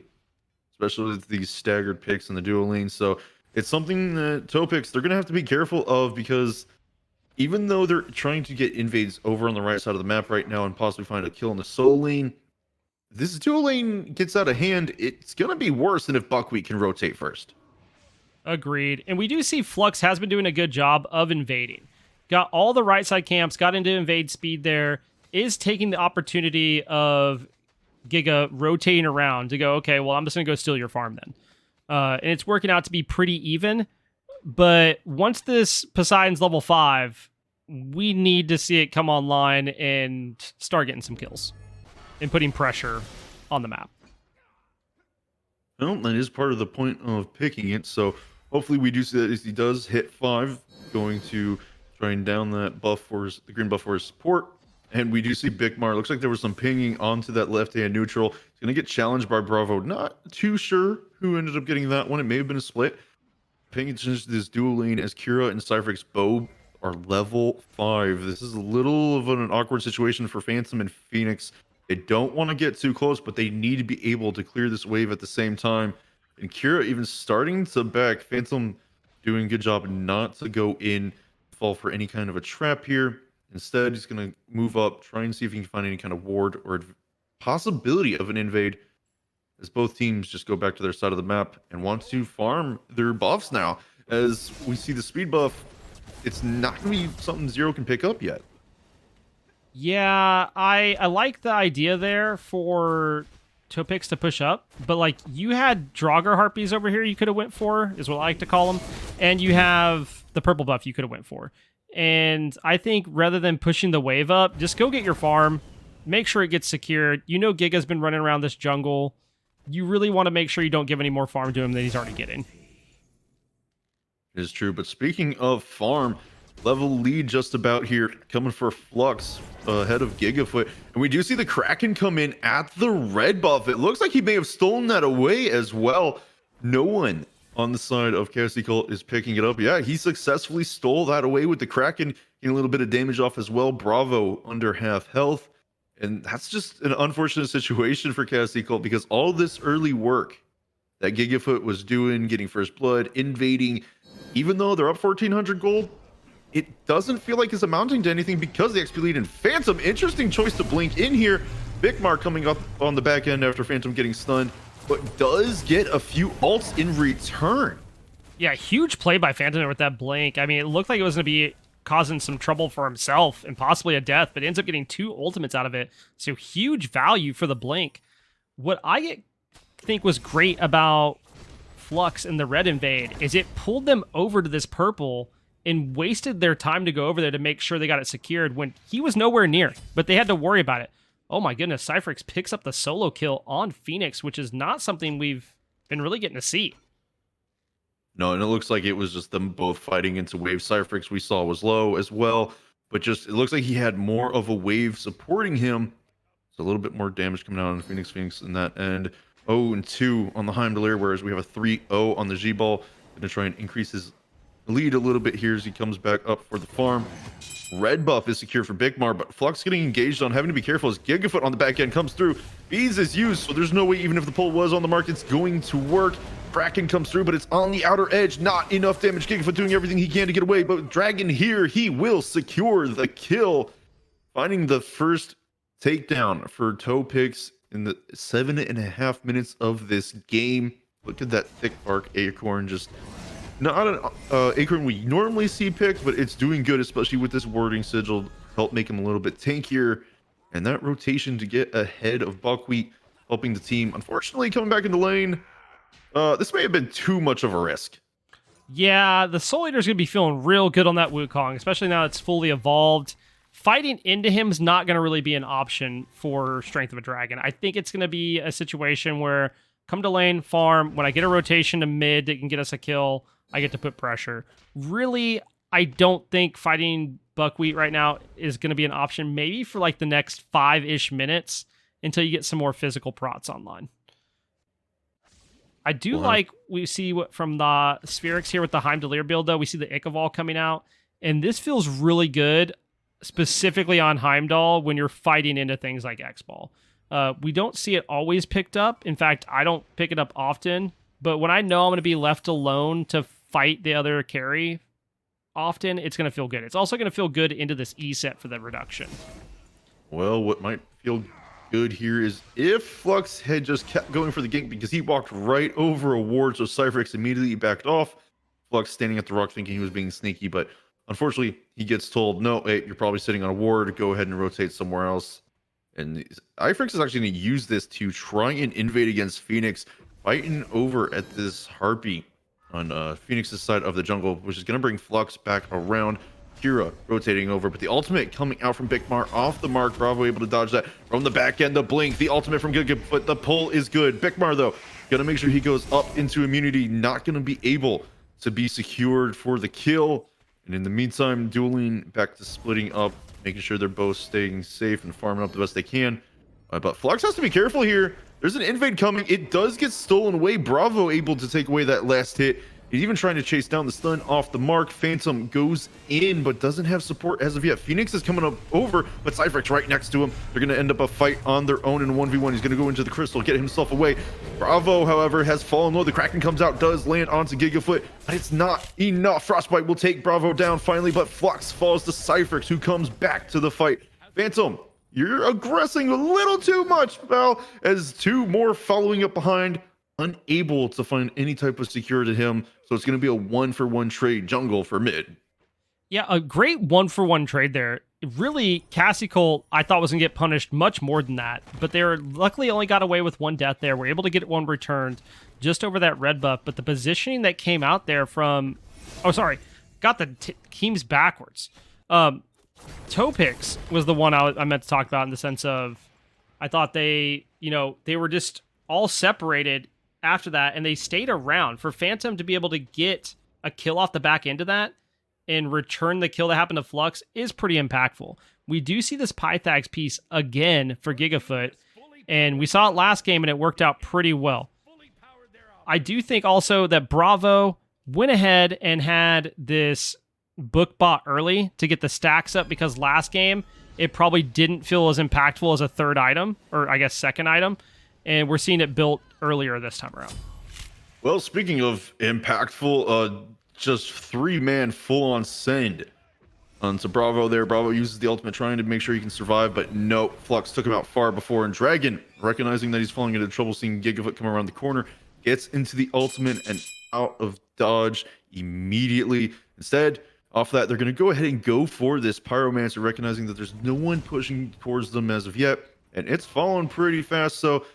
especially with these staggered picks in the duo lane. So it's something that Topix, they're going to have to be careful of, because even though they're trying to get invades over on the right side of the map right now and possibly find a kill in the solo lane, this duo lane gets out of hand, it's going to be worse than if Buckwheat can rotate first. Agreed. And we do see Flux has been doing a good job of invading. Got all the right side camps, got into invade speed there, is taking the opportunity of Giga rotating around to go, okay, well, I'm just going to go steal your farm then. And it's working out to be pretty even. But once this Poseidon's level 5, we need to see it come online and start getting some kills and putting pressure on the map. Well, that is part of the point of picking it. So hopefully we do see that as he does hit 5, going to try and down that buff for the green buff for his support. And we do see Bigmar. Looks like there was some pinging onto that left-hand neutral. He's going to get challenged by Bravo. Not too sure who ended up getting that one. It may have been a split. Paying attention to this dual lane as Kira and Cypher's bow are level 5. This is a little of an awkward situation for Phantom and Phoenix. They don't want to get too close, but they need to be able to clear this wave at the same time. And Kira even starting to back. Phantom doing a good job not to go in, fall for any kind of a trap here. Instead, he's going to move up, try and see if he can find any kind of ward or possibility of an invade, as both teams just go back to their side of the map and want to farm their buffs now. As we see the speed buff, it's not going to be something Zero can pick up yet. Yeah, I like the idea there for Topix to push up, but like you had Draugr Harpies over here you could have went for, is what I like to call them, and you have the purple buff you could have went for. And I think rather than pushing the wave up, just go get your farm, make sure it gets secured. You know Giga's been running around this jungle. You really want to make sure you don't give any more farm to him than he's already getting. It is true, but speaking of farm, level lead just about here, coming for Flux ahead of Gigafoot. And we do see the Kraken come in at the red buff. It looks like he may have stolen that away as well. No one on the side of Cassie Colt is picking it up. Yeah, he successfully stole that away with the Kraken, getting a little bit of damage off as well. Bravo under half health. And that's just an unfortunate situation for Cassie Colt, because all this early work that Gigafoot was doing, getting first blood, invading, even though they're up 1,400 gold, it doesn't feel like it's amounting to anything because the XP lead. And Phantom, interesting choice to blink in here. Bigmar coming up on the back end after Phantom getting stunned, but does get a few ults in return. Yeah, huge play by Phantom with that blink. I mean, it looked like it was going to be causing some trouble for himself and possibly a death, but ends up getting 2 ultimates out of it. So huge value for the blink. What I think was great about Flux and the red invade is it pulled them over to this purple and wasted their time to go over there to make sure they got it secured when he was nowhere near, but they had to worry about it. Oh my goodness, Cypherx picks up the solo kill on Phoenix, which is not something we've been really getting to see. No, and it looks like it was just them both fighting into wave. Cypherx we saw was low as well, but just it looks like he had more of a wave supporting him. So a little bit more damage coming out on Phoenix in that end. 0-2 on the Heimdallr, whereas we have a 3-0 on the G-Ball. Gonna try and increase his lead a little bit here as he comes back up for the farm. Red buff is secure for Bigmar, but Flux getting engaged on, having to be careful as Gigafoot on the back end comes through. Bees is used, so there's no way, even if the pull was on the mark, it's going to work. Kraken comes through, but it's on the outer edge. Not enough damage. Gigafoot doing everything he can to get away, but Dragon here, he will secure the kill. Finding the first takedown for Topix in the 7.5 minutes of this game. Look at that thick bark acorn, just not an acorn we normally see picked, but it's doing good, especially with this warding sigil to help make him a little bit tankier. And that rotation to get ahead of Buckwheat, helping the team. Unfortunately, coming back into lane, this may have been too much of a risk. Yeah, the Soul Eater's going to be feeling real good on that Wukong, especially now it's fully evolved. Fighting into him is not going to really be an option for Strength of a Dragon. I think it's going to be a situation where come to lane, farm. When I get a rotation to mid that can get us a kill, I get to put pressure. Really, I don't think fighting Buckwheat right now is going to be an option, maybe for like the next 5-ish minutes until you get some more physical prots online. I do like we see what from the Spherix here with the Heimdallr build, though. We see the Ichabod coming out, and this feels really good, specifically on Heimdall when you're fighting into things like X-Ball. We don't see it always picked up. In fact, I don't pick it up often, but when I know I'm going to be left alone to fight the other carry often, it's going to feel good. It's also going to feel good into this E set for the reduction. Well, what might feel good here is if Flux had just kept going for the gank, because he walked right over a ward, so Cypherx immediately backed off. Flux standing at the rock thinking he was being sneaky, but unfortunately he gets told, no, hey, you're probably sitting on a ward, go ahead and rotate somewhere else. And Cypherx is actually going to use this to try and invade against Phoenix, fighting over at this Harpy on Phoenix's side of the jungle, which is going to bring Flux back around. Kira rotating over, but the ultimate coming out from Bigmar off the mark. Bravo able to dodge that from the back end. The blink, the ultimate from Gigafoot. The pull is good. Bigmar though, gonna make sure he goes up into immunity. Not gonna be able to be secured for the kill. And in the meantime, dueling back to splitting up, making sure they're both staying safe and farming up the best they can. But Flux has to be careful here. There's an invade coming. It does get stolen away. Bravo able to take away that last hit. He's even trying to chase down the stun off the mark. Phantom goes in, but doesn't have support as of yet. Phoenix is coming up over, but Cypher's right next to him. They're going to end up a fight on their own in a 1v1. He's going to go into the crystal, get himself away. Bravo, however, has fallen low. The Kraken comes out, does land onto Gigafoot, but it's not enough. Frostbite will take Bravo down finally, but Flux falls to Cypherx, who comes back to the fight. Phantom, you're aggressing a little too much, pal, as two more following up behind, unable to find any type of security to him. So it's going to be a 1-for-1 trade jungle for mid. Yeah, a great 1-for-1 trade there. Really, Cassie Colt, I thought was going to get punished much more than that, but they were luckily only got away with one death there. We're able to get one returned just over that red buff, but the positioning that came out there from... Oh, sorry. Got the teams backwards. Topix was the one I meant to talk about in the sense of I thought they were just all separated after that, and they stayed around. For Phantom to be able to get a kill off the back end of that and return the kill that happened to Flux is pretty impactful. We do see this Pythax piece again for Gigafoot, and we saw it last game, and it worked out pretty well. I do think also that Bravo went ahead and had this book bot early to get the stacks up, because last game it probably didn't feel as impactful as a third item, or I guess second item, and we're seeing it built earlier this time around. Well, speaking of impactful, just 3-man full-on send onto Bravo there. Bravo uses the ultimate trying to make sure he can survive, but no, Flux took him out far before, and Dragon, recognizing that he's falling into trouble, seeing Gigafoot come around the corner, gets into the ultimate and out of dodge immediately. Instead, off that, they're going to go ahead and go for this Pyromancer, recognizing that there's no one pushing towards them as of yet, and it's falling pretty fast. So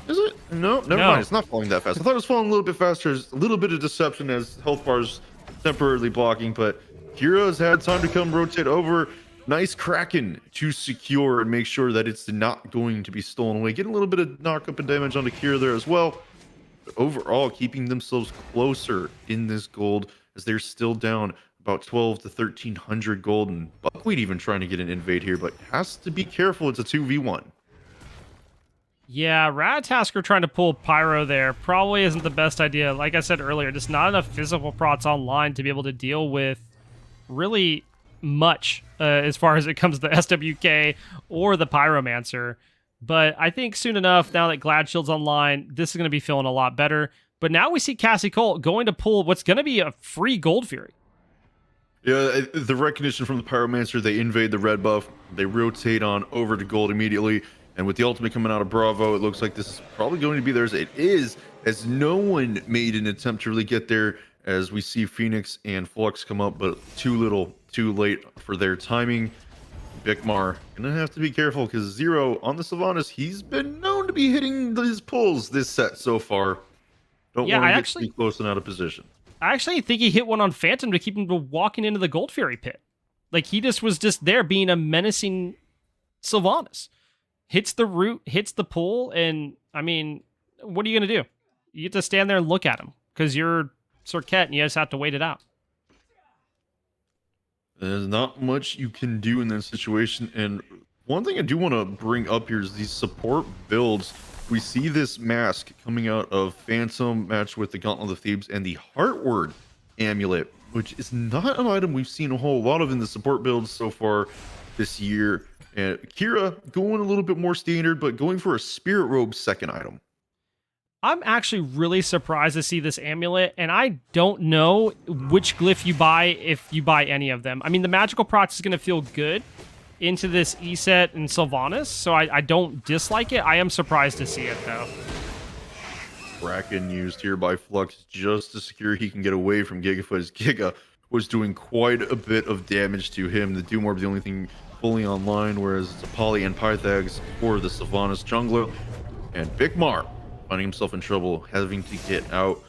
is it? No, never mind. It's not falling that fast. I thought it was falling a little bit faster. There's a little bit of deception as health bars temporarily blocking, but Kira's had time to come rotate over. Nice Kraken to secure and make sure that it's not going to be stolen away. Getting a little bit of knock up and damage onto Kira there as well. But overall, keeping themselves closer in this gold as they're still down about 12 to 1300 gold. And Buckwheat even trying to get an invade here, but has to be careful. It's a 2v1. Yeah, Ratatasker trying to pull Pyro there probably isn't the best idea. Like I said earlier, just not enough physical procs online to be able to deal with really much as far as it comes to the SWK or the Pyromancer. But I think soon enough, now that Glad Shield's online, this is going to be feeling a lot better. But now we see Cassie Colt going to pull what's going to be a free Gold Fury. Yeah, the recognition from the Pyromancer, they invade the red buff, they rotate on over to gold immediately. And with the ultimate coming out of Bravo, it looks like this is probably going to be theirs. It is, as no one made an attempt to really get there, as we see Phoenix and Flux come up, but too little, too late for their timing. Bigmar gonna have to be careful, because Zero on the Sylvanas, he's been known to be hitting his pulls this set so far. Don't want to get too close and out of position. I actually think he hit one on Phantom to keep him from walking into the Gold Fury pit. Like, he just was there being a menacing Sylvanas. Hits the root, hits the pull, and, I mean, what are you going to do? You get to stand there and look at him, because you're Sorket, and you just have to wait it out. There's not much you can do in that situation, and one thing I do want to bring up here is these support builds. We see this mask coming out of Phantom matched with the Gauntlet of Thebes and the Heartward Amulet, which is not an item we've seen a whole lot of in the support builds so far this year. And Kira going a little bit more standard, but going for a Spirit Robe second item. I'm actually really surprised to see this amulet, and I don't know which glyph you buy if you buy any of them. I mean, the magical proc is going to feel good into this E-Set and Sylvanas, so I don't dislike it. I am surprised to see it, though. Kraken used here by Flux just to secure he can get away from Gigafoot, as Giga was doing quite a bit of damage to him. The Doom Orb, the only thing fully online, whereas it's a Poly and Pythags for the Sylvanas jungler. And Bigmar finding himself in trouble, having to get out.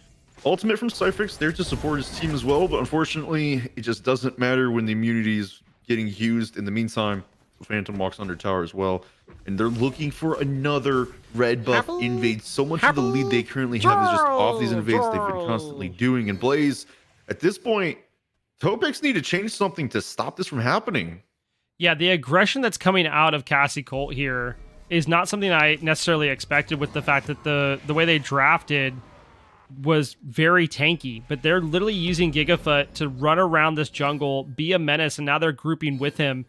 ultimate from Cypherx there to support his team as well, but unfortunately, it just doesn't matter when the immunity is getting used. In the meantime, Phantom walks under tower as well, and they're looking for another red buff invade. So much of the lead they currently have is just off these invades they've been constantly doing. And Blaze, at this point, Topex need to change something to stop this from happening. Yeah, the aggression that's coming out of Cassie Colt here is not something I necessarily expected, with the fact that the way they drafted was very tanky, but they're literally using Gigafoot to run around this jungle, be a menace, and now they're grouping with him.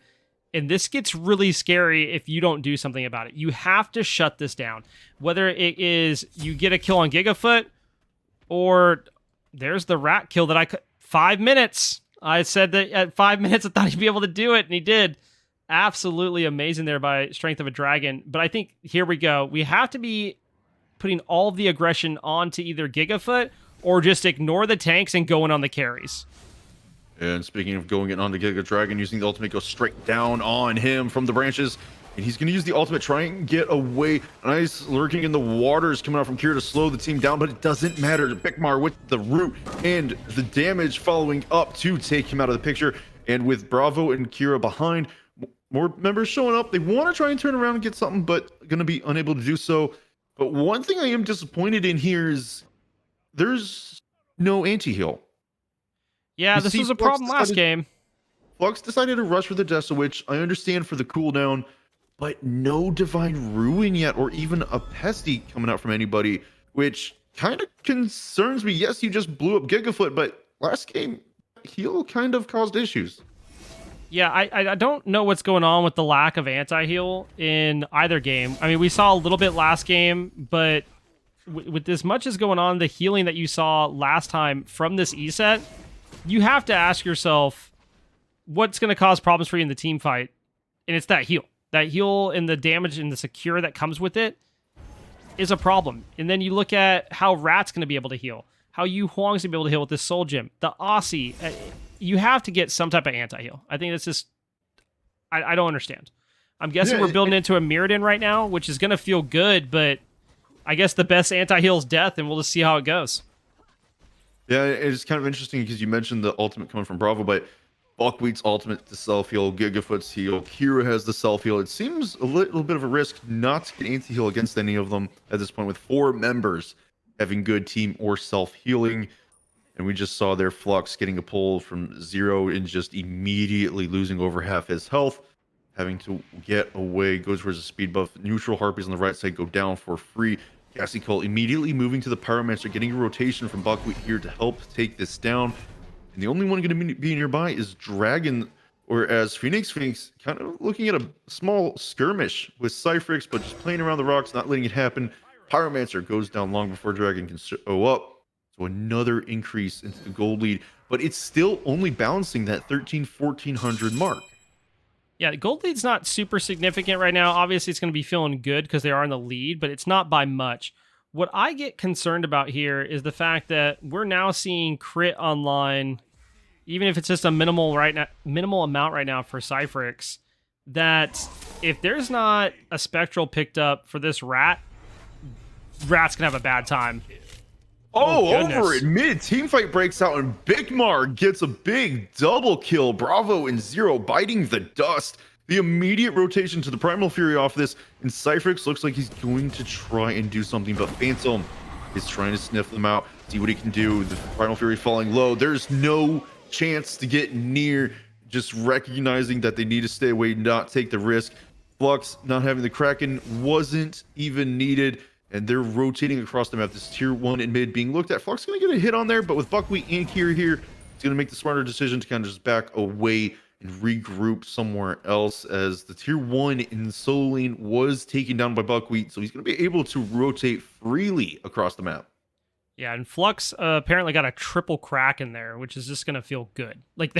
And this gets really scary if you don't do something about it. You have to shut this down. Whether it is you get a kill on Gigafoot, or there's the rat kill that 5 minutes. I said that at 5 minutes I thought he'd be able to do it, and he did. Absolutely amazing there by Strength of a Dragon. But I think, here we go. We have to be putting all of the aggression onto either Gigafoot or just ignore the tanks and going on the carries. And speaking of going in on the Giga Dragon, using the ultimate, goes straight down on him from the branches. And he's going to use the ultimate, try and get away. Nice lurking in the waters coming out from Kira to slow the team down, but it doesn't matter. Bikmar with the root and the damage following up to take him out of the picture. And with Bravo and Kira behind, more members showing up. They want to try and turn around and get something, but going to be unable to do so. But one thing I am disappointed in here is there's no anti-heal. Yeah, this was a problem last game. Flux decided to rush for the Dessa, which I understand for the cooldown, but no Divine Ruin yet, or even a Pesty coming out from anybody, which kind of concerns me. Yes, you just blew up Gigafoot, but last game, heal kind of caused issues. Yeah, I don't know what's going on with the lack of anti-heal in either game. I mean, we saw a little bit last game, but with as much as going on, the healing that you saw last time from this E-set, you have to ask yourself, what's going to cause problems for you in the team fight? And it's that heal. That heal and the damage and the secure that comes with it is a problem. And then you look at how Rat's going to be able to heal, how Yu Huang's going to be able to heal with this Soul Gem, the Aussie. You have to get some type of anti-heal. I think that's just... I don't understand. I'm guessing we're building into a Mirrodin right now, which is going to feel good, but I guess the best anti-heal is death, and we'll just see how it goes. Yeah, it's kind of interesting because you mentioned the ultimate coming from Bravo, but Buckwheat's ultimate to self-heal, Gigafoot's heal, Kira has the self-heal. It seems a little bit of a risk not to get anti-heal against any of them at this point, with 4 members having good team or self-healing. And we just saw their Flux getting a pull from 0 and just immediately losing over half his health, having to get away, goes towards a speed buff. Neutral Harpies on the right side go down for free. Cassie Cole immediately moving to the Pyromancer, getting a rotation from Buckwheat here to help take this down. And the only one going to be nearby is Dragon, or as Phoenix kind of looking at a small skirmish with Cypherx, but just playing around the rocks, not letting it happen. Pyromancer goes down long before Dragon can show up. So another increase into the gold lead, but it's still only balancing that 1,1400 mark. Yeah, the gold lead's not super significant right now. Obviously, it's going to be feeling good because they are in the lead, but it's not by much. What I get concerned about here is the fact that we're now seeing crit online, even if it's just a minimal amount right now for Cypherx, that if there's not a Spectral picked up for this Rat's going to have a bad time. Over it. Mid-team fight breaks out, and Bikmar gets a big double kill. Bravo and 0 biting the dust. The immediate rotation to the Primal Fury off this, and Cypherx looks like he's going to try and do something, but Phantom is trying to sniff them out, see what he can do. The Primal Fury falling low. There's no chance to get near, just recognizing that they need to stay away, not take the risk. Flux not having the Kraken wasn't even needed. And they're rotating across the map. This tier 1 in mid being looked at. Flux going to get a hit on there, but with Buckwheat and Kira here, it's going to make the smarter decision to kind of just back away and regroup somewhere else, as the tier 1 in solo lane was taken down by Buckwheat. So he's going to be able to rotate freely across the map. Yeah, and Flux apparently got a triple Kraken there, which is just going to feel good. Like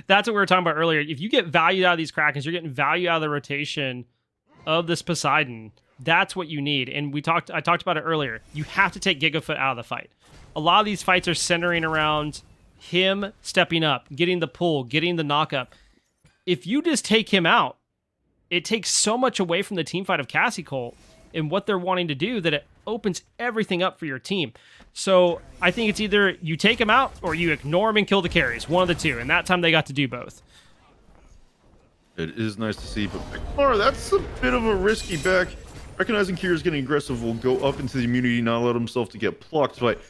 that's what we were talking about earlier. If you get value out of these Krakens, you're getting value out of the rotation of this Poseidon. That's what you need. And I talked about it earlier. You have to take Gigafoot out of the fight. A lot of these fights are centering around him stepping up, getting the pull, getting the knockup. If you just take him out, it takes so much away from the team fight of Cassie Colt. in what they're wanting to do that it opens everything up for your team. So I think it's either you take them out or you ignore them and kill the carries. One of the two. And that time they got to do both. It is nice to see, but Mara, that's a bit of a risky back. Recognizing Kira's getting aggressive will go up into the immunity, not allow himself to get plucked, but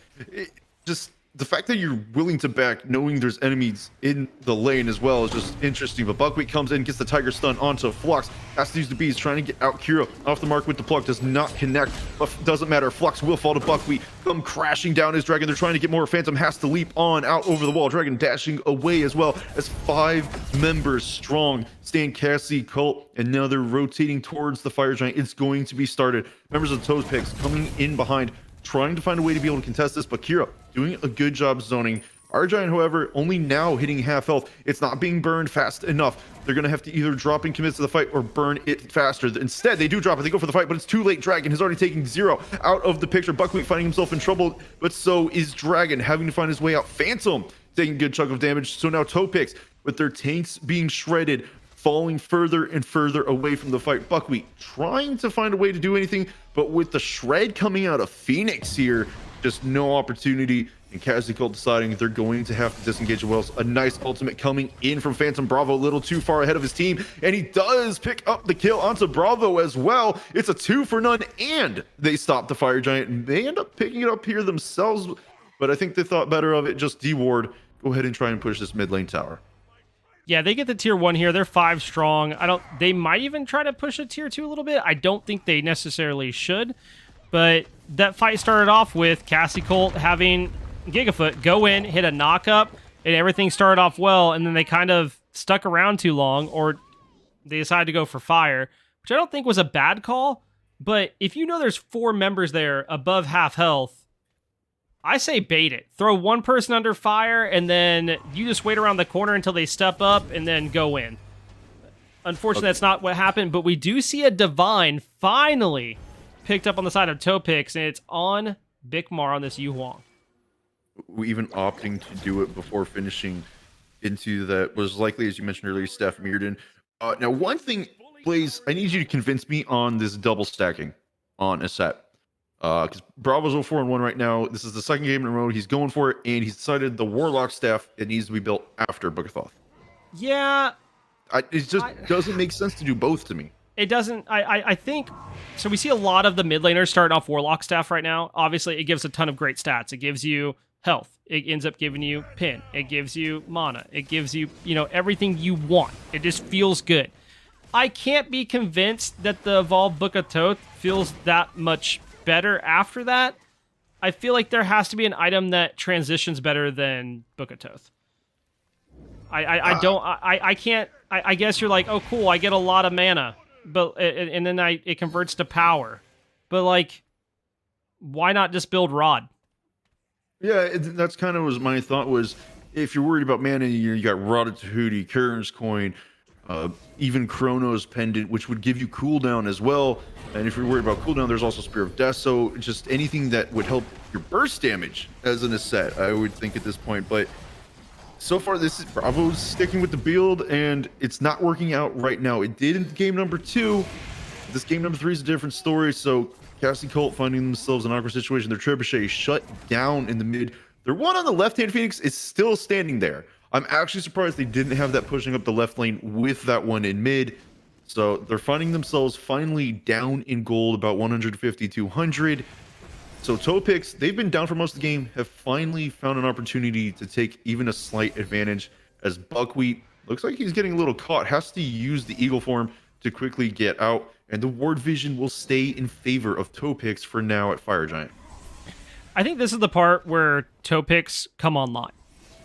just the fact that you're willing to back, knowing there's enemies in the lane as well, is just interesting. But Buckwheat comes in, gets the Tiger Stun onto Flux, has to use the bees, trying to get out Kira off the mark with the pluck, does not connect, but doesn't matter. Flux will fall to Buckwheat, come crashing down his dragon. They're trying to get more. Phantom has to leap on out over the wall. Dragon dashing away as well, as 5 members strong stand Cassie, Cult, and now they're rotating towards the Fire Giant. It's going to be started. Members of Toes Picks coming in behind, trying to find a way to be able to contest this, but Kira doing a good job zoning. Our Giant, however, only now hitting half health. It's not being burned fast enough. They're going to have to either drop and commit to the fight or burn it faster. Instead, they do drop it. They go for the fight, but it's too late. Dragon has already taken 0 out of the picture. Buckwheat finding himself in trouble, but so is Dragon, having to find his way out. Phantom taking a good chunk of damage. So now Toe Picks, with their tanks being shredded, falling further and further away from the fight. Buckwheat trying to find a way to do anything, but with the shred coming out of Phoenix here, just no opportunity. And Cassie Cole deciding they're going to have to disengage the Wells. A nice ultimate coming in from Phantom Bravo, a little too far ahead of his team, and he does pick up the kill onto Bravo as well. It's a 2 for none, and they stop the Fire Giant, and they end up picking it up here themselves, but I think they thought better of it. Just D-Ward, go ahead and try and push this mid lane tower. Yeah, they get the tier 1 here. They're 5 strong. They might even try to push a tier 2 a little bit. I don't think they necessarily should. But that fight started off with Cassie Colt having Gigafoot go in, hit a knock-up, and everything started off well, and then they kind of stuck around too long, or they decided to go for fire, which I don't think was a bad call. But if you know there's 4 members there above half health, I say bait it. Throw one person under fire, and then you just wait around the corner until they step up, and then go in. Unfortunately, that's not what happened, but we do see a Divine finally picked up on the side of Toe Picks, and it's on Bikmar on this Yu Huang. Even opting to do it before finishing into that was likely, as you mentioned earlier, Steph Mearden. Now, one thing, Blaze, I need you to convince me on this double stacking on a set. Because Bravo's 0-4-1 right now. This is the second game in a row. He's going for it, and he's decided the Warlock staff, it needs to be built after Book of Thoth. Yeah. It just doesn't make sense to do both to me. It doesn't. I think so. We see a lot of the mid laners starting off Warlock staff right now. Obviously, it gives a ton of great stats. It gives you health. It ends up giving you pin. It gives you mana. It gives you, everything you want. It just feels good. I can't be convinced that the Evolved Book of Thoth feels that much better after that. I feel like there has to be an item that transitions better than Book of Thoth. I can't. I guess you're like, oh cool, I get a lot of mana. But and then it converts to power, but like, why not just build Rod? Yeah, that's kind of was my thought. Was if you're worried about mana, you got Rod Tahuti, Karen's Coin, even Chrono's Pendant, which would give you cooldown as well. And if you're worried about cooldown, there's also Spear of Death. So just anything that would help your burst damage as an asset, I would think at this point. But so far, this is Bravo's sticking with the build, and it's not working out right now. It did in game number 2. This game number 3 is a different story. So Cassie Colt finding themselves in an awkward situation. Their trebuchet shut down in the mid. Their one on the left-hand Phoenix is still standing there. I'm actually surprised they didn't have that pushing up the left lane with that one in mid. So they're finding themselves finally down in gold, about 150, 200. So Toe Picks, they've been down for most of the game, have finally found an opportunity to take even a slight advantage, as Buckwheat looks like he's getting a little caught, has to use the Eagle form to quickly get out, and the Ward Vision will stay in favor of Toe Picks for now at Fire Giant. I think this is the part where Toe Picks come online.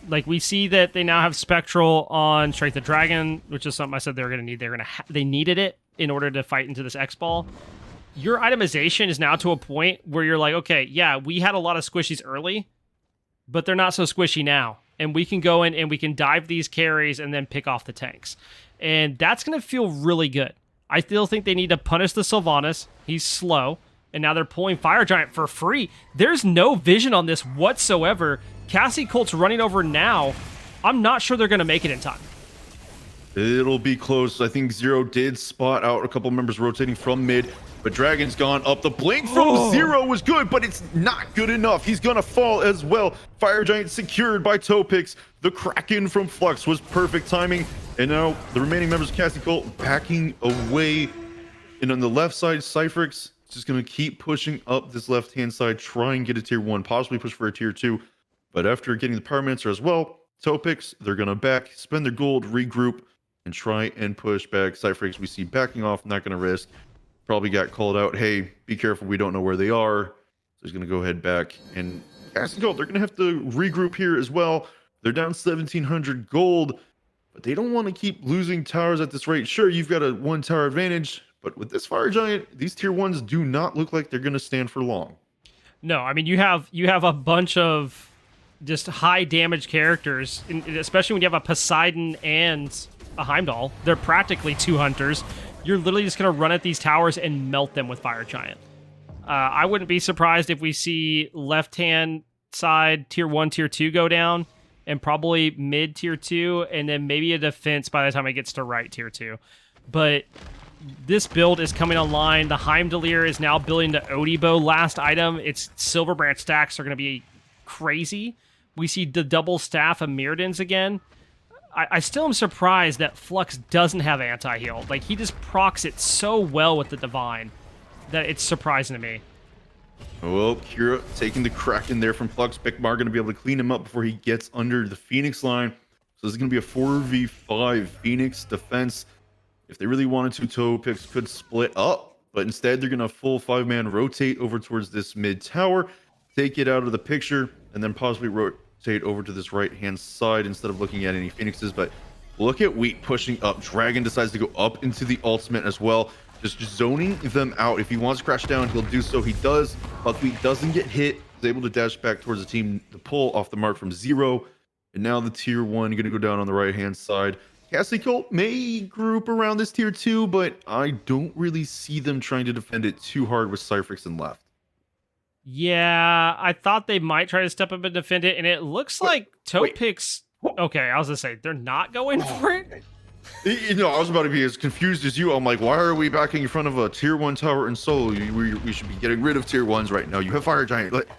Like, we see that they now have Spectral on Strength of Dragon, which is something I said they were going to need. They needed it in order to fight into this X-Ball. Your itemization is now to a point where you're like, okay, yeah, we had a lot of squishies early, but they're not so squishy now. And we can go in and we can dive these carries and then pick off the tanks. And that's going to feel really good. I still think they need to punish the Sylvanas. He's slow. And now they're pulling Fire Giant for free. There's no vision on this whatsoever. Cassie Colt's running over now. I'm not sure they're going to make it in time. It'll be close. I think Zero did spot out a couple members rotating from mid. But Dragon's gone up. The blink from Zero was good, but it's not good enough. He's gonna fall as well. Fire Giant secured by Topix. The Kraken from Flux was perfect timing. And now the remaining members of Cassie Colt backing away. And on the left side, Cypherix just gonna keep pushing up this left-hand side, try and get a tier 1, possibly push for a tier 2. But after getting the Pyromancer as well, Topix, they're gonna back, spend their gold, regroup, and try and push back. Cypherix we see backing off, not gonna risk. Probably got called out, hey, be careful, we don't know where they are. So he's going to go ahead back. And Cassie Gold, they're going to have to regroup here as well. They're down 1,700 gold, but they don't want to keep losing towers at this rate. Sure, you've got a 1 tower advantage, but with this Fire Giant, these tier 1s do not look like they're going to stand for long. No, I mean, you have a bunch of just high damage characters, especially when you have a Poseidon and a Heimdall. They're practically 2 hunters. You're literally just going to run at these towers and melt them with Fire Giant. I wouldn't be surprised if we see left-hand side tier 1, tier 2 go down, and probably mid tier 2, and then maybe a defense by the time it gets to right tier 2. But this build is coming online. The Heimdallir is now building the Odibo last item. Its Silver Branch stacks are going to be crazy. We see the double staff of Mirrodins again. I still am surprised that Flux doesn't have anti-heal. Like, he just procs it so well with the Divine that it's surprising to me. Well, Kira taking the Kraken there from Flux. Bigmar going to be able to clean him up before he gets under the Phoenix line. So this is going to be a 4v5 Phoenix defense. If they really wanted to, Topix could split up. But instead, they're going to full 5-man rotate over towards this mid tower, take it out of the picture, and then possibly rotate over to this right-hand side instead of looking at any Phoenixes. But look at Wheat pushing up. Dragon decides to go up into the ultimate as well, just zoning them out. If he wants to crash down, he'll do so. He does. Buckwheat doesn't get hit. He's able to dash back towards the team to pull off the mark from Zero. And now the tier 1 going to go down on the right-hand side. Cassie Colt may group around this tier 2, but I don't really see them trying to defend it too hard with Cypherix and left. Yeah, I thought they might try to step up and defend it, and it looks like Topix... Okay, I was going to say, they're not going for it? You know, I was about to be as confused as you. I'm like, why are we backing in front of a tier 1 tower in solo? We should be getting rid of tier 1s right now. You have Fire Giant. Like,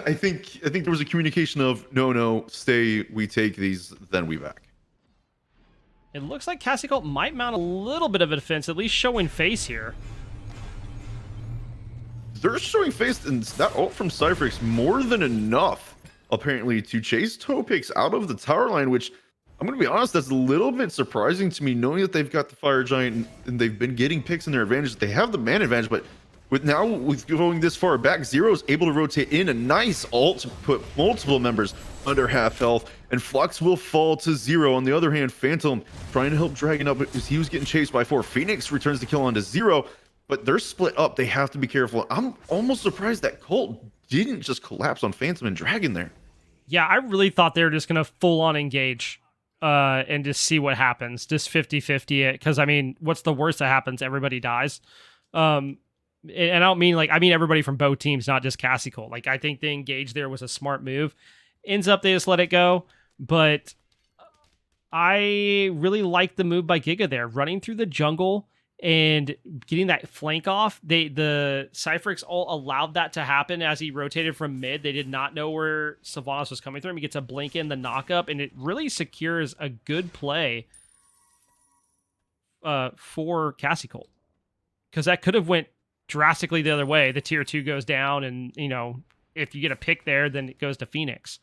I think there was a communication of, no, stay, we take these, then we back. It looks like Cassie Colt might mount a little bit of a defense, at least showing face here. They're showing face, and that ult from Cypherix more than enough, apparently, to chase Topix out of the tower line, which, I'm going to be honest, that's a little bit surprising to me, knowing that they've got the Fire Giant and they've been getting picks in their advantage. They have the man advantage, but with going this far back, Zero's able to rotate in a nice ult to put multiple members under half health, and Flux will fall to 0. On the other hand, Phantom trying to help Dragon up because he was getting chased by 4. Phoenix returns the kill onto 0. But they're split up. They have to be careful. I'm almost surprised that Colt didn't just collapse on Phantom and Dragon there. Yeah, I really thought they were just going to full-on engage and just see what happens. Just 50-50 it. Because, I mean, what's the worst that happens? Everybody dies. And I don't mean, like, I mean everybody from both teams, not just Cassie Colt. Like, I think the engage there was a smart move. Ends up, they just let it go. But I really like the move by Giga there. Running through the jungle and getting that flank off. The Cypherix ult allowed that to happen as he rotated from mid. They did not know where Sylvanas was coming through. He gets a blink in the knockup, and it really secures a good play for Cassie Colt. Because that could have went drastically the other way. The tier 2 goes down, and, you know, if you get a pick there, then it goes to Phoenix.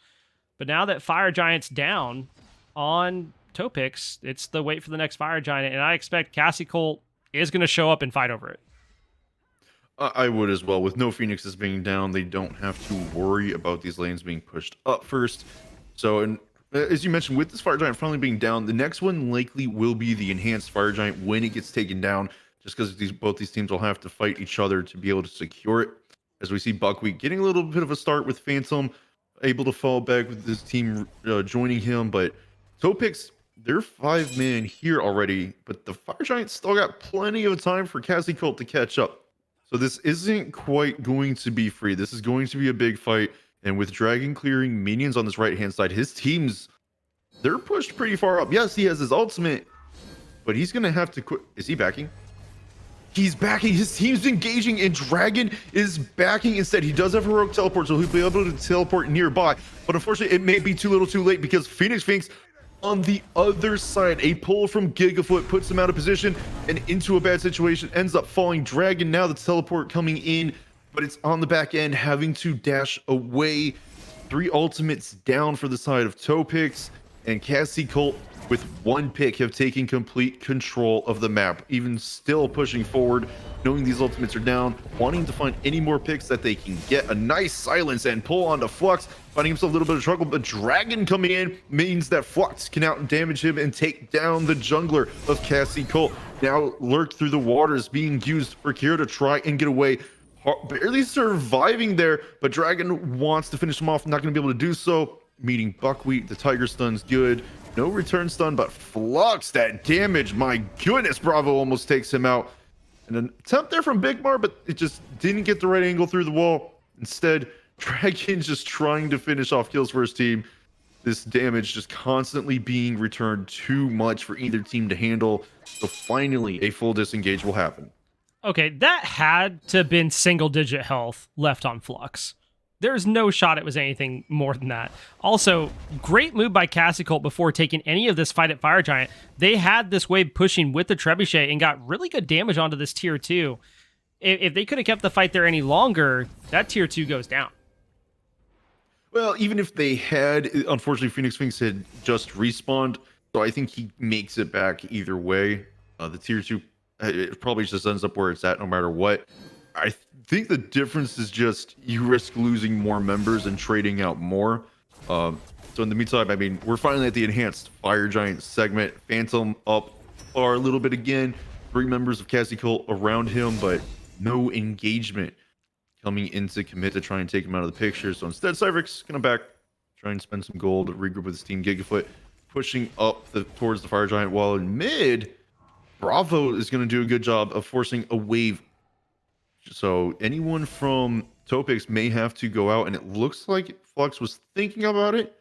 But now that Fire Giant's down on Topix, it's the wait for the next Fire Giant, and I expect Cassie Colt is going to show up and fight over it. I would as well. With no Phoenixes being down, they don't have to worry about these lanes being pushed up first. So, and as you mentioned, with this Fire Giant finally being down, the next one likely will be the Enhanced Fire Giant when it gets taken down, just because both these teams will have to fight each other to be able to secure it. As we see Buckwheat getting a little bit of a start with Phantom, able to fall back with this team joining him, but Topix, they're 5-man here already, but the Fire Giants still got plenty of time for Cassie Colt to catch up. So this isn't quite going to be free. This is going to be a big fight, and with Dragon clearing minions on this right-hand side, his teams, they're pushed pretty far up. Yes, he has his ultimate, but he's going to have to quit. Is he backing? He's backing, his team's engaging, and Dragon is backing instead. He does have heroic teleport, so he'll be able to teleport nearby. But unfortunately, it may be too little too late because Phoenix Finks on the other side, a pull from Gigafoot puts him out of position and into a bad situation, ends up falling. Dragon now the teleport coming in, but it's on the back end, having to dash away. 3 ultimates down for the side of Topix, and Cassie Colt with 1 pick have taken complete control of the map, even still pushing forward, knowing these ultimates are down, wanting to find any more picks that they can get. A nice silence and pull onto Flux, finding himself a little bit of trouble, but Dragon coming in means that Flux can out damage him and take down the jungler of Cassie Colt. Now lurked through the waters, being used for Kira to try and get away. Barely surviving there, but Dragon wants to finish him off, not going to be able to do so. Meeting Buckwheat, the Tiger Stun's good. No return stun, but Flux, that damage, my goodness, Bravo almost takes him out. And an attempt there from Big Mar, but it just didn't get the right angle through the wall. Instead, Dragon's just trying to finish off kills for his team. This damage just constantly being returned, too much for either team to handle. So finally, a full disengage will happen. Okay, that had to have been single-digit health left on Flux. There's no shot it was anything more than that. Also, great move by Cassie Colt before taking any of this fight at Fire Giant. They had this wave pushing with the Trebuchet and got really good damage onto this tier 2. If they could have kept the fight there any longer, that tier 2 goes down. Well, even if they had, unfortunately, Phoenix Finks had just respawned, so I think he makes it back either way. The tier 2, it probably just ends up where it's at no matter what. I think the difference is just you risk losing more members and trading out more. So in the meantime, I mean, we're finally at the enhanced Fire Giant segment. Phantom up far a little bit again. 3 members of Cassie Colt around him, but no engagement coming in to commit to try and take him out of the picture. So instead, Cypher's gonna back, try and spend some gold, regroup with his team. Gigafoot pushing up towards the Fire Giant, while in mid, Bravo is gonna do a good job of forcing a wave. So anyone from Topix may have to go out, and it looks like Flux was thinking about it,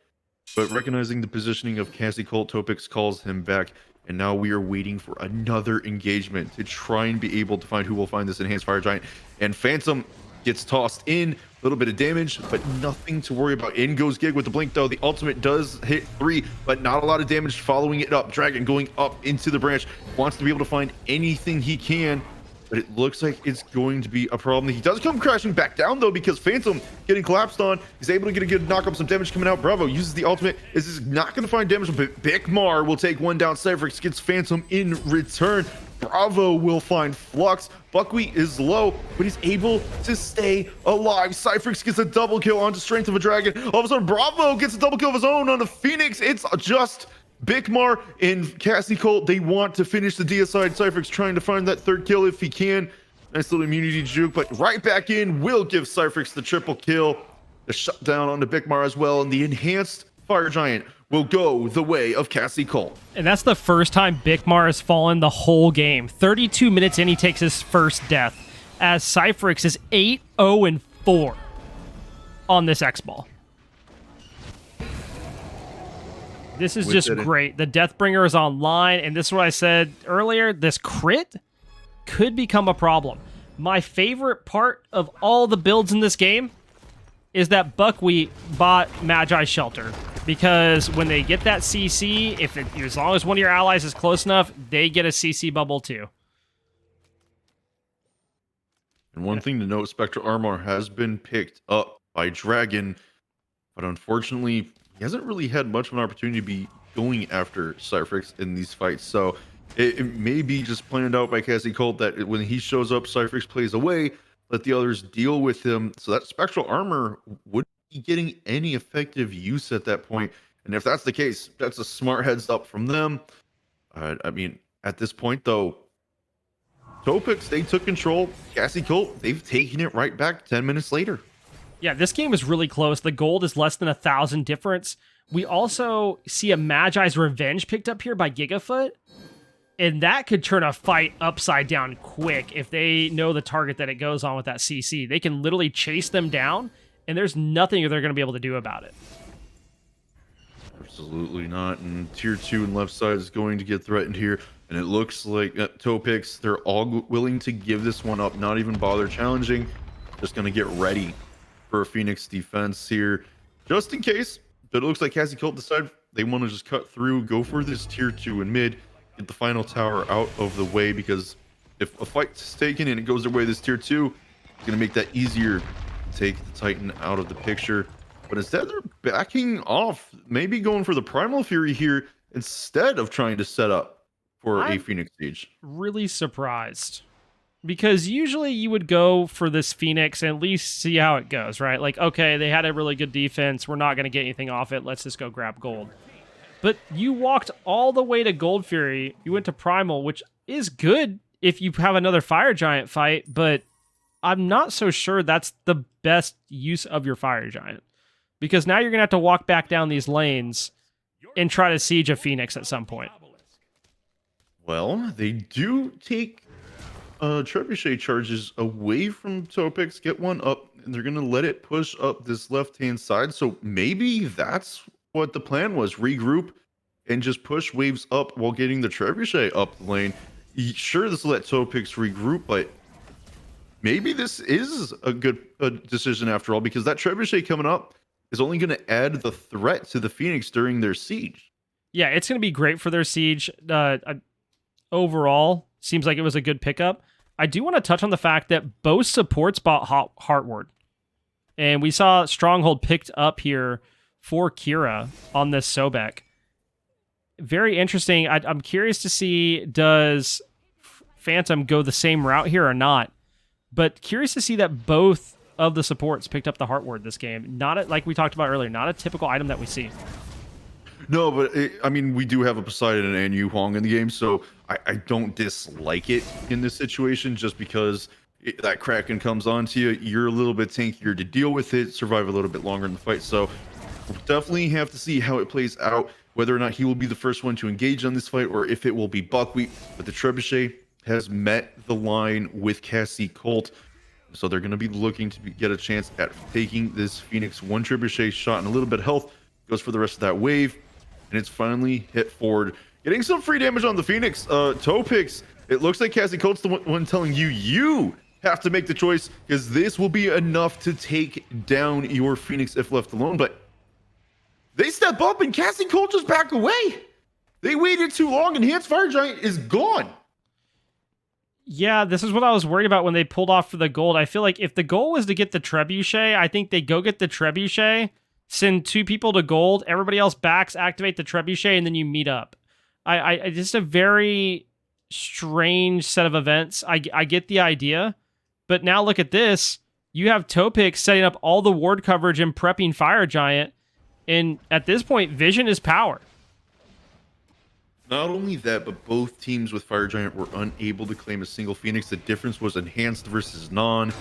but recognizing the positioning of Cassie Colt, Topix calls him back, and now we are waiting for another engagement to try and be able to find who will find this enhanced Fire Giant. And Phantom gets tossed in, a little bit of damage, but nothing to worry about. In goes Gig with the blink, though. The ultimate does hit 3, but not a lot of damage following it up. Dragon going up into the branch, wants to be able to find anything he can, but it looks like it's going to be a problem. He does come crashing back down, though, because Phantom getting collapsed on. He's able to get a good knock up, some damage coming out. Bravo uses the ultimate. This is not going to find damage, but Big Mar will take one down. Cypherx gets Phantom in return. Bravo will find Flux. Buckwheat is low, but he's able to stay alive. Cypherx gets a double kill onto Strength of a Dragon. All of a sudden, Bravo gets a double kill of his own on the Phoenix. It's just Bigmar and Cassie Colt. They want to finish the DSI. Cypherx trying to find that 3rd kill if he can. Nice little immunity juke, but right back in will give Cypherx the triple kill. The shutdown onto Bigmar as well, and the enhanced Fire Giant will go the way of Cassie Colt. And that's the first time Bigmar has fallen the whole game. 32 minutes in, he takes his first death, as Cypherx is 8-0-4 on this X-Ball. This is just great. The Deathbringer is online, and this is what I said earlier. This crit could become a problem. My favorite part of all the builds in this game is that Buckwheat bought Magi's Shelter, because when they get that CC, as long as one of your allies is close enough, they get a CC bubble too. And one thing to note, Spectral Armor has been picked up by Dragon, but unfortunately, he hasn't really had much of an opportunity to be going after Cypherx in these fights. So it may be just planned out by Cassie Colt that when he shows up, Cypherx plays away, let the others deal with him. So that Spectral Armor wouldn't be getting any effective use at that point. And if that's the case, that's a smart heads up from them. I mean, at this point, though, Topix, they took control. Cassie Colt, they've taken it right back 10 minutes later. Yeah, this game is really close. The gold is less than 1,000 difference. We also see a Magi's Revenge picked up here by Gigafoot, and that could turn a fight upside down quick if they know the target that it goes on with that CC. They can literally chase them down, and there's nothing they're going to be able to do about it. Absolutely not. And tier 2 and left side is going to get threatened here. And it looks like Topix, they're all willing to give this one up, not even bother challenging. Just going to get ready for a Phoenix defense here, just in case. But it looks like Cassie Colt decided they want to just cut through, go for this tier 2 and mid, get the final tower out of the way, because if a fight's taken and it goes their way, this tier 2 is going to make that easier to take the Titan out of the picture. But instead, they're backing off, maybe going for the Primal Fury here instead of trying to set up for a Phoenix Siege. Really surprised, because usually you would go for this Phoenix and at least see how it goes, right? Like, okay, they had a really good defense. We're not going to get anything off it. Let's just go grab gold. But you walked all the way to Gold Fury. You went to Primal, which is good if you have another Fire Giant fight, but I'm not so sure that's the best use of your Fire Giant. Because now you're going to have to walk back down these lanes and try to siege a Phoenix at some point. Well, they do take trebuchet charges away from Topix, get one up, and they're going to let it push up this left-hand side. So maybe that's what the plan was. Regroup and just push waves up while getting the trebuchet up the lane. Sure, this will let Topix regroup, but maybe this is a good decision after all, because that trebuchet coming up is only going to add the threat to the Phoenix during their siege. Yeah, it's going to be great for their siege. Overall, seems like it was a good pickup. I do want to touch on the fact that both supports bought Heartward. And we saw Stronghold picked up here for Kira on this Sobek. Very interesting. I'm curious to see, does Phantom go the same route here or not? But curious to see that both of the supports picked up the Heartward this game. Not like we talked about earlier, not a typical item that we see. No, but I mean, we do have a Poseidon and Yu Huang in the game, so I don't dislike it in this situation, just because that Kraken comes onto you. You're a little bit tankier to deal with it, survive a little bit longer in the fight. So we'll definitely have to see how it plays out, whether or not he will be the first one to engage on this fight, or if it will be Buckwheat. But the Trebuchet has met the line with Cassie Colt. So they're going to be looking to get a chance at taking this Phoenix. One Trebuchet shot and a little bit of health goes for the rest of that wave. And it's finally hit forward, getting some free damage on the Phoenix. Topix, it looks like Cassie Colt's the one telling you have to make the choice, because this will be enough to take down your Phoenix if left alone. But they step up and Cassie Colt just back away. They waited too long, and Hans Fire Giant is gone. Yeah, this is what I was worried about when they pulled off for the gold. I feel like if the goal was to get the Trebuchet, I think they go get the Trebuchet, send 2 people to gold, everybody else backs, activate the Trebuchet, and then you meet up. I just a very strange set of events. I get the idea, but now look at this. You have Topix setting up all the ward coverage and prepping Fire Giant, and at this point, vision is power. Not only that, but both teams with Fire Giant were unable to claim a single Phoenix. The difference was enhanced versus non.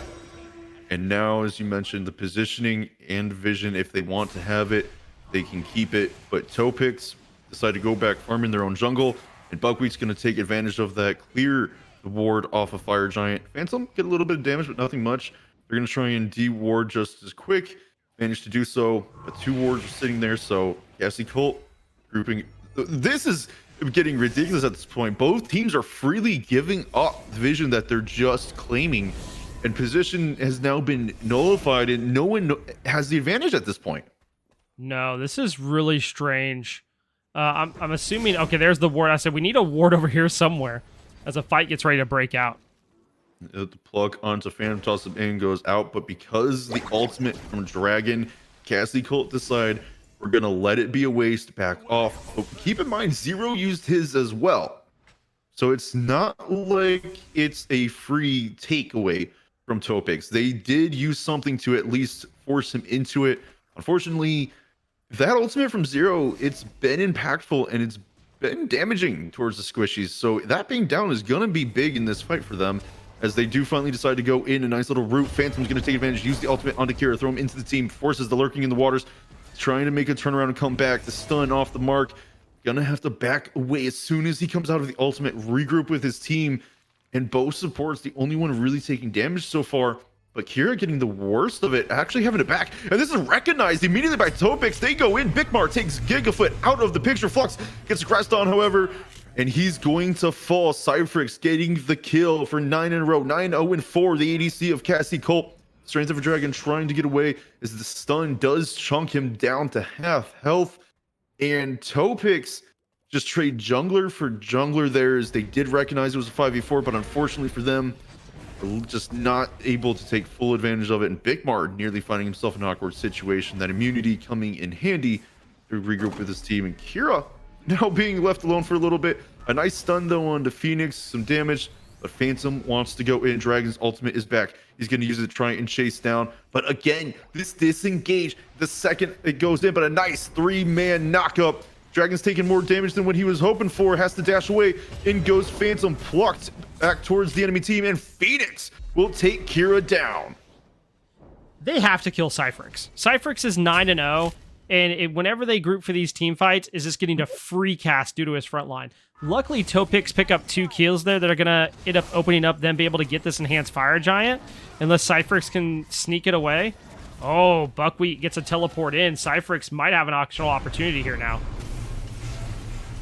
And now, as you mentioned, the positioning and vision, if they want to have it, they can keep it. But Topix decide to go back farming their own jungle, and Buckwheat's going to take advantage of that, clear the ward off of Fire Giant. Phantom get a little bit of damage, but nothing much. They're going to try and de-ward just as quick. Managed to do so, but 2 wards are sitting there. So Cassie Colt grouping. This is getting ridiculous at this point. Both teams are freely giving up the vision that they're just claiming, and position has now been nullified, and no one has the advantage at this point. No, this is really strange. I'm assuming, okay, there's the ward. I said we need a ward over here somewhere as a fight gets ready to break out. The plug onto Phantom, toss him in, goes out, but because the ultimate from Dragon, Cassie Colt decide we're going to let it be a waste, back off. But keep in mind, Zero used his as well. So it's not like it's a free takeaway from Topix. They did use something to at least force him into it. Unfortunately, that ultimate from Zero, it's been impactful and it's been damaging towards the squishies. So that being down is going to be big in this fight for them, as they do finally decide to go in a nice little route. Phantom's going to take advantage, use the ultimate onto Kira, throw him into the team, forces the lurking in the waters, trying to make a turnaround and come back. The stun off the mark. Gonna have to back away as soon as he comes out of the ultimate, regroup with his team. And both supports, the only one really taking damage so far but Kira getting the worst of it, actually having it back. And this is recognized immediately by Topix. They go in. Bigmar takes Gigafoot out of the picture. Flux gets crashed on, however, and he's going to fall. Cyphrix getting the kill for 9 in a row. 9-0-4, the ADC of Cassie Colt. Strength of a Dragon trying to get away as the stun does chunk him down to half health. And Topix just trade jungler for jungler there, as they did recognize it was a 5v4, but unfortunately for them, just not able to take full advantage of it. And Bigmar nearly finding himself in an awkward situation. That immunity coming in handy to regroup with his team. And Kira now being left alone for a little bit. A nice stun though onto Phoenix, some damage, but Phantom wants to go in. Dragon's ultimate is back. He's going to use it to try and chase down. But again, this disengage the second it goes in, but a nice 3-man knockup. Dragon's taking more damage than what he was hoping for. Has to dash away. In goes Phantom, plucked back towards the enemy team, and Phoenix will take Kira down. They have to kill Cyphrix. Cyphrix is 9-0, and whenever they group for these team fights, is just getting a free cast due to his front line. Luckily, Topix pick up 2 kills there that are going to end up opening up them, be able to get this enhanced Fire Giant, unless Cyphrix can sneak it away. Oh, Buckwheat gets a teleport in. Cyphrix might have an actual opportunity here now.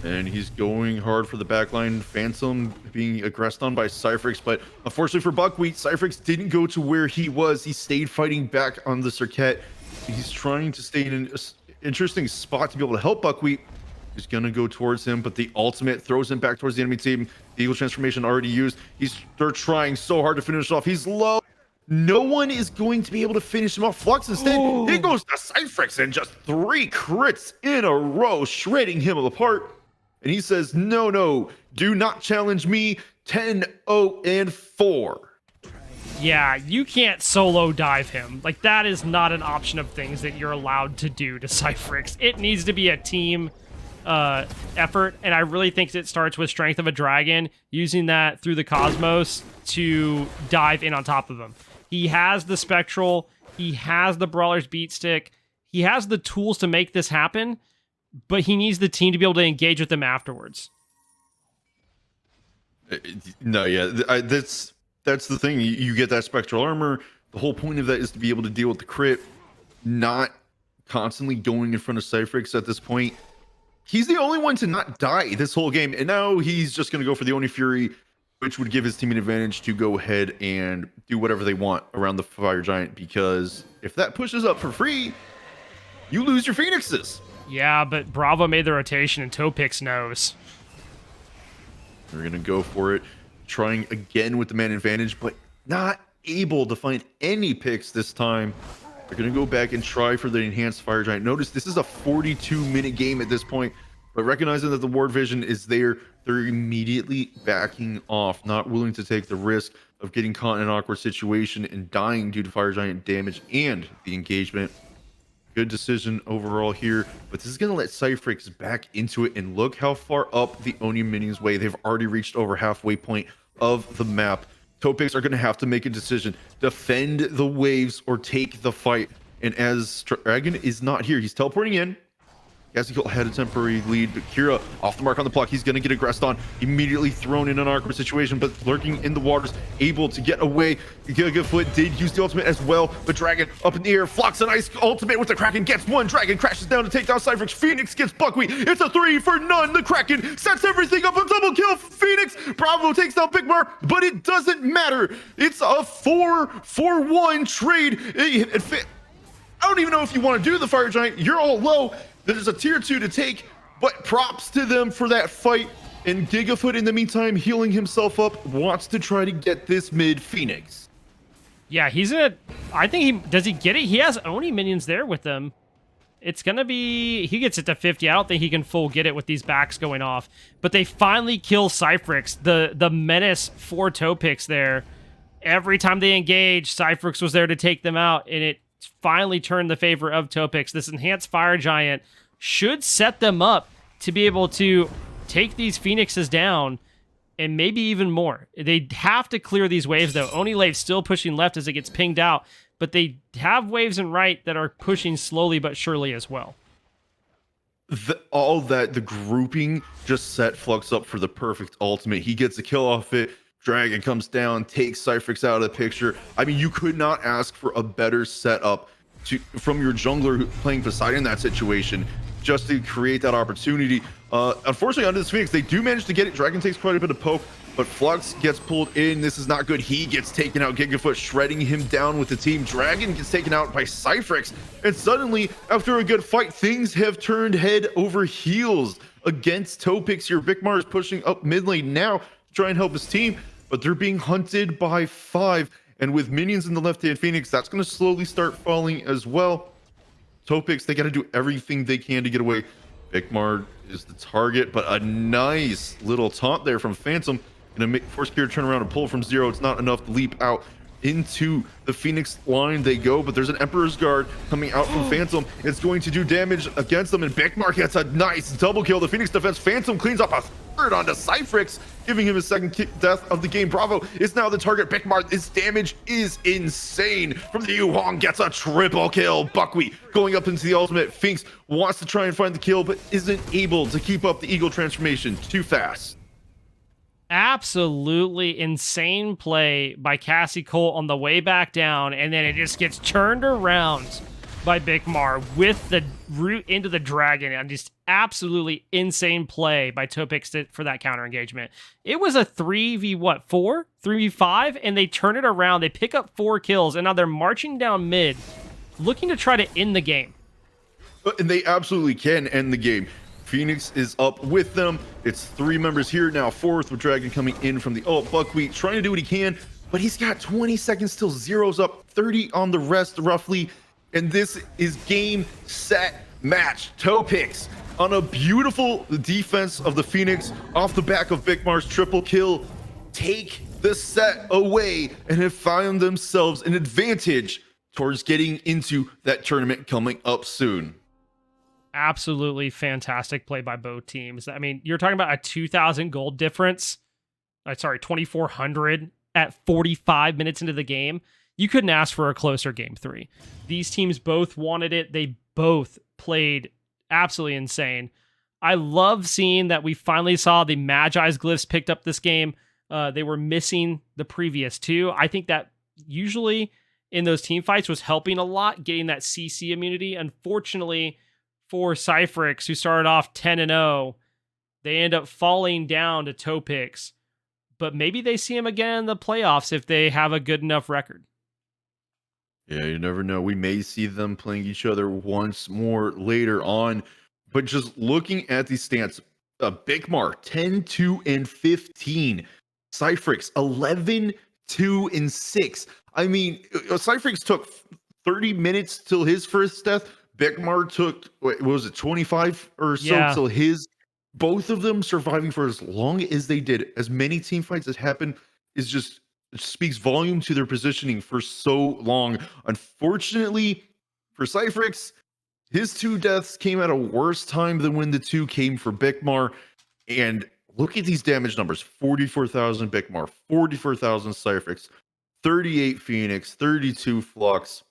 And he's going hard for the backline. Phantom being aggressed on by Cyphrix, but unfortunately for Buckwheat, Cyphrix didn't go to where he was. He stayed fighting back on the circuit. He's trying to stay in an interesting spot to be able to help Buckwheat. He's gonna go towards him, but the ultimate throws him back towards the enemy team. The Eagle transformation already used. They're trying so hard to finish off. He's low. No one is going to be able to finish him off. Flux instead, he goes to Cyphrix and just 3 crits in a row, shredding him apart. And he says, no, do not challenge me. 10-0-4. Yeah, you can't solo dive him. Like, that is not an option of things that you're allowed to do to Cyphrix. It needs to be a team effort, and I really think it starts with Strength of a Dragon, using that through the Cosmos to dive in on top of him. He has the Spectral, he has the Brawler's Beat Stick, he has the tools to make this happen, but he needs the team to be able to engage with them afterwards. No, yeah, that's the thing. You get that Spectral Armor. The whole point of that is to be able to deal with the crit, not constantly going in front of Cyphrix at this point. He's the only one to not die this whole game, and now he's just going to go for the Oni Fury, which would give his team an advantage to go ahead and do whatever they want around the Fire Giant, because if that pushes up for free, you lose your Phoenixes. Yeah, but Bravo made the rotation, and Topix knows. They're going to go for it, trying again with the man advantage, but not able to find any picks this time. They're going to go back and try for the enhanced Fire Giant. Notice this is a 42-minute game at this point, but recognizing that the ward vision is there, they're immediately backing off, not willing to take the risk of getting caught in an awkward situation and dying due to Fire Giant damage and the engagement. Good decision overall here, but this is going to let Cyphrix back into it, and look how far up the Oni minions way. They've already reached over halfway point of the map. Topix are going to have to make a decision: defend the waves or take the fight. And as Dragon is not here, he's teleporting in. Cassie had a temporary lead, but Kira off the mark on the block. He's going to get aggressed on, immediately thrown in an awkward situation, but lurking in the waters, able to get away. Gigafoot did use the ultimate as well, but Dragon up in the air, flocks an ice ultimate with the Kraken, gets one. Dragon crashes down to take down Cyphrix. Phoenix gets Buckwheat. It's a 3 for none. The Kraken sets everything up. A double kill. Phoenix. Bravo takes down Bigmar, but it doesn't matter. It's a 4-for-1 trade. I don't even know if you want to do the Fire Giant. You're all low. There's a tier 2 to take, but props to them for that fight. And Gigafoot, in the meantime, healing himself up, wants to try to get this mid Phoenix. Yeah, I think does he get it? He has Oni minions there with him. It's going to be, he gets it to 50. I don't think he can full get it with these backs going off. But they finally kill Cyphrix, the menace for Topix there. Every time they engage, Cyphrix was there to take them out, and it finally turned the favor of Topix. This enhanced Fire Giant should set them up to be able to take these Phoenixes down, and maybe even more. They have to clear these waves, though. Onilave's still pushing left as it gets pinged out, but they have waves in right that are pushing slowly but surely as well. The grouping just set Flux up for the perfect ultimate. He gets a kill off it, Dragon comes down, takes Cypherix out of the picture. I mean, you could not ask for a better setup from your jungler playing Poseidon in that situation, just to create that opportunity. Unfortunately, under this Phoenix, they do manage to get it. Dragon takes quite a bit of poke, but Flux gets pulled in. This is not good. He gets taken out. Gigafoot shredding him down with the team. Dragon gets taken out by Cypherix. And suddenly, after a good fight, things have turned head over heels against Topix here. Vikmar is pushing up mid lane now to try and help his team, but they're being hunted by 5. And with minions in the left-hand Phoenix, that's going to slowly start falling as well. Topix, they got to do everything they can to get away. Vikmar is the target, but a nice little taunt there from Phantom. Gonna force Kira to turn around and pull from 0. It's not enough to leap out into the Phoenix line they go, but there's an Emperor's Guard coming out from Phantom. It's going to do damage against them, and Vikmar gets a nice double kill. The Phoenix defense, Phantom cleans up a third onto Cypherix, giving him his second death of the game. Bravo is now the target. Vikmar, his damage is insane. From the Yuhong, gets a triple kill. Buckwheat going up into the ultimate. Finks wants to try and find the kill, but isn't able to keep up the Eagle transformation. Too fast. Absolutely insane play by Cassie Colt on the way back down, and then it just gets turned around by Vikmar with the root into the dragon, and just absolutely insane play by Topix for that counter engagement. It was a 3v4? 3v5, and they turn it around. They pick up 4 kills, and now they're marching down mid, looking to try to end the game. And they absolutely can end the game. Phoenix is up with them. It's 3 members here now, 4th with Dragon coming in from the ult. Buckwheat trying to do what he can, but he's got 20 seconds till 0's up, 30 on the rest roughly. And this is game, set, match. Topix on a beautiful defense of the Phoenix off the back of Vikmar's triple kill, take the set away and have found themselves an advantage towards getting into that tournament coming up soon. Absolutely fantastic play by both teams. I mean, you're talking about a 2,000 gold difference. 2,400 at 45 minutes into the game. You couldn't ask for a closer game 3. These teams both wanted it. They both played absolutely insane. I love seeing that we finally saw the Magi's glyphs picked up this game. They were missing the previous 2. I think that usually in those team fights was helping a lot, getting that CC immunity. Unfortunately, for Cypherix, who started off 10-0, they end up falling down to Topix. But maybe they see him again in the playoffs if they have a good enough record. Yeah, you never know. We may see them playing each other once more later on. But just looking at these stats, Vikmar 10-2-15, Cypherix 11-2-6. I mean, Cypherix took 30 minutes till his first death. Vikmar took, what was it, 25 or so till his. Both of them surviving for as long as they did, as many team fights that happened, is just speaks volume to their positioning for so long. Unfortunately for Cypherix, his 2 deaths came at a worse time than when the 2 came for Vikmar. And look at these damage numbers: 44,000 Vikmar, 44,000 Cypherix, 38 Phoenix, 32 Flux,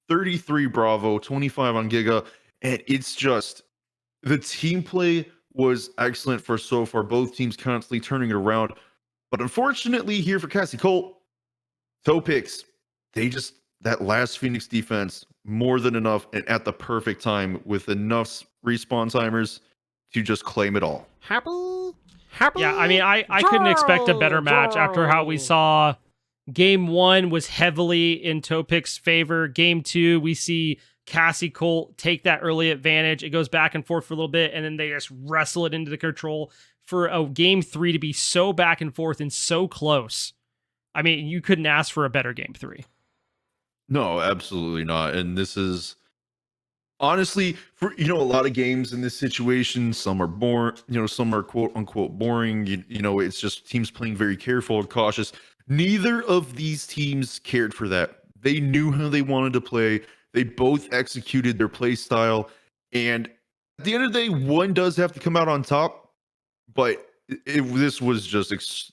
33 Bravo, 25 on Giga. And it's just, the team play was excellent for so far. Both teams constantly turning it around. But unfortunately here for Cassie Colt, Topix, that last Phoenix defense, more than enough and at the perfect time with enough respawn timers to just claim it all. Happy. Yeah, I mean, I couldn't expect a better match after how we saw Game 1 was heavily in Topix's favor. Game 2, we see Cassie Colt take that early advantage. It goes back and forth for a little bit, and then they just wrestle it into the control. For a Game 3 to be so back and forth and so close, I mean, you couldn't ask for a better Game 3. No, absolutely not. And this is honestly, for a lot of games in this situation, some are boring, some are quote unquote boring. It's just teams playing very careful and cautious. Neither of these teams cared for that. They knew how they wanted to play. They both executed their play style. And at the end of the day, one does have to come out on top. But this was just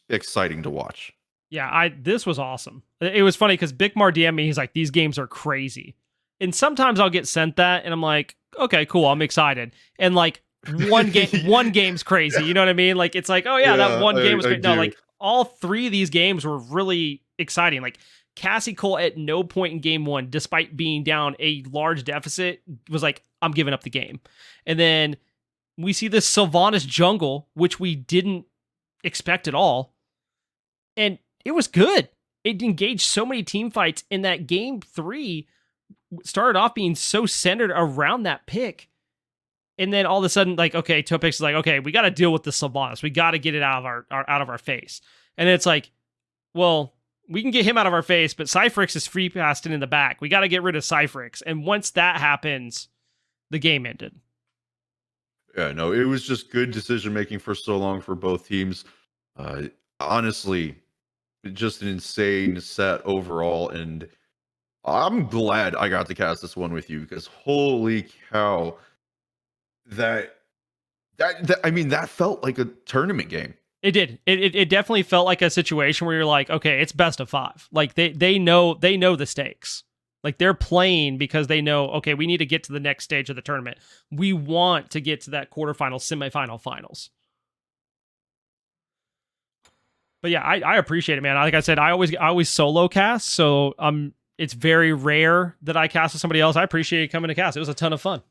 exciting to watch. Yeah, this was awesome. It was funny because Vikmar DM'd me. He's like, these games are crazy. And sometimes I'll get sent that, and I'm like, okay, cool, I'm excited. And like one game's crazy. You know what I mean? Like, it's like, oh yeah, that one game was great. No, like all three of these games were really exciting. Like Cassie Cole at no point in game one, despite being down a large deficit, was like, I'm giving up the game. And then we see this Sylvanas jungle, which we didn't expect at all. And it was good. It engaged so many team fights in that game 3 started off being so centered around that pick. And then all of a sudden, like, okay, Topix is like, okay, we got to deal with the Sylvanas. We got to get it out of our face. And it's like, well, we can get him out of our face, but Cypherix is free passing in the back. We got to get rid of Cypherix. And once that happens, the game ended. Yeah, no, it was just good decision making for so long for both teams. Honestly, just an insane set overall, and I'm glad I got to cast this one with you because holy cow, that I mean, that felt like a tournament game. It did. It definitely felt like a situation where you're like, okay, it's best of 5. Like they know the stakes. Like they're playing because they know, okay, we need to get to the next stage of the tournament. We want to get to that quarterfinal, semifinal, finals. But yeah, I appreciate it, man. Like I said, I always solo cast, so it's very rare that I cast with somebody else. I appreciate you coming to cast. It was a ton of fun.